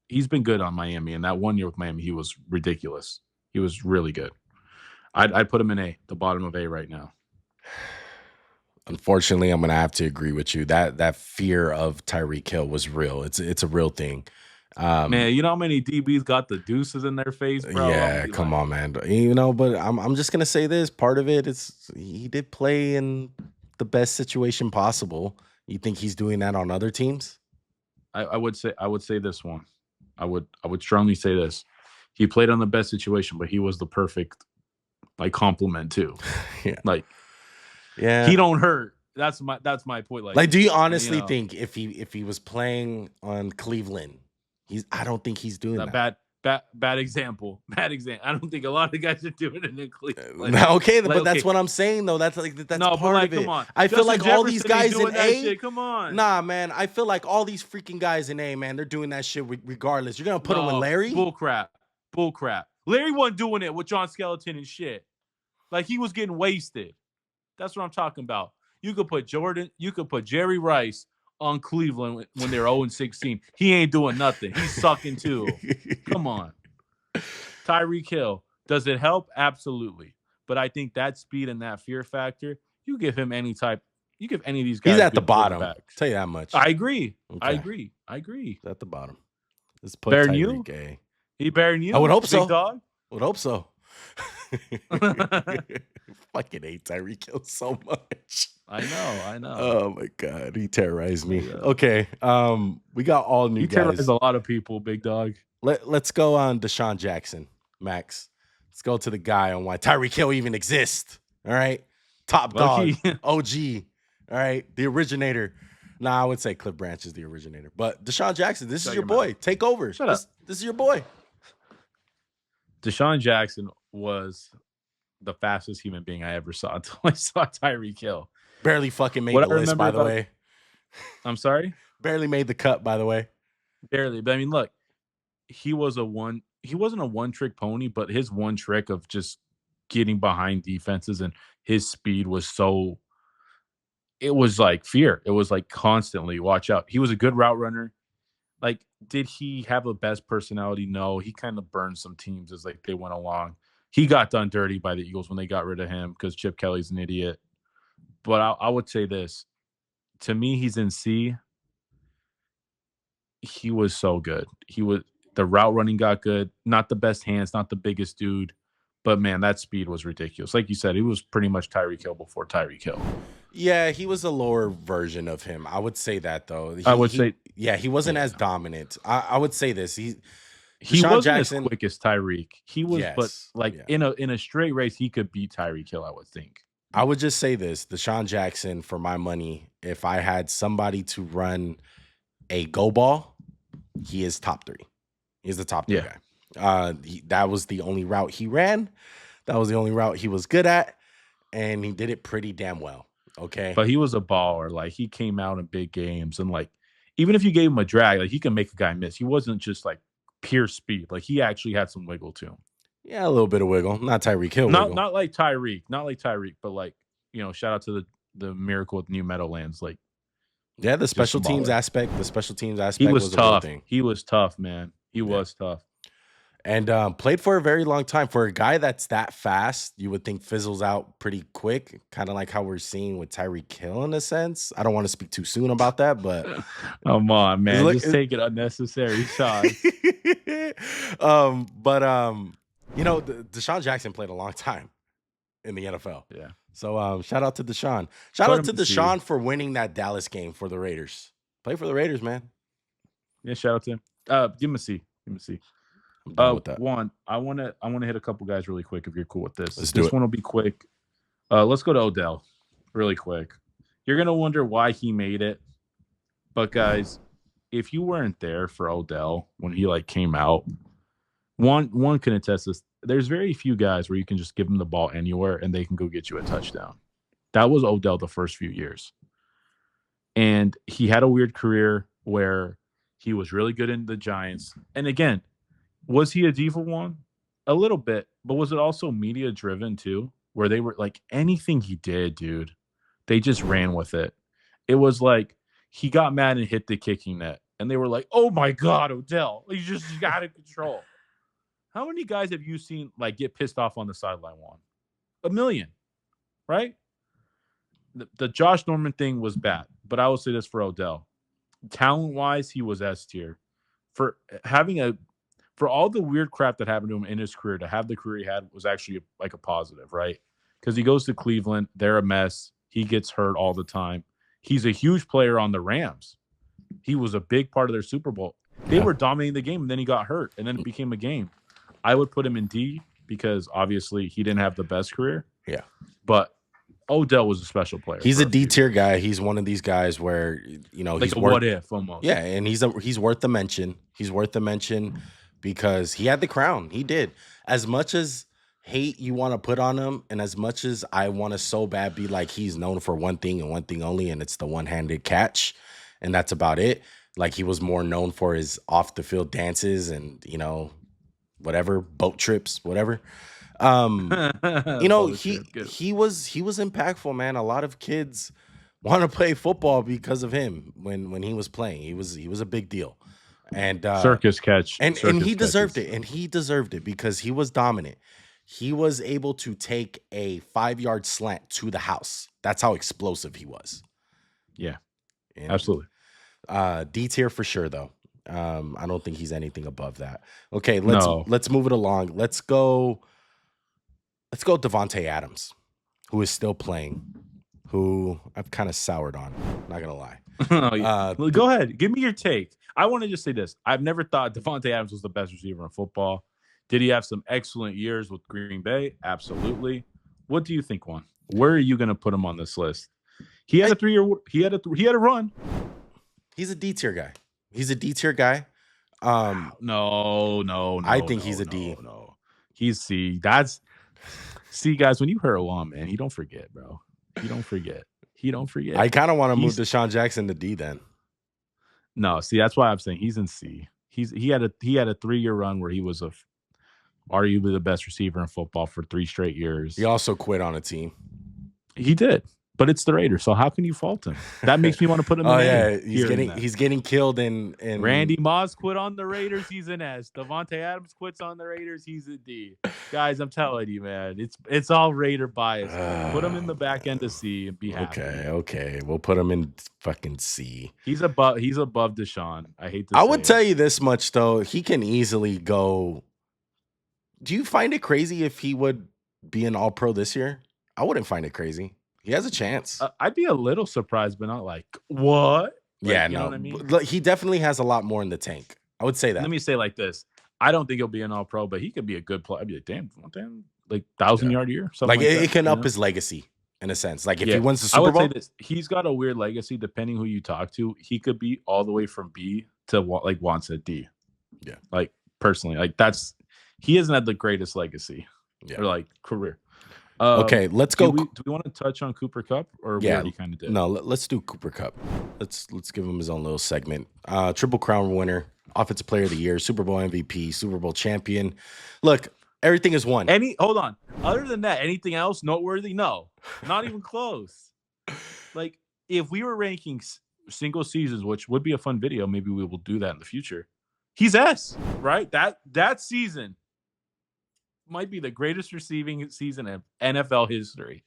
he's been good on Miami. And that 1 year with Miami, he was ridiculous. He was really good. I'd put him in A, the bottom of A right now. Unfortunately, I'm going to have to agree with you. That fear of Tyreek Hill was real. It's a real thing. Man, you know how many DBs got the deuces in their face, bro? Yeah, come on, man. But I'm just gonna say this. Part of it is he did play in the best situation possible. You think he's doing that on other teams? I would say this one. I would strongly say this. He played on the best situation, but he was the perfect complement too. Yeah. He don't hurt. That's my point. Like, do you honestly think if he was playing on Cleveland? I don't think he's doing that. Bad example. Bad example. I don't think a lot of guys are doing it in Cleveland. But that's what I'm saying though. That's part of it. Come on. I feel like all these guys in A. Shit. Come on. Nah, man. I feel like all these freaking guys in A, man, they're doing that shit regardless. You're gonna put him with Larry? Bull crap. Larry wasn't doing it with John Skeleton and shit. Like, he was getting wasted. That's what I'm talking about. You could put Jerry Rice on Cleveland when they're 0-16. He ain't doing nothing. He's sucking too. Come on. Tyreek Hill. Does it help? Absolutely. But I think that speed and that fear factor, you give him any type, you give any of these guys. He's at the bottom. Tell you that much. I agree. Okay. I agree. He's at the bottom. Let's put better Tyreek than you? A. He better than you? I would hope so. Big dog? I would hope so. Fucking hate Tyreek Hill so much. I know. Oh my God, he terrorized me. Yeah. Okay, we got all new guys. He terrorized a lot of people, big dog. Let's go on Deshaun Jackson, Max. Let's go to the guy on why Tyreek Hill even exists. All right, top dog, OG. All right, the originator. Nah, I would say Cliff Branch is the originator, but Deshaun Jackson, this is your boy. Take over. Shut up. This is your boy. Deshaun Jackson was the fastest human being I ever saw until I saw Tyreek Hill. Barely fucking made the list, by the way. I'm sorry? Barely made the cut, by the way. Barely. But I mean, look, he wasn't a one-trick pony, but his one trick of just getting behind defenses and his speed was it was like fear. It was like constantly watch out. He was a good route runner. Like, did he have a best personality? No. He kind of burned some teams as they went along. He got done dirty by the Eagles when they got rid of him because Chip Kelly's an idiot. But I would say this. To me, he's in C. He was so good. The route running got good. Not the best hands, not the biggest dude. But, man, that speed was ridiculous. Like you said, he was pretty much Tyreek Hill before Tyreek Hill. Yeah, he was a lower version of him. I would say that, though. He wasn't as dominant. I would say this. He wasn't Jackson, as quick as Tyreek. He was, in a straight race, he could beat Tyreek Hill, I would think. I would just say this. Deshaun Jackson, for my money, if I had somebody to run a go ball, he is top 3. He's the top 3 guy. That was the only route he ran. That was the only route he was good at. And he did it pretty damn well. Okay. But he was a baller. Like, he came out in big games. And, like, even if you gave him a drag, like, he can make a guy miss. He wasn't just, like, pure speed. Like, he actually had some wiggle to him. Yeah, a little bit of wiggle. Not Tyreek Hill wiggle. Not like Tyreek. Not like Tyreek, but, like, shout out to the miracle with New Meadowlands. Like, yeah, the special teams aspect. The special teams aspect was tough. Thing. He was tough, man. He was tough. And played for a very long time. For a guy that's that fast, you would think fizzles out pretty quick, kind of like how we're seeing with Tyreek Hill in a sense. I don't want to speak too soon about that, but Come on, man. look, Just taking unnecessary shots. Deshaun Jackson played a long time in the NFL. Yeah. So shout out to Deshaun. Shout Put out to him in C. Deshaun for winning that Dallas game for the Raiders. Play for the Raiders, man. Yeah, shout out to him. Give him a C. Give him a C. I'm done with that. One, I wanna hit a couple guys really quick if you're cool with this. Let's do This it. one will be quick. Let's go to Odell really quick. You're gonna wonder why he made it. But guys, if you weren't there for Odell when he came out, one can attest this. There's very few guys where you can just give them the ball anywhere and they can go get you a touchdown. That was Odell the first few years. And he had a weird career where he was really good in the Giants. And again, was he a diva one? A little bit, but was it also media driven too? Where they were like, anything he did, dude, they just ran with it. It was like he got mad and hit the kicking net. And they were like, oh my God, Odell, you just got to control. How many guys have you seen get pissed off on the sideline? One, a million, right? The Josh Norman thing was bad, but I will say this for Odell. Talent-wise, he was S tier. For all the weird crap that happened to him in his career, to have the career he had was actually a positive, right? Because he goes to Cleveland, they're a mess. He gets hurt all the time. He's a huge player on the Rams. He was a big part of their Super Bowl. They were dominating the game, and then he got hurt, and then it became a game. I would put him in D because obviously he didn't have the best career. Yeah. But Odell was a special player. He's a D tier guy. He's one of these guys where, he's what if almost. Yeah, and he's worth the mention. He's worth the mention because he had the crown. He did. As much as hate you want to put on him, and as much as I want to so bad be like he's known for one thing and one thing only, and it's the one-handed catch, and that's about it. Like he was more known for his off the field dances and whatever, boat trips, whatever. He was impactful, man. A lot of kids want to play football because of him when he was playing. He was a big deal. And circus catch. And he deserved it. And he deserved it because he was dominant. He was able to take a 5-yard slant to the house. That's how explosive he was. Yeah. And, absolutely. D tier for sure though. I don't think he's anything above that. Okay, let's move it along. Let's go Davante Adams, who is still playing, who I've kind of soured on, not gonna lie. Go ahead. Give me your take. I want to just say this. I've never thought Davante Adams was the best receiver in football. Did he have some excellent years with Green Bay? Absolutely. What do you think, Juan? Where are you going to put him on this list? He had a 3-year. He had a run. He's a D tier guy. He's a D tier guy. No. I think he's a D. No. He's C. See, guys, when you hear Juan, man, he don't forget, bro. He don't forget. I kind of want to move Deshaun Jackson to D then. No, see, that's why I'm saying he's in C. He had a 3-year run where he was arguably the best receiver in football for 3 straight years. He also quit on a team. He did, but it's the Raiders, so how can you fault him? That makes me want to put him in. He's getting killed in Randy Moss quit on the Raiders, he's an S. Davante Adams quits on the Raiders, he's a D. Guys, I'm telling you, man, it's all Raider bias. Put him in the back end of C and be happy. Okay. We'll put him in fucking C. He's above Deshaun. I would tell you this much though, he can easily go. Do you find it crazy if he would be an All-Pro this year? I wouldn't find it crazy. He has a chance. I'd be a little surprised, but not like, what? You know what I mean? He definitely has a lot more in the tank. I would say that. Let me say like this. I don't think he'll be an All-Pro, but he could be a good player. I'd be like, damn, 1,000-yard year. Something like that, it can up his legacy in a sense. Like if he wins the Super Bowl. I would say this. He's got a weird legacy. Depending who you talk to, he could be all the way from B to wants a D. Yeah. Like personally, he hasn't had the greatest legacy or career. Okay, let's go. Do we want to touch on Cooper Kupp, or we already kind of did? No, let's do Cooper Kupp. Let's give him his own little segment. Triple Crown winner, Offensive Player of the Year, Super Bowl MVP, Super Bowl champion. Look, everything is won. Hold on. Other than that, anything else noteworthy? No, not even close. If we were ranking single seasons, which would be a fun video, maybe we will do that in the future. He's S, right? That season might be the greatest receiving season in NFL history.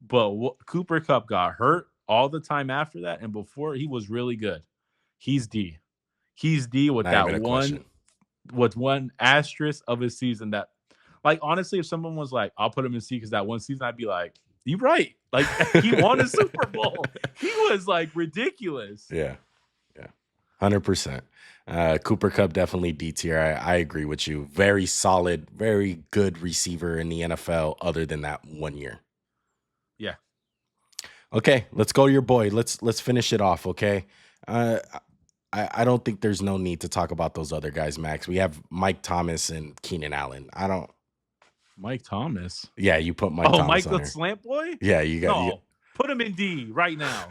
But Cooper Kupp got hurt all the time after that, and before he was really good. He's D. He's D with Not that even a one question. with one asterisk of his season that, like, honestly, if someone was like, I'll put him in C because that one season, I'd be like, you're right. Like, he won a Super Bowl. He was like ridiculous. Yeah. 100%. Cooper Kupp definitely D tier. I agree with you. Very solid, very good receiver in the NFL other than that 1 year. Yeah. Okay, let's go to your boy. Let's finish it off, okay? I don't think there's no need to talk about those other guys, Max. We have Mike Thomas and Keenan Allen. Mike Thomas. Yeah, you put Mike Thomas Mike on the here. slant boy? Yeah, you got No, put him in D right now.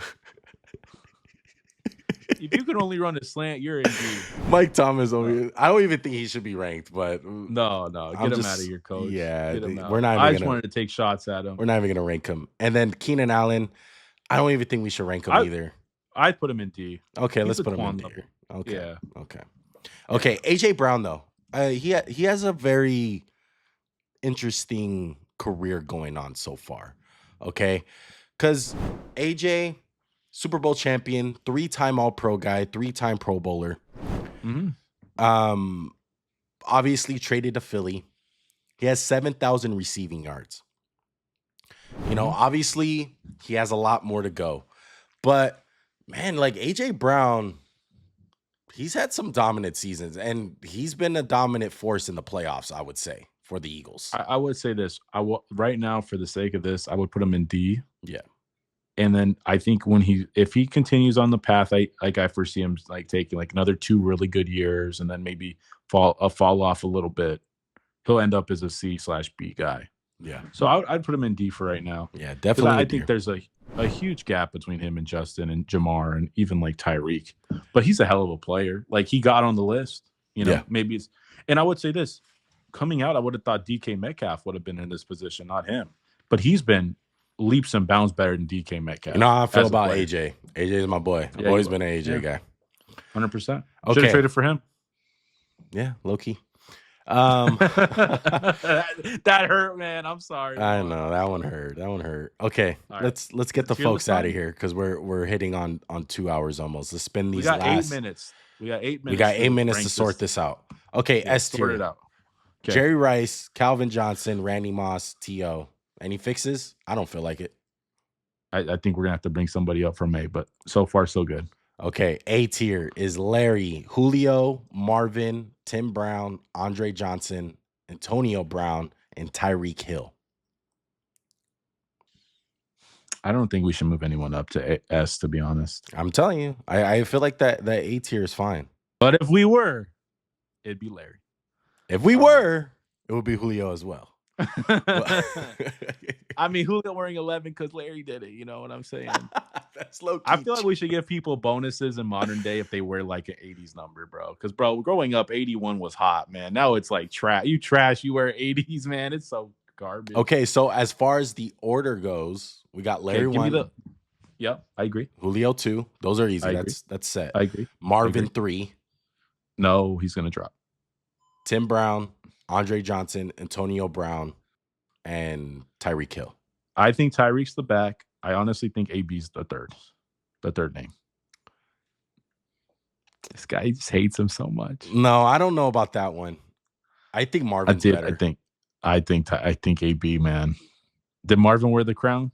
If you can only run a slant, you're in D. Mike Thomas over here. I don't even think he should be ranked, but No, get him out of here, coach. Yeah, Get him out. we're not. I just wanted to take shots at him. We're not even gonna rank him. And then Keenan Allen, I don't even think we should rank him either. I'd put him in D. Okay, let's put him in D. Okay. Yeah. Okay. AJ Brown though, he has a very interesting career going on so far. Okay, because AJ, Super Bowl champion, 3-time All-Pro guy, 3-time Pro Bowler. Mm-hmm. Obviously traded to Philly. He has 7,000 receiving yards. You know, obviously he has a lot more to go, but man, like AJ Brown, he's had some dominant seasons, and he's been a dominant force in the playoffs, I would say, for the Eagles. I would say this. Right now, for the sake of this, I would put him in D. Yeah. And then I think if he continues on the path, I foresee him like taking like another 2 really good years, and then maybe fall off a little bit. He'll end up as a C/B guy. Yeah. So I'd put him in D for right now. Yeah, definitely. I think there's a huge gap between him and Justin and Jamarr and even like Tyreek. But he's a hell of a player. Like, he got on the list. You know, maybe it's. And I would say this, coming out, I would have thought DK Metcalf would have been in this position, not him. But he's been leaps and bounds better than DK Metcalf. You know how I feel about AJ. AJ is my boy. I've always been an AJ guy. 100%. Should Okay. have traded for him. Yeah, low key. That hurt, man. I'm sorry. I know that one hurt. Okay, right. Let's get the folks out of here because we're hitting on 2 hours almost. Let's spend these. We got 8 minutes. We got 8 minutes. We got 8 minutes to sort this out. Okay, S tier. Sort it out. Okay. Jerry Rice, Calvin Johnson, Randy Moss, T.O. Any fixes? I don't feel like it. I think we're gonna have to bring somebody up from A, but so far so good. Okay, A tier is Larry, Julio, Marvin, Tim Brown, Andre Johnson, Antonio Brown, and Tyreek Hill. I don't think we should move anyone up to S, to be honest. I'm telling you, I feel like that A tier is fine. But if we were, it'd be Larry. If we were, it would be Julio as well. I mean, Julio wearing 11 because Larry did it. You know what I'm saying? That's low key. I feel like we should give people bonuses in modern day if they wear like an 80s number, bro. Because, bro, growing up, 81 was hot, man. Now it's like trash. You wear 80s, man. It's so garbage. Okay, so as far as the order goes, we got Larry 1. Yeah, I agree. Julio 2. Those are easy. That's set. I agree. Marvin 3. No, he's gonna drop. Tim Brown, Andre Johnson, Antonio Brown, and Tyreek Hill. I think Tyreek's the back. I honestly think AB's the third name. This guy just hates him so much. No, I don't know about that one. I think Marvin's better. I think AB, man. Did Marvin wear the crown?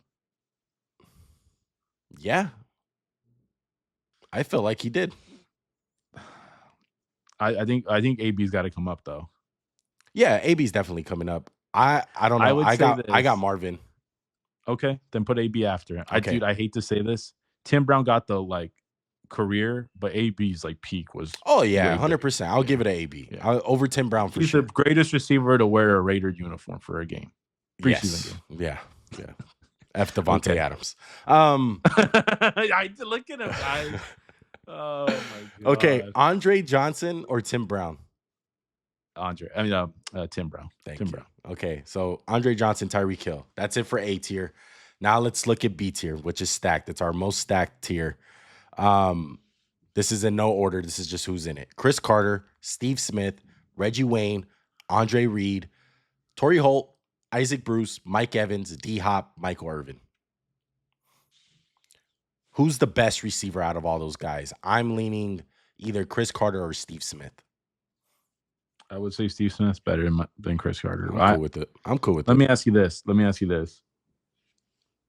Yeah. I feel like he did. I think AB's got to come up though. Yeah, AB's definitely coming up. I don't know. I got Marvin. Okay, then put AB after. Okay. I hate to say this. Tim Brown got the like career, but AB's like peak was. Oh yeah, 100%. I'll give it to AB. Yeah. Over Tim Brown for sure. He's the greatest receiver to wear a Raider uniform for a game. Preseason game. Yeah. F Davante Adams. I look at him, guys. Oh my god. Okay, Andre Johnson or Tim Brown? Tim Brown. Tim Brown. Okay, so Andre Johnson, Tyreek Hill. That's it for A tier. Now let's look at B tier, which is stacked. It's our most stacked tier. This is in no order. This is just who's in it. Cris Carter, Steve Smith, Reggie Wayne, Andre Reed, Torrey Holt, Isaac Bruce, Mike Evans, D-Hop, Michael Irvin. Who's the best receiver out of all those guys? I'm leaning either Cris Carter or Steve Smith. I would say Steve Smith's better than Cris Carter. I'm cool with it. Let me ask you this.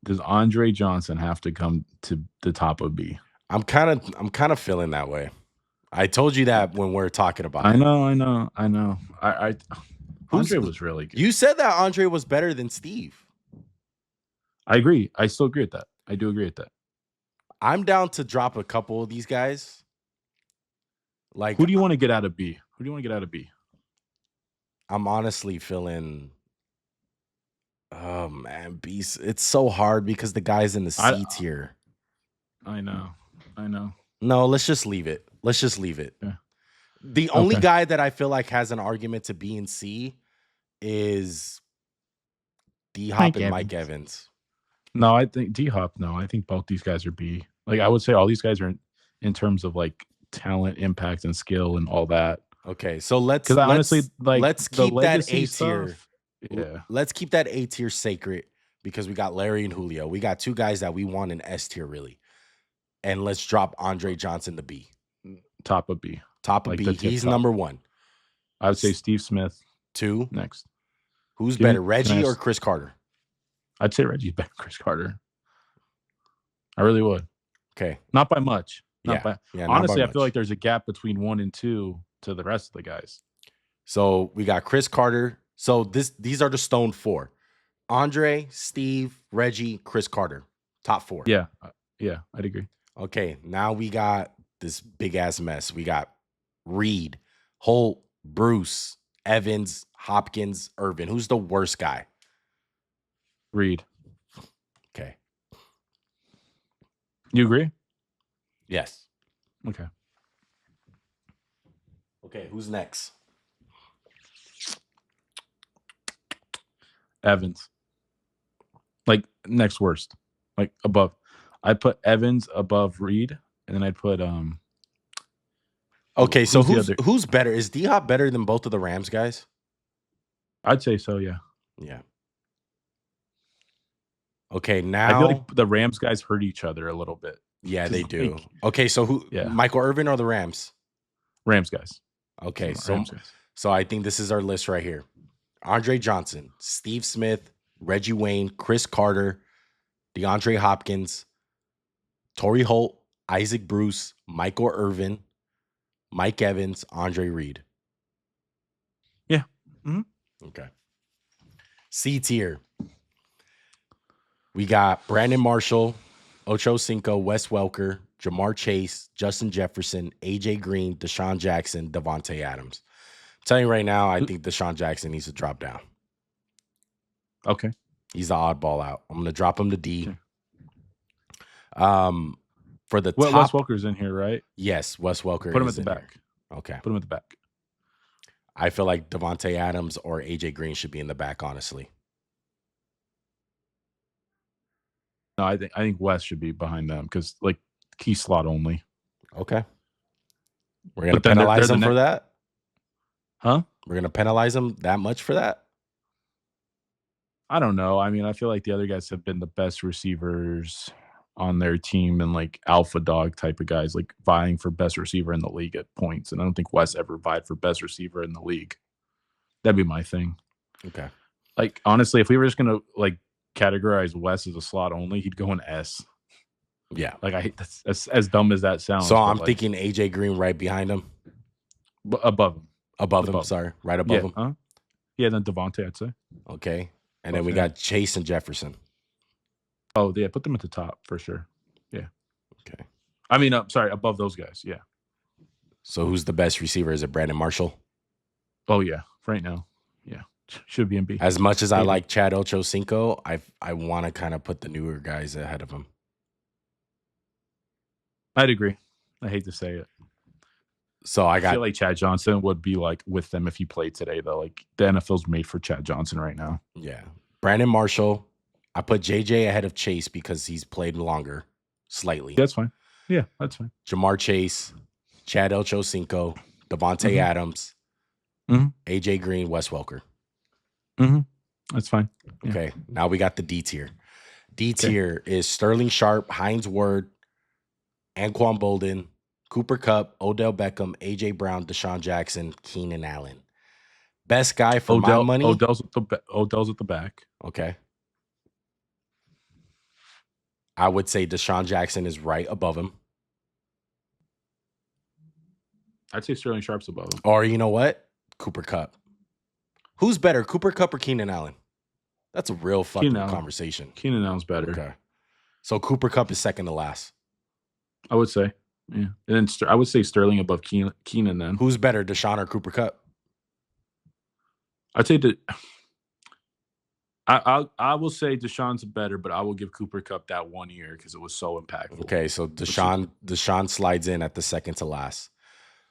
Does Andre Johnson have to come to the top of B? I'm kind of feeling that way. I told you that when we were talking about it. I know. Andre was really good. You said that Andre was better than Steve. I agree. I still agree with that. I do agree with that. I'm down to drop a couple of these guys. Like, who do you want to get out of B? I'm honestly feeling, oh man, B. It's so hard because the guy's in the C tier. I know. No, let's just leave it. Yeah. The only guy that I feel like has an argument to be in C is D-Hop and Mike Evans. No, I think D-Hop. No, I think both these guys are B. Like, I would say all these guys are in terms of like talent, impact, and skill and all that. Okay, so let's keep that A tier. Yeah, let's keep that A tier sacred because we got Larry and Julio. We got two guys that we want in S tier really, and let's drop Andre Johnson to B. Top of B. He's number one. I would say Steve Smith. 2 next. Who's better, Reggie or Cris Carter? I'd say Reggie's better than Cris Carter. I really would. Okay, not by much. Honestly, I feel like there's a gap between 1 and 2 to the rest of the guys. So we got Cris Carter. So these are the stone 4. Andre, Steve, Reggie, Cris Carter. Top 4. Yeah, I'd agree. Okay, now we got this big ass mess. We got Reed, Holt, Bruce, Evans, Hopkins, Irvin. Who's the worst guy? Reed. Okay. You agree? Yes. Okay. Okay, who's next? Evans. Like, next worst. Like, above. I'd put Evans above Reed, and then I'd put Okay, so who's better? Is D-Hop better than both of the Rams guys? I'd say so, yeah. Yeah. Okay, now I feel like the Rams guys hurt each other a little bit. Yeah, they do. Okay, so who? Yeah. Michael Irvin or the Rams? Rams guys. Okay, so I think this is our list right here. Andre Johnson, Steve Smith, Reggie Wayne, Cris Carter, DeAndre Hopkins, Torrey Holt, Isaac Bruce, Michael Irvin, Mike Evans, Andre Reed. Yeah. Mm-hmm. Okay. C tier. We got Brandon Marshall, Ocho Cinco, Wes Welker, Jamarr Chase, Justin Jefferson, AJ Green, Deshaun Jackson, Davante Adams. I'm telling you right now, I think Deshaun Jackson needs to drop down. Okay. He's the oddball out. I'm going to drop him to D. For the top, Wes Welker's in here, right? Yes, Wes Welker. Put him at the back. Okay. Put him at the back. I feel like Davante Adams or AJ Green should be in the back, honestly. No, I think Wes should be behind them because like key slot only. Okay. We're gonna penalize him for that? Huh? We're gonna penalize him that much for that? I don't know. I mean, I feel like the other guys have been the best receivers on their team and like alpha dog type of guys, like vying for best receiver in the league at points. And I don't think Wes ever vied for best receiver in the league. That'd be my thing. Okay. Like honestly, if we were just gonna like categorize Wes as a slot only, he'd go in S. Yeah. Like I hate that's as dumb as that sounds. So I'm thinking AJ Green right behind him. Above him. Above him, sorry. Right above him. Huh? Yeah, then Davante, I'd say. Okay. And then we got Chase and Jefferson. Oh, yeah, put them at the top for sure. Yeah. Okay. I mean, sorry, above those guys, yeah. So who's the best receiver? Is it Brandon Marshall? Oh, yeah, right now. Yeah. Should be in B. As much as I like Chad Ochocinco, I want to kind of put the newer guys ahead of him. I'd agree. I hate to say it. So I feel like Chad Johnson would be like with them if he played today, though. Like the NFL's made for Chad Johnson right now. Yeah. Brandon Marshall. I put JJ ahead of Chase because he's played longer, slightly. That's fine. Yeah, that's fine. Jamarr Chase, Chad Ochocinco, Davante Adams, AJ Green, Wes Welker. That's fine. Yeah. Okay, now we got the D tier. D tier is Sterling Sharp, Hines Ward, Anquan Boldin, Cooper Kupp, Odell Beckham, AJ Brown, Deshaun Jackson, Keenan Allen. Best guy for my money. Odell's at the back. Okay. I would say Deshaun Jackson is right above him. I'd say Sterling Sharp's above him. Or you know what? Cooper Kupp. Who's better, Cooper Kupp or Keenan Allen? That's a real fucking conversation. Keenan Allen's better. Okay. So Cooper Kupp is second to last. I would say. Yeah. And then I would say Sterling above Keenan then. Who's better, Deshaun or Cooper Kupp? I'd say that I will say Deshaun's better, but I will give Cooper Kupp that 1 year because it was so impactful. Okay, so Deshaun slides in at the second to last.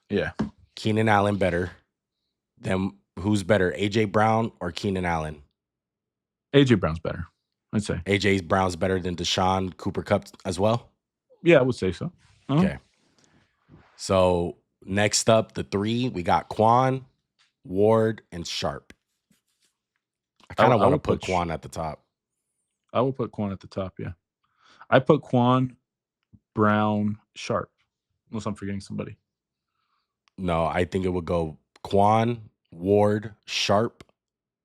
Yeah. Keenan Allen better. Then who's better, AJ Brown or Keenan Allen? AJ Brown's better, I'd say. AJ Brown's better than Deshaun, Cooper Kupp as well? Yeah, I would say so. Okay. So next up, the three, we got Quan, Ward, and Sharp. I kind of want to put Quan at the top. I will put Quan at the top, yeah. I put Quan, Brown, Sharp, unless I'm forgetting somebody. No, I think it would go Quan, Ward, Sharp,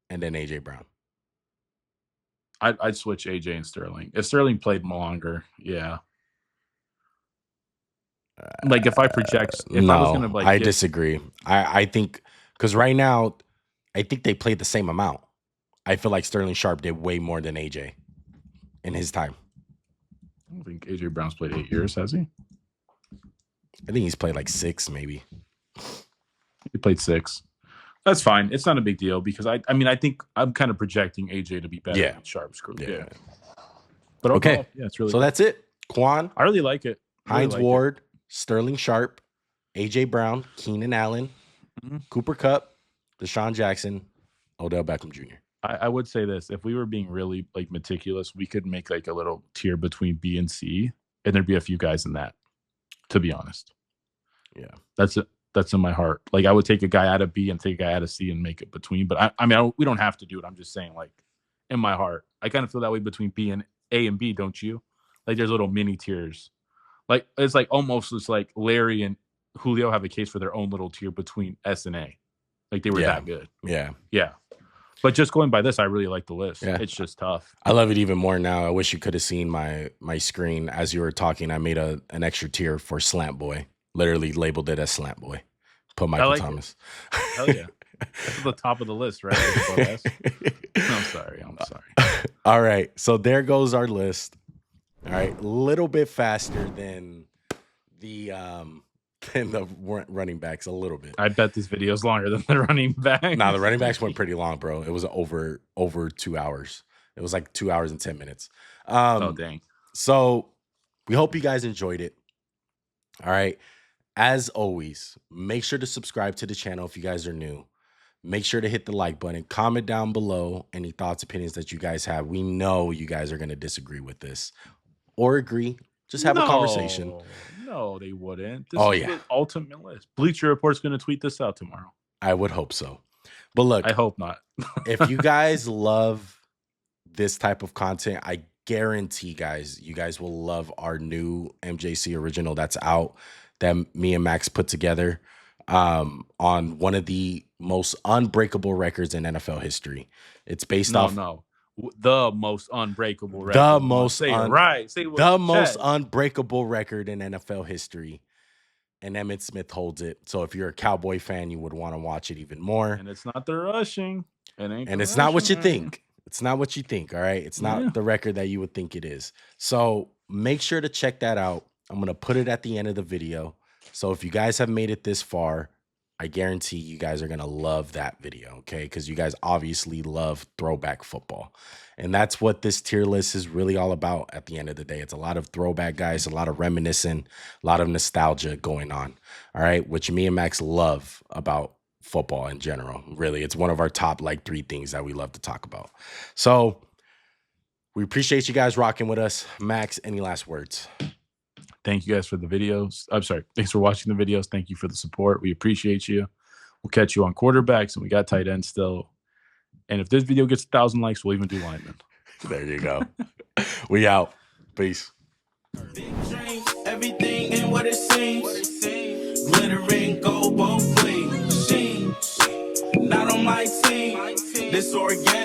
and then AJ Brown. I'd switch AJ and Sterling. If Sterling played longer, yeah. Like if I project, I was gonna I disagree. I think because right now, I think they played the same amount. I feel like Sterling Sharp did way more than AJ in his time. I don't think AJ Brown's played 8 years, has he? I think he's played like 6, maybe. He played 6. That's fine. It's not a big deal because I think I'm kind of projecting AJ to be better than Sharp's group. Yeah. But overall, yeah, it's really so that's it. Quan. I really like it. Hines Ward, Sterling Sharp, AJ Brown, Keenan Allen, Cooper Kupp, Deshaun Jackson, Odell Beckham Jr. I would say this: if we were being really like meticulous, we could make like a little tier between B and C, and there'd be a few guys in that. To be honest, yeah, that's in my heart. Like I would take a guy out of B and take a guy out of C and make it between. But we don't have to do it. I'm just saying, like in my heart, I kind of feel that way between B and A and B, don't you? Like there's little mini tiers. Like it's like almost it's like Larry and Julio have a case for their own little tier between S and A. Like they were that good. Yeah. Yeah. But just going by this, I really like the list. Yeah. It's just tough. I love it even more now. I wish you could have seen my screen as you were talking. I made an extra tier for Slant Boy. Literally labeled it as Slant Boy. Put Michael Thomas. Hell yeah. That's the top of the list, right? I'm sorry. All right. So there goes our list. All right. A little bit faster than the running backs, a little bit. I bet this video is longer than the running back. Nah, the running backs went pretty long, bro. It was over 2 hours. It was like 2 hours and 10 minutes. Oh, dang. So we hope you guys enjoyed it. All right. As always, make sure to subscribe to the channel if you guys are new. Make sure to hit the like button. Comment down below any thoughts, opinions that you guys have. We know you guys are going to disagree with this or agree. Just have a conversation. No, they wouldn't. This is the ultimate list. Bleacher Report's going to tweet this out tomorrow. I would hope so. But look, I hope not. If you guys love this type of content, I guarantee, guys, you guys will love our new MJC original that's out that me and Max put together on one of the most unbreakable records in NFL history. It's based off the most unbreakable record. The most Say it right. Say the most unbreakable record in NFL history. And Emmitt Smith holds it. So if you're a Cowboy fan, you would want to watch it even more. And it's not the rushing. It's not what you think. It's not what you think, all right? It's not the record that you would think it is. So make sure to check that out. I'm going to put it at the end of the video. So if you guys have made it this far, I guarantee you guys are going to love that video, okay? Because you guys obviously love throwback football. And that's what this tier list is really all about at the end of the day. It's a lot of throwback guys, a lot of reminiscing, a lot of nostalgia going on, all right? Which me and Max love about football in general. Really, it's one of our top, 3 things that we love to talk about. So we appreciate you guys rocking with us. Max, any last words? Thank you guys for the videos. I'm sorry. Thanks for watching the videos. Thank you for the support. We appreciate you. We'll catch you on quarterbacks, and we got tight ends still. And if this video gets 1,000 likes, we'll even do linemen. There you go. We out. Peace. Big dreams, everything ain't what it seems. Glittering gold, both fleeing. Not on my team. This organic.